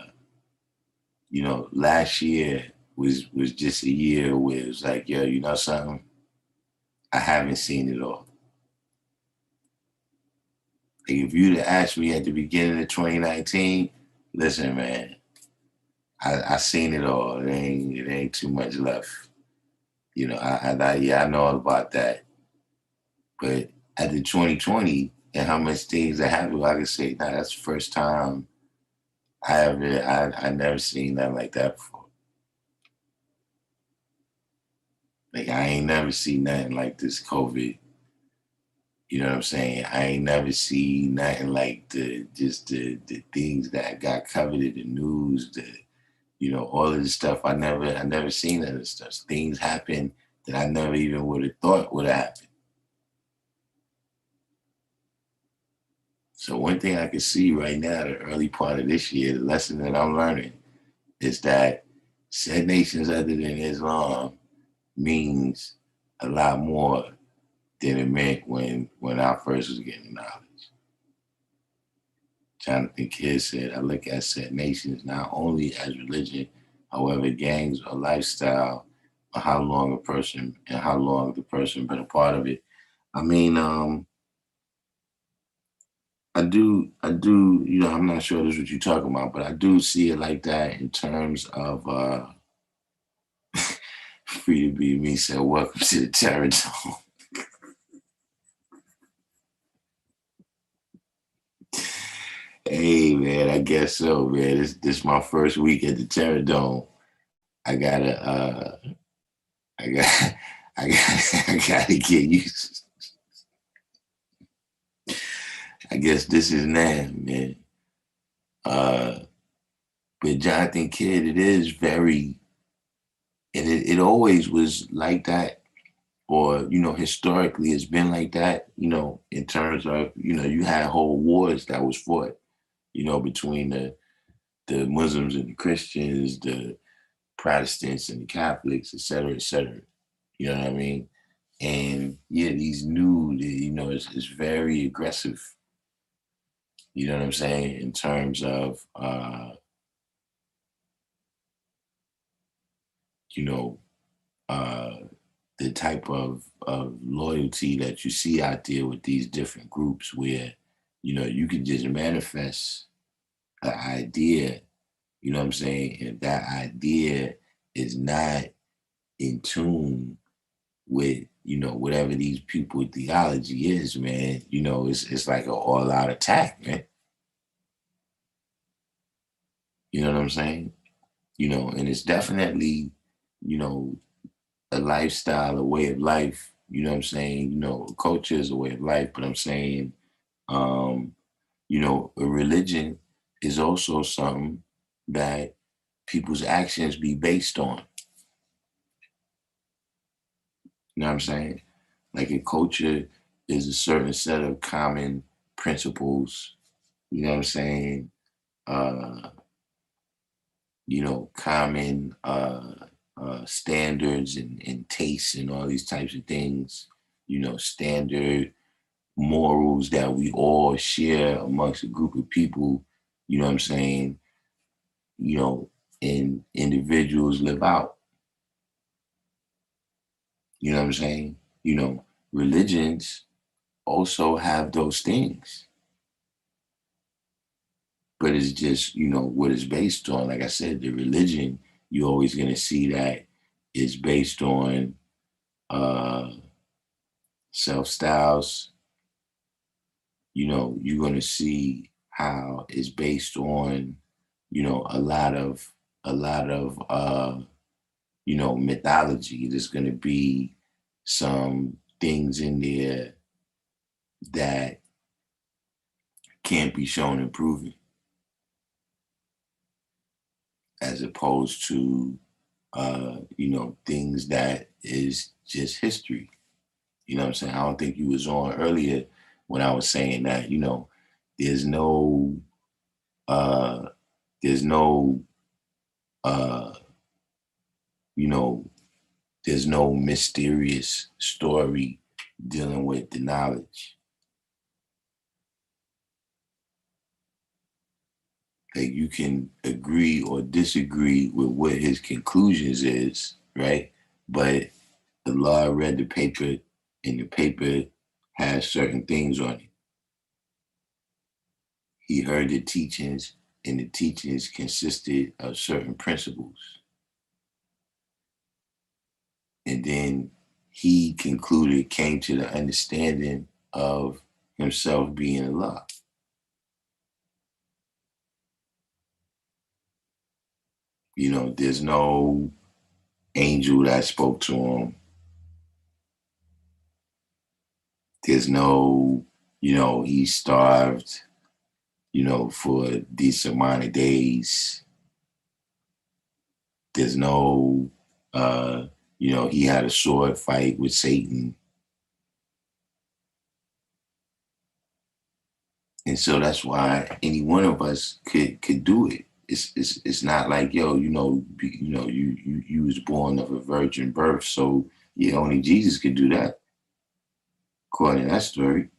last year was just a year where it was like, yo, you know something? I haven't seen it all. Like if you'd have asked me at the beginning of 2019, listen, man, I seen it all. It ain't too much left. I know all about that. But at the 2020 and how much things that happened, I can say, nah, that's the first time I never seen nothing like that before. Like I ain't never seen nothing like this COVID. You know what I'm saying? I ain't never seen nothing like the things that got covered in the news, all of this stuff. I never seen that stuff. Things happen that I never even would have thought would have happened. So one thing I can see right now, the early part of this year, the lesson that I'm learning is that said nations other than Islam means a lot more than it meant when I first was getting knowledge. Jonathan Kidd said, I look at said nations not only as religion, however, gangs or lifestyle, or how long the person been a part of it. I mean, I do, I'm not sure this is what you're talking about, but I do see it like that in terms of Free to Be Me said, welcome to the Terror Dome. Hey man, I guess so, man. This my first week at the Terror Dome. I gotta I got I gotta get used. I guess this is now, man. Uh but Jonathan Kidd, it is very, and it always was like that, or historically it's been like that, in terms of, you had whole wars that was fought, between the Muslims and the Christians, the Protestants and the Catholics, et cetera, et cetera. You know what I mean? And yeah, these new, it's very aggressive. You know what I'm saying? In terms of, you know, uh, the type of loyalty that you see out there with these different groups where, you can just manifest an idea, you know what I'm saying? And that idea is not in tune with, whatever these people theology is, man, it's like an all-out attack, man. You know what I'm saying? And it's definitely, you know, a lifestyle, a way of life, you know what I'm saying? Culture is a way of life, but I'm saying, um, a religion is also something that people's actions be based on. You know what I'm saying? Like a culture is a certain set of common principles, you know what I'm saying? Uh, common standards and tastes and all these types of things, standard morals that we all share amongst a group of people, you know what I'm saying? And individuals live out, you know what I'm saying? Religions also have those things, but it's just, what it's based on. Like I said, the religion, you're always going to see that it's based on uh, self styles. You're going to see how it's based on, a lot of mythology. There's going to be some things in there that can't be shown and proven, as opposed to, things that is just history. You know what I'm saying? I don't think you was on earlier when I was saying that, there's no, uh, there's no, uh, you know, there's no mysterious story dealing with the knowledge. Like you can agree or disagree with what his conclusions is, right? But the law read the paper and the paper has certain things on it. He heard the teachings and the teachings consisted of certain principles. And then he concluded, came to the understanding of himself being Allah. There's no angel that spoke to him. There's no, he starved, for a decent amount of days. There's no, he had a sword fight with Satan. And so that's why any one of us could do it. It's not like, yo, you was born of a virgin birth, so yeah, only Jesus could do that, according to that story.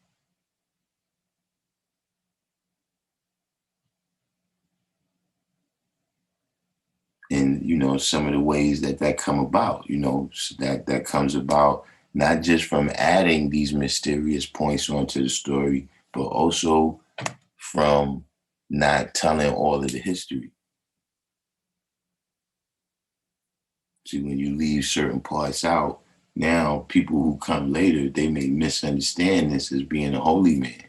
And some of the ways that come about, that comes about not just from adding these mysterious points onto the story, but also from not telling all of the history. See, when you leave certain parts out, now people who come later, they may misunderstand this as being a holy man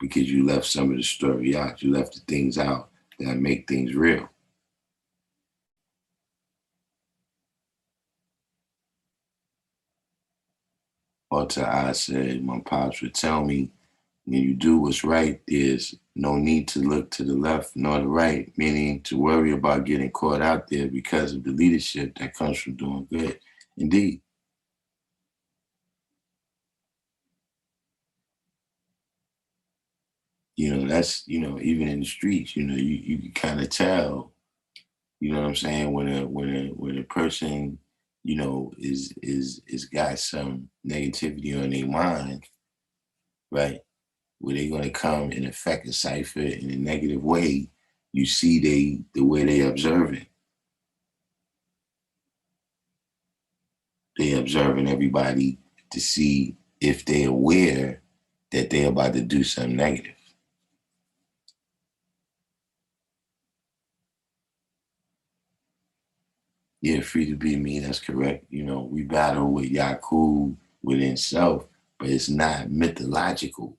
because you left some of the story out. You left the things out that make things real. Or to I said, my pops would tell me, when you do what's right, there's no need to look to the left nor the right, meaning to worry about getting caught out there because of the leadership that comes from doing good. Indeed. That's, even in the streets, you can kind of tell, you know what I'm saying, when a person, is got some negativity on their mind, right? Where they're gonna come and affect a cipher in a negative way, you see the way they observe it. They observing everybody to see if they're aware that they're about to do something negative. Yeah, free to be me, that's correct. We battle with Yakub within self, but it's not mythological.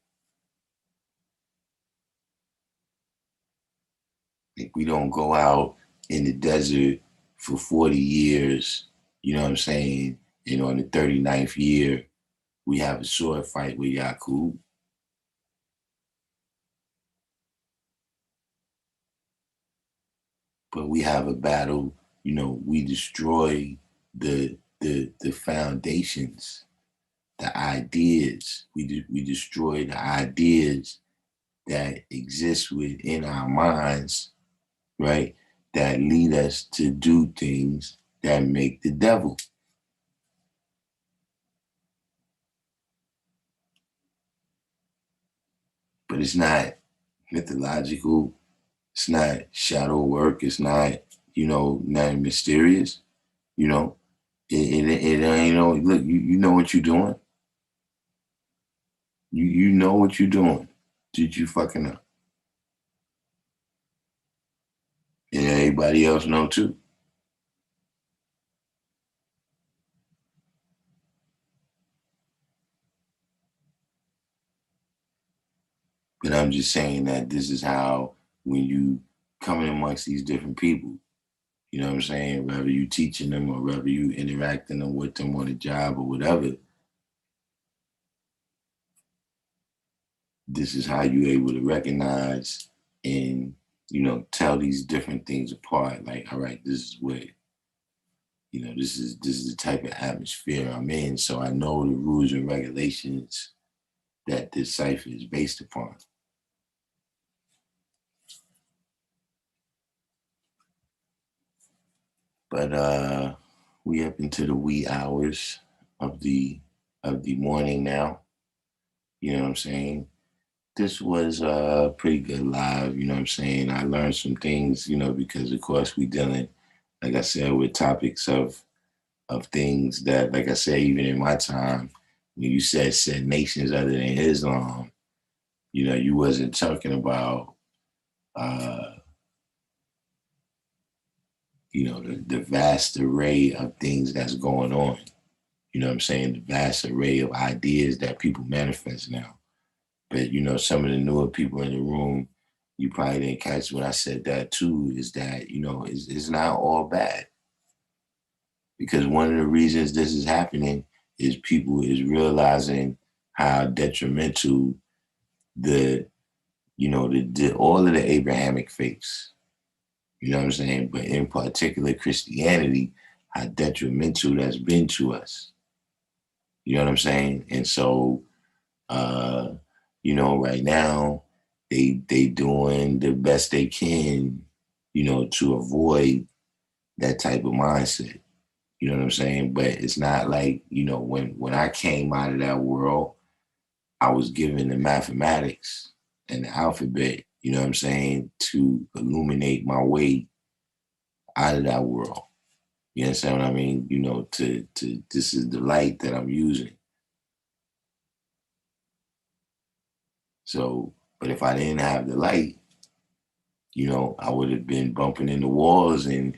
Like we don't go out in the desert for 40 years, you know what I'm saying? And on the 39th year, we have a sword fight with Yakub. But we have a battle, we destroy the foundations, the ideas. We destroy the ideas that exist within our minds, right? That lead us to do things that make the devil. But it's not mythological. It's not shadow work. It's not, nothing mysterious. You know, it ain't no, look, you know what you're doing. You know what you're doing. Did you fucking know? And everybody else know too. But I'm just saying that this is how when you coming amongst these different people, you know what I'm saying? Whether you teaching them or whether you interacting them with them on a job or whatever, this is how you able to recognize and tell these different things apart. Like, all right, this is what this is the type of atmosphere I'm in, so I know the rules and regulations that this cipher is based upon. But we up into the wee hours of the morning now. You know what I'm saying? This was a pretty good live, you know what I'm saying? I learned some things, because of course we dealing, like I said, with topics of things that, like I said, even in my time, when you said nations other than Islam, you wasn't talking about uh, the vast array of things that's going on. You know what I'm saying? The vast array of ideas that people manifest now. But some of the newer people in the room, you probably didn't catch when I said that too, is that, it's not all bad. Because one of the reasons this is happening is people is realizing how detrimental the, all of the Abrahamic faiths, you know what I'm saying? But in particular Christianity, how detrimental that's been to us. You know what I'm saying? And so uh, right now they doing the best they can, to avoid that type of mindset. You know what I'm saying? But it's not like, when I came out of that world, I was given the mathematics and the alphabet, you know what I'm saying, to illuminate my way out of that world. You understand what I mean? To this is the light that I'm using. So, but if I didn't have the light, I would have been bumping into walls and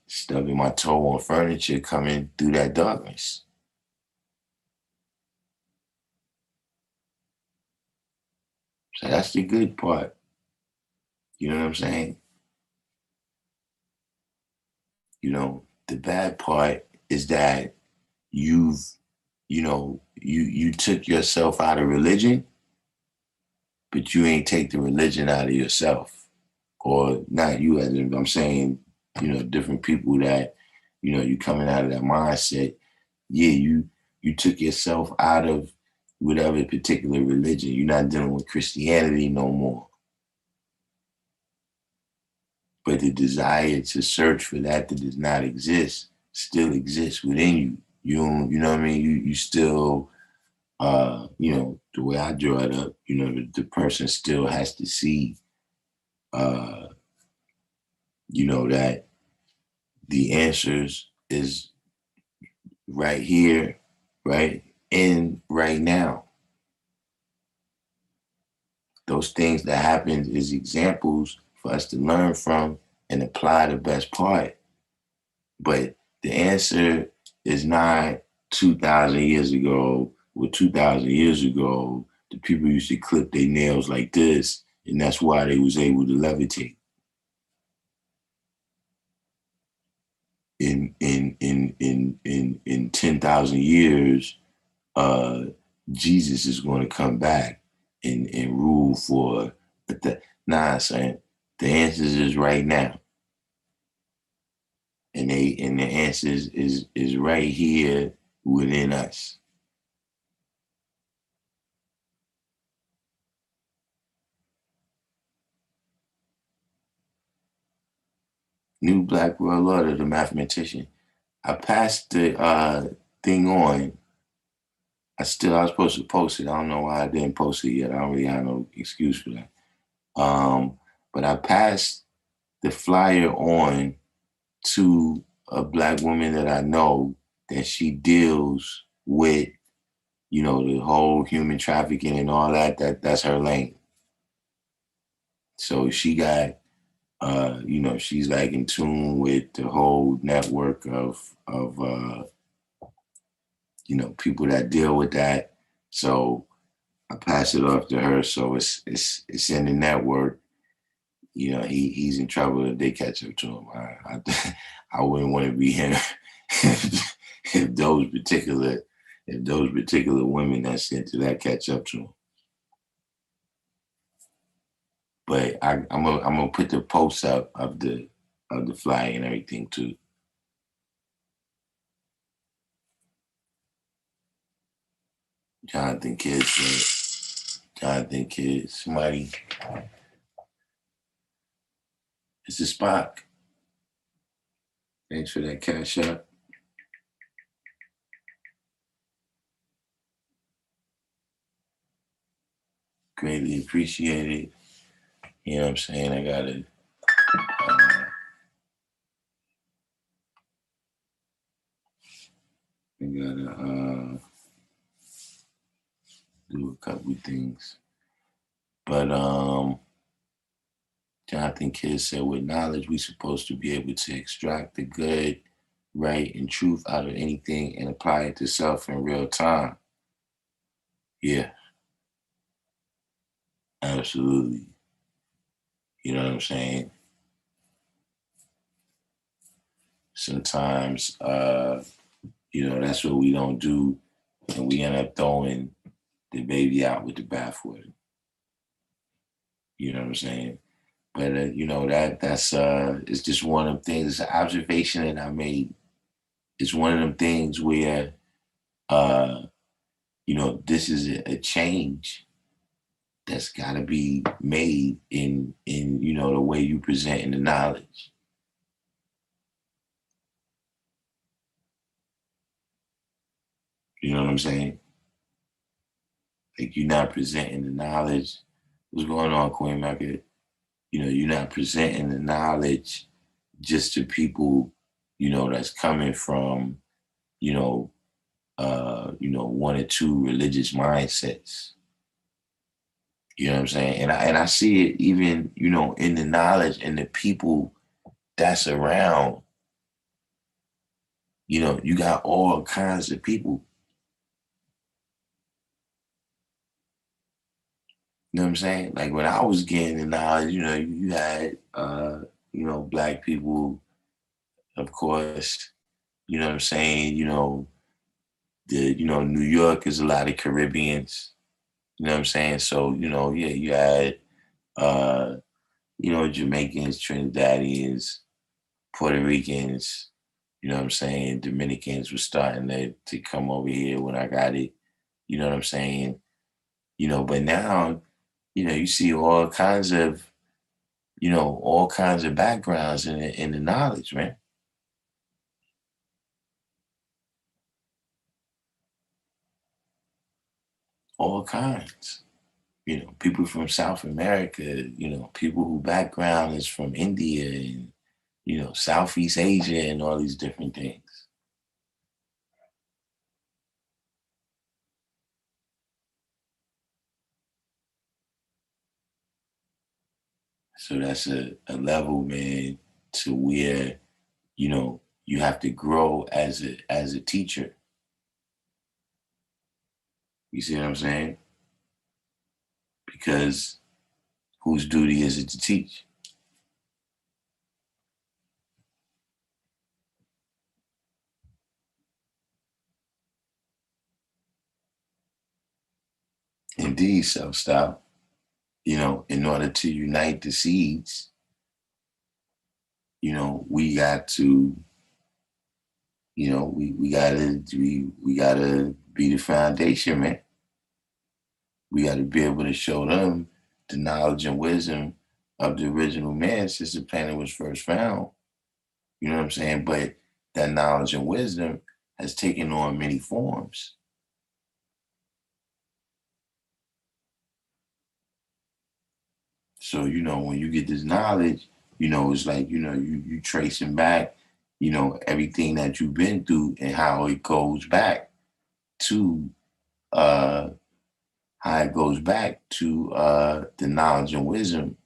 stubbing my toe on furniture coming through that darkness. So that's the good part. You know what I'm saying? The bad part is that you've, you took yourself out of religion, but you ain't take the religion out of yourself. Or not you as in, I'm saying, different people that, you coming out of that mindset. Yeah, you took yourself out of whatever particular religion. You're not dealing with Christianity no more. But the desire to search for that does not exist still exists within you. You know what I mean? You still, the way I draw it up, the person still has to see, uh, that the answers is right here, right? And right now. Those things that happen is examples for us to learn from and apply the best part. But the answer is not 2,000 years ago. Well, 2,000 years ago, the people used to clip their nails like this, and that's why they was able to levitate. In 10,000 years, uh, Jesus is going to come back and rule for. Nah, son. The answers is right now, and the answers is right here within us. New Black World Order, the mathematician. I passed the thing on. I was supposed to post it. I don't know why I didn't post it yet. I don't really have no excuse for that. But I passed the flyer on to a Black woman that I know that she deals with, the whole human trafficking and all that. That's her lane. So she got, she's like in tune with the whole network of people that deal with that. So I pass it off to her. So it's in the network. He's in trouble if they catch up to him. I wouldn't want to be him if those particular women that's into that catch up to him. But I'm gonna put the posts up of the flyer and everything too. Jonathan Kidd said, Jonathan Kidd, somebody, it's a Spock. Thanks for that cash up. Greatly appreciated. You know what I'm saying? I gotta do a couple of things. But Jonathan Kidd said, with knowledge, we're supposed to be able to extract the good, right, and truth out of anything and apply it to self in real time. Yeah, absolutely. You know what I'm saying? Sometimes, that's what we don't do, and we end up throwing the baby out with the bathwater. You know what I'm saying? But that's it's just one of them things. It's an observation that I made. It's one of them things where uh, this is a change that's got to be made in the way you present in the knowledge. You know what I'm saying? Like, you're not presenting the knowledge. What's going on, Queen Market? You're not presenting the knowledge just to people, that's coming from, one or two religious mindsets. You know what I'm saying? And I see it even, in the knowledge and the people that's around. You got all kinds of people. You know what I'm saying? Like, when I was getting the knowledge, you had Black people, of course. You know what I'm saying? New York is a lot of Caribbeans. You know what I'm saying? So, yeah, you had Jamaicans, Trinidadians, Puerto Ricans, you know what I'm saying? Dominicans were starting to come over here when I got it. You know what I'm saying? But now, you see all kinds of backgrounds in the knowledge, man. All kinds. People from South America, people who background is from India and, Southeast Asia and all these different things. So that's a level, man, to where, you have to grow as a teacher. You see what I'm saying? Because whose duty is it to teach? Indeed, self-style. In order to unite the seeds, we got to, we gotta be the foundation, man. We gotta be able to show them the knowledge and wisdom of the original man since the planet was first found. You know what I'm saying? But that knowledge and wisdom has taken on many forms. So, when you get this knowledge, it's like, you tracing back, everything that you've been through and how it goes back to uh the knowledge and wisdom,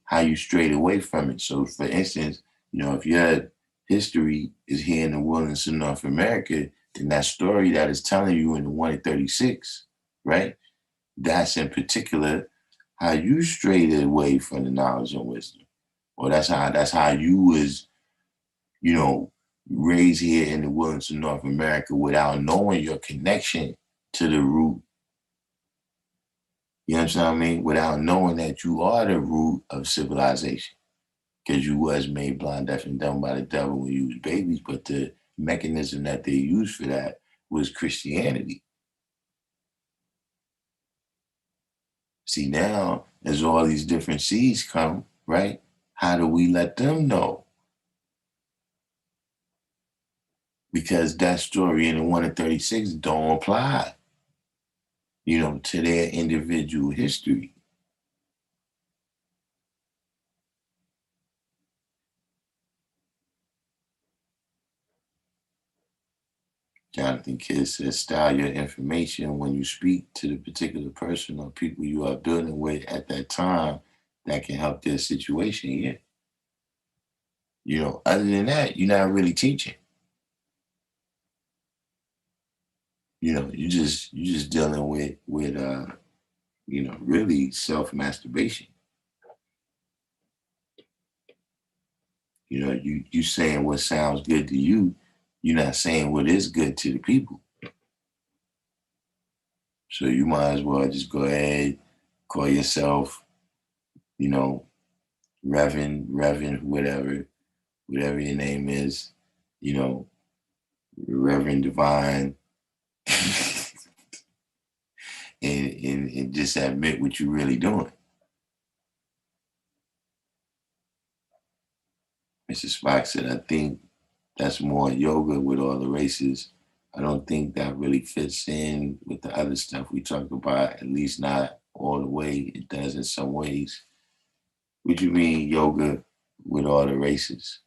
how you strayed away from it. So for instance, if your history is here in the wilderness of North America, then that story that is telling you in the 1 in 36, right? That's in particular how you strayed away from the knowledge and wisdom. Or that's how you was, you know, raised here in the wilderness of North America without knowing your connection to the root. You understand what I mean? Without knowing that you are the root of civilization. Because you was made blind, deaf, and dumb by the devil when you was babies, but the mechanism that they used for that was Christianity. See, now, as all these different seeds come, right? How do we let them know? Because that story in the 1 in 36 don't apply, to their individual history. Jonathan Kidd says, style your information when you speak to the particular person or people you are building with at that time that can help their situation. Yeah. Other than that, you're not really teaching. You just dealing with really self-masturbation. You saying what sounds good to you, you're not saying what is good to the people. So you might as well just go ahead, call yourself, you know, Reverend, whatever your name is, you know, Reverend Divine, and just admit what you're really doing. Mr. Spock said, I think that's more yoga with all the races. I don't think that really fits in with the other stuff we talked about, at least not all the way. It does in some ways. What you mean yoga with all the races?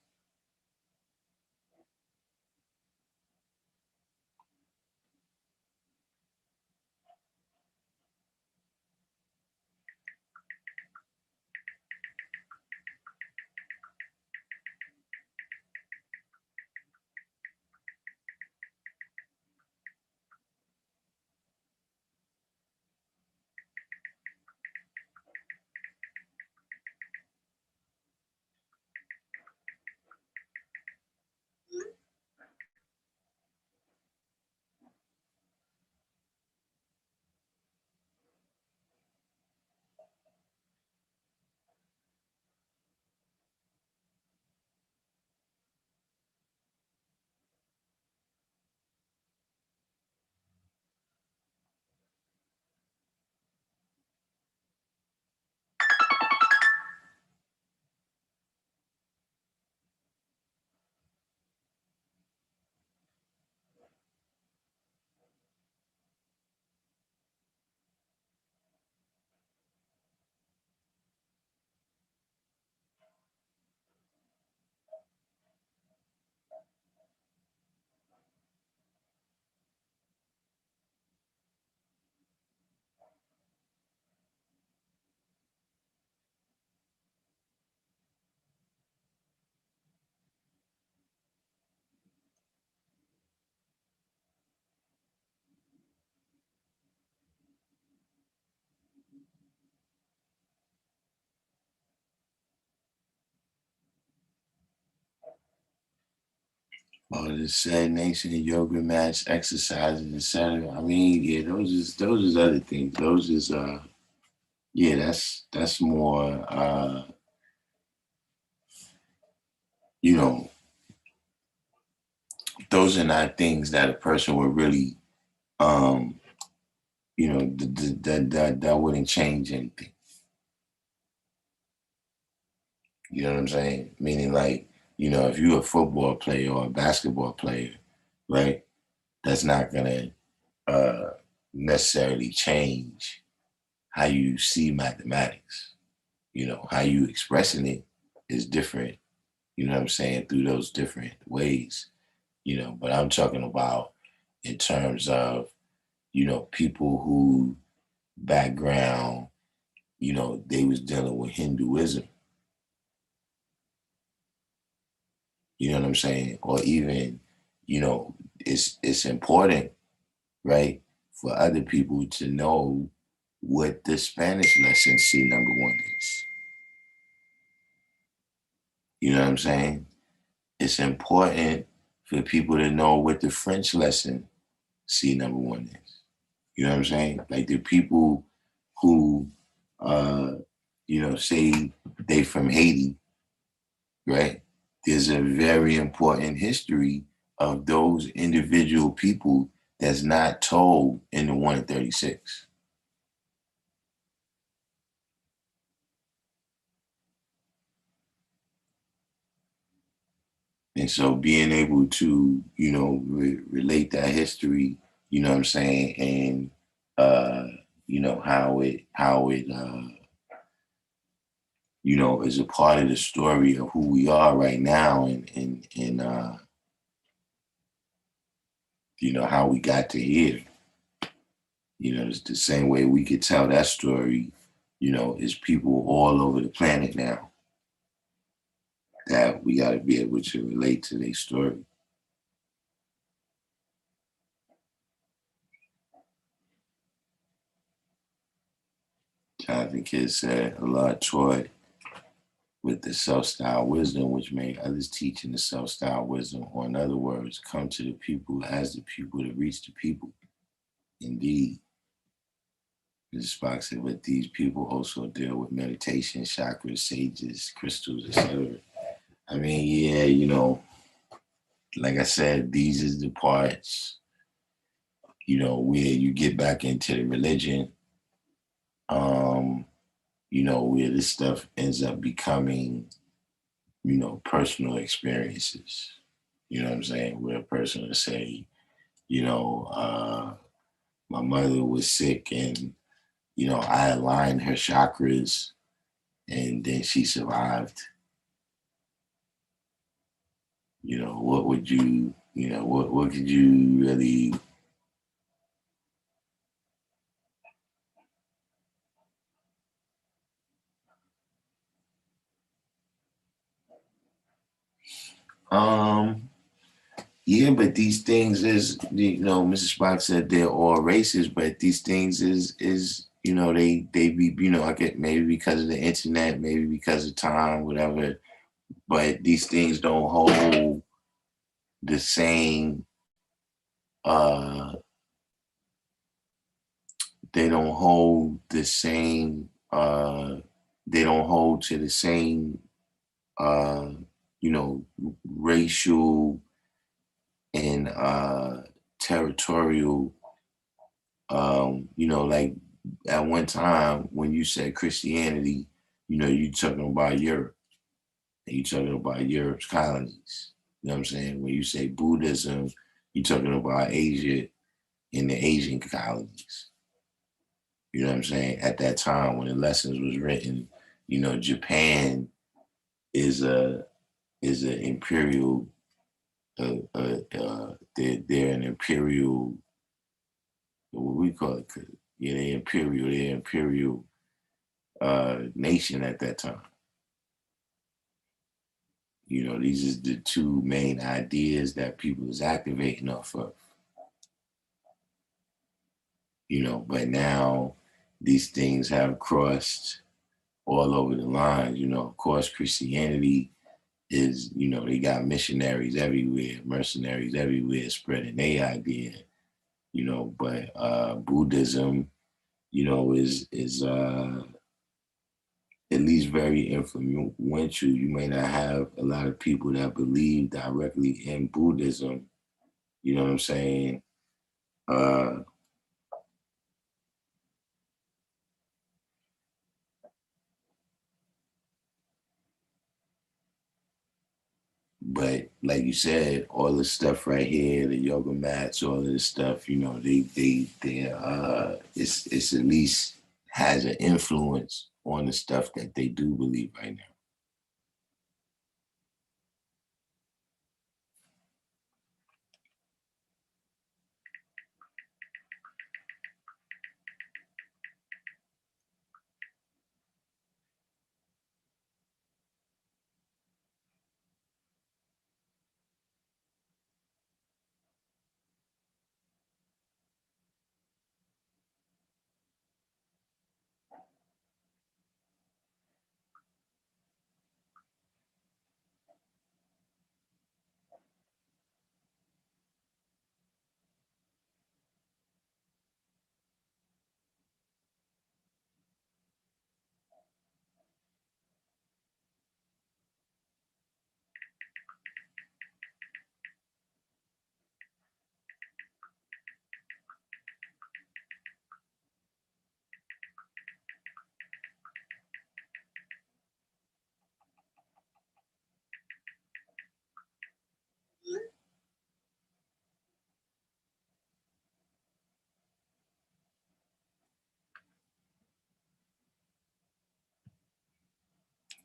Or the said nation, yoga mats, exercises, etc. I mean, yeah, those is other things. Those is yeah, that's more you know, those are not things that a person would really um, that wouldn't change anything. You know what I'm saying? Meaning like, if you're a football player or a basketball player, right? That's not gonna uh necessarily change how you see mathematics. How you expressing it is different, what I'm saying, through those different ways, but I'm talking about in terms of, people who background, they was dealing with Hinduism, you know what I'm saying? Or even, it's important, right, for other people to know what the Spanish lesson C number one is. You know what I'm saying? It's important for people to know what the French lesson C number one is. You know what I'm saying? Like the people who, uh, say they from Haiti, right? There's a very important history of those individual people that's not told in the 136. And so being able to, relate that history, you know what I'm saying, and how it is a part of the story of who we are right now and how we got to here. It's the same way we could tell that story, is people all over the planet now that we got to be able to relate to their story. Jonathan Kidd said, Allah taught with the self-styled wisdom, which made others teach in the self-styled wisdom, or in other words, come to the people as the people to reach the people. Indeed. Mrs. Spock said, but these people also deal with meditation, chakras, sages, crystals, etc. I mean, yeah, like I said, these is the parts, where you get back into the religion, where this stuff ends up becoming, personal experiences. You know what I'm saying? Where a person will say, my mother was sick and, I aligned her chakras and then she survived. What would you, what could you really, um, yeah, but these things is, Mrs. Spock said they're all racist, but these things is, they be, I get maybe because of the internet, maybe because of time, whatever, but these things don't hold the same, uh, they don't hold the same, they don't hold to the same, uh, racial and territorial, like at one time when you said Christianity, you talking about Europe and you talking about Europe's colonies. You know what I'm saying? When you say Buddhism, you talking about Asia and the Asian colonies. You know what I'm saying? At that time when the lessons was written, Japan is a is an imperial they're an imperial, what we call it, yeah, they're imperial nation at that time. These is the two main ideas that people is activating off of. But now these things have crossed all over the lines. Of course, Christianity is, they got missionaries everywhere, mercenaries everywhere spreading their idea, but Buddhism, is at least very influential. You may not have a lot of people that believe directly in Buddhism, you know what I'm saying? Uh, but like you said, all this stuff right here, the yoga mats, all of this stuff, it's at least has an influence on the stuff that they do believe right now.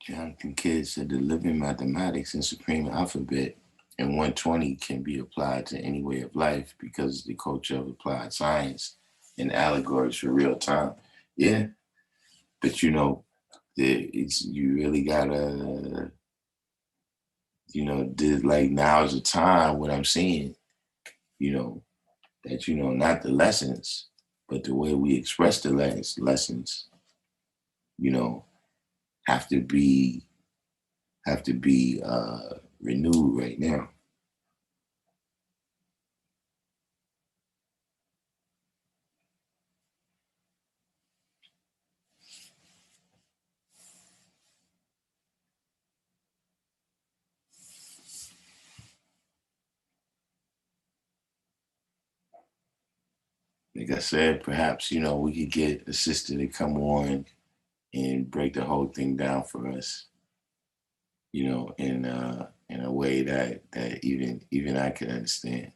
Jonathan Kidd said the living mathematics and supreme alphabet and 120 can be applied to any way of life because the culture of applied science and allegories for real time. Yeah, but you really gotta, like now's the time. What I'm seeing, you know, that not the lessons, but the way we express the lessons, you know, have to be renewed right now. Like I said, perhaps we could get a sister to come on and break the whole thing down for us. In a way that even I can understand.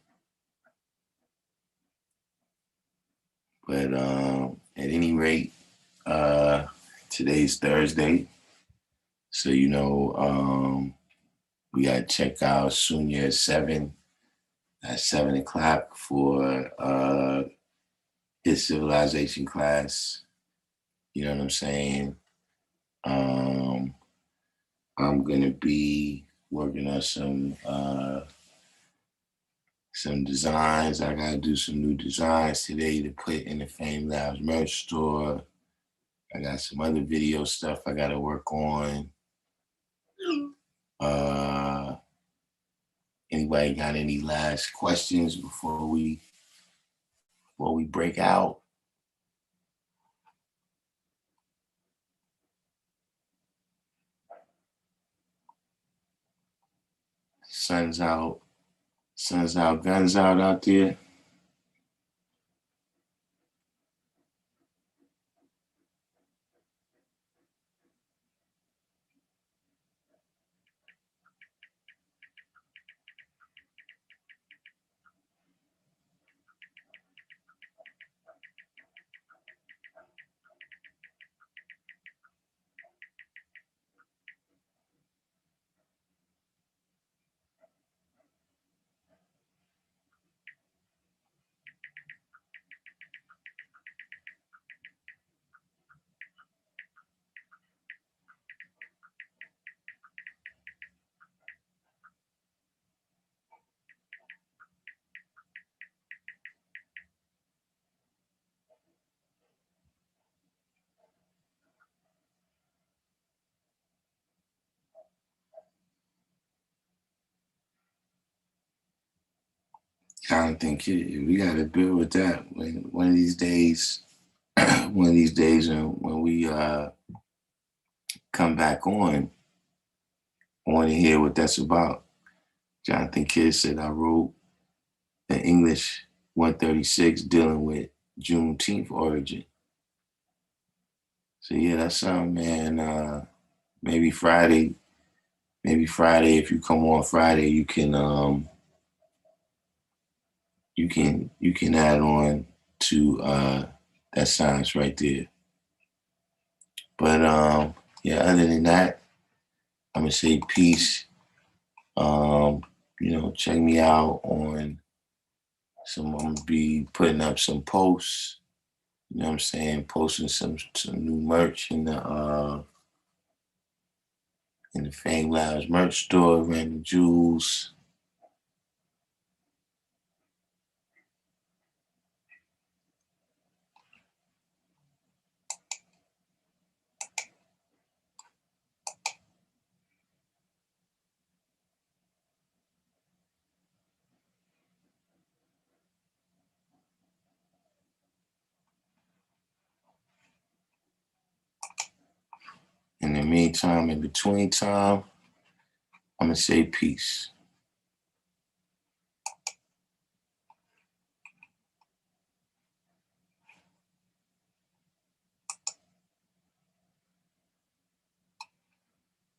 But at any rate, uh, today's Thursday, so we got to check out Sunya at 7 o'clock for his civilization class. You know what I'm saying? Um, I'm gonna be working on some designs. I gotta do some new designs today to put in the Fame Labs merch store. I got some other video stuff I gotta work on. Uh, Anybody got any last questions before we break out? Sun's out, guns out there. Kind of think we got to build with that when one of these days, one of these days, when we come back on, I want to hear what that's about. Jonathan Kidd said I wrote the English 136 dealing with Juneteenth origin. So yeah, that's something, man. Maybe Friday. Maybe Friday, if you come on Friday, you can add on to that science right there. But yeah, other than that, I'm gonna say peace. Um, check me out on some. I'm gonna be putting up some posts. You know what I'm saying? Posting some new merch in the Fame Lounge merch store, Random Jewels. In the meantime, in between time, I'm gonna say peace.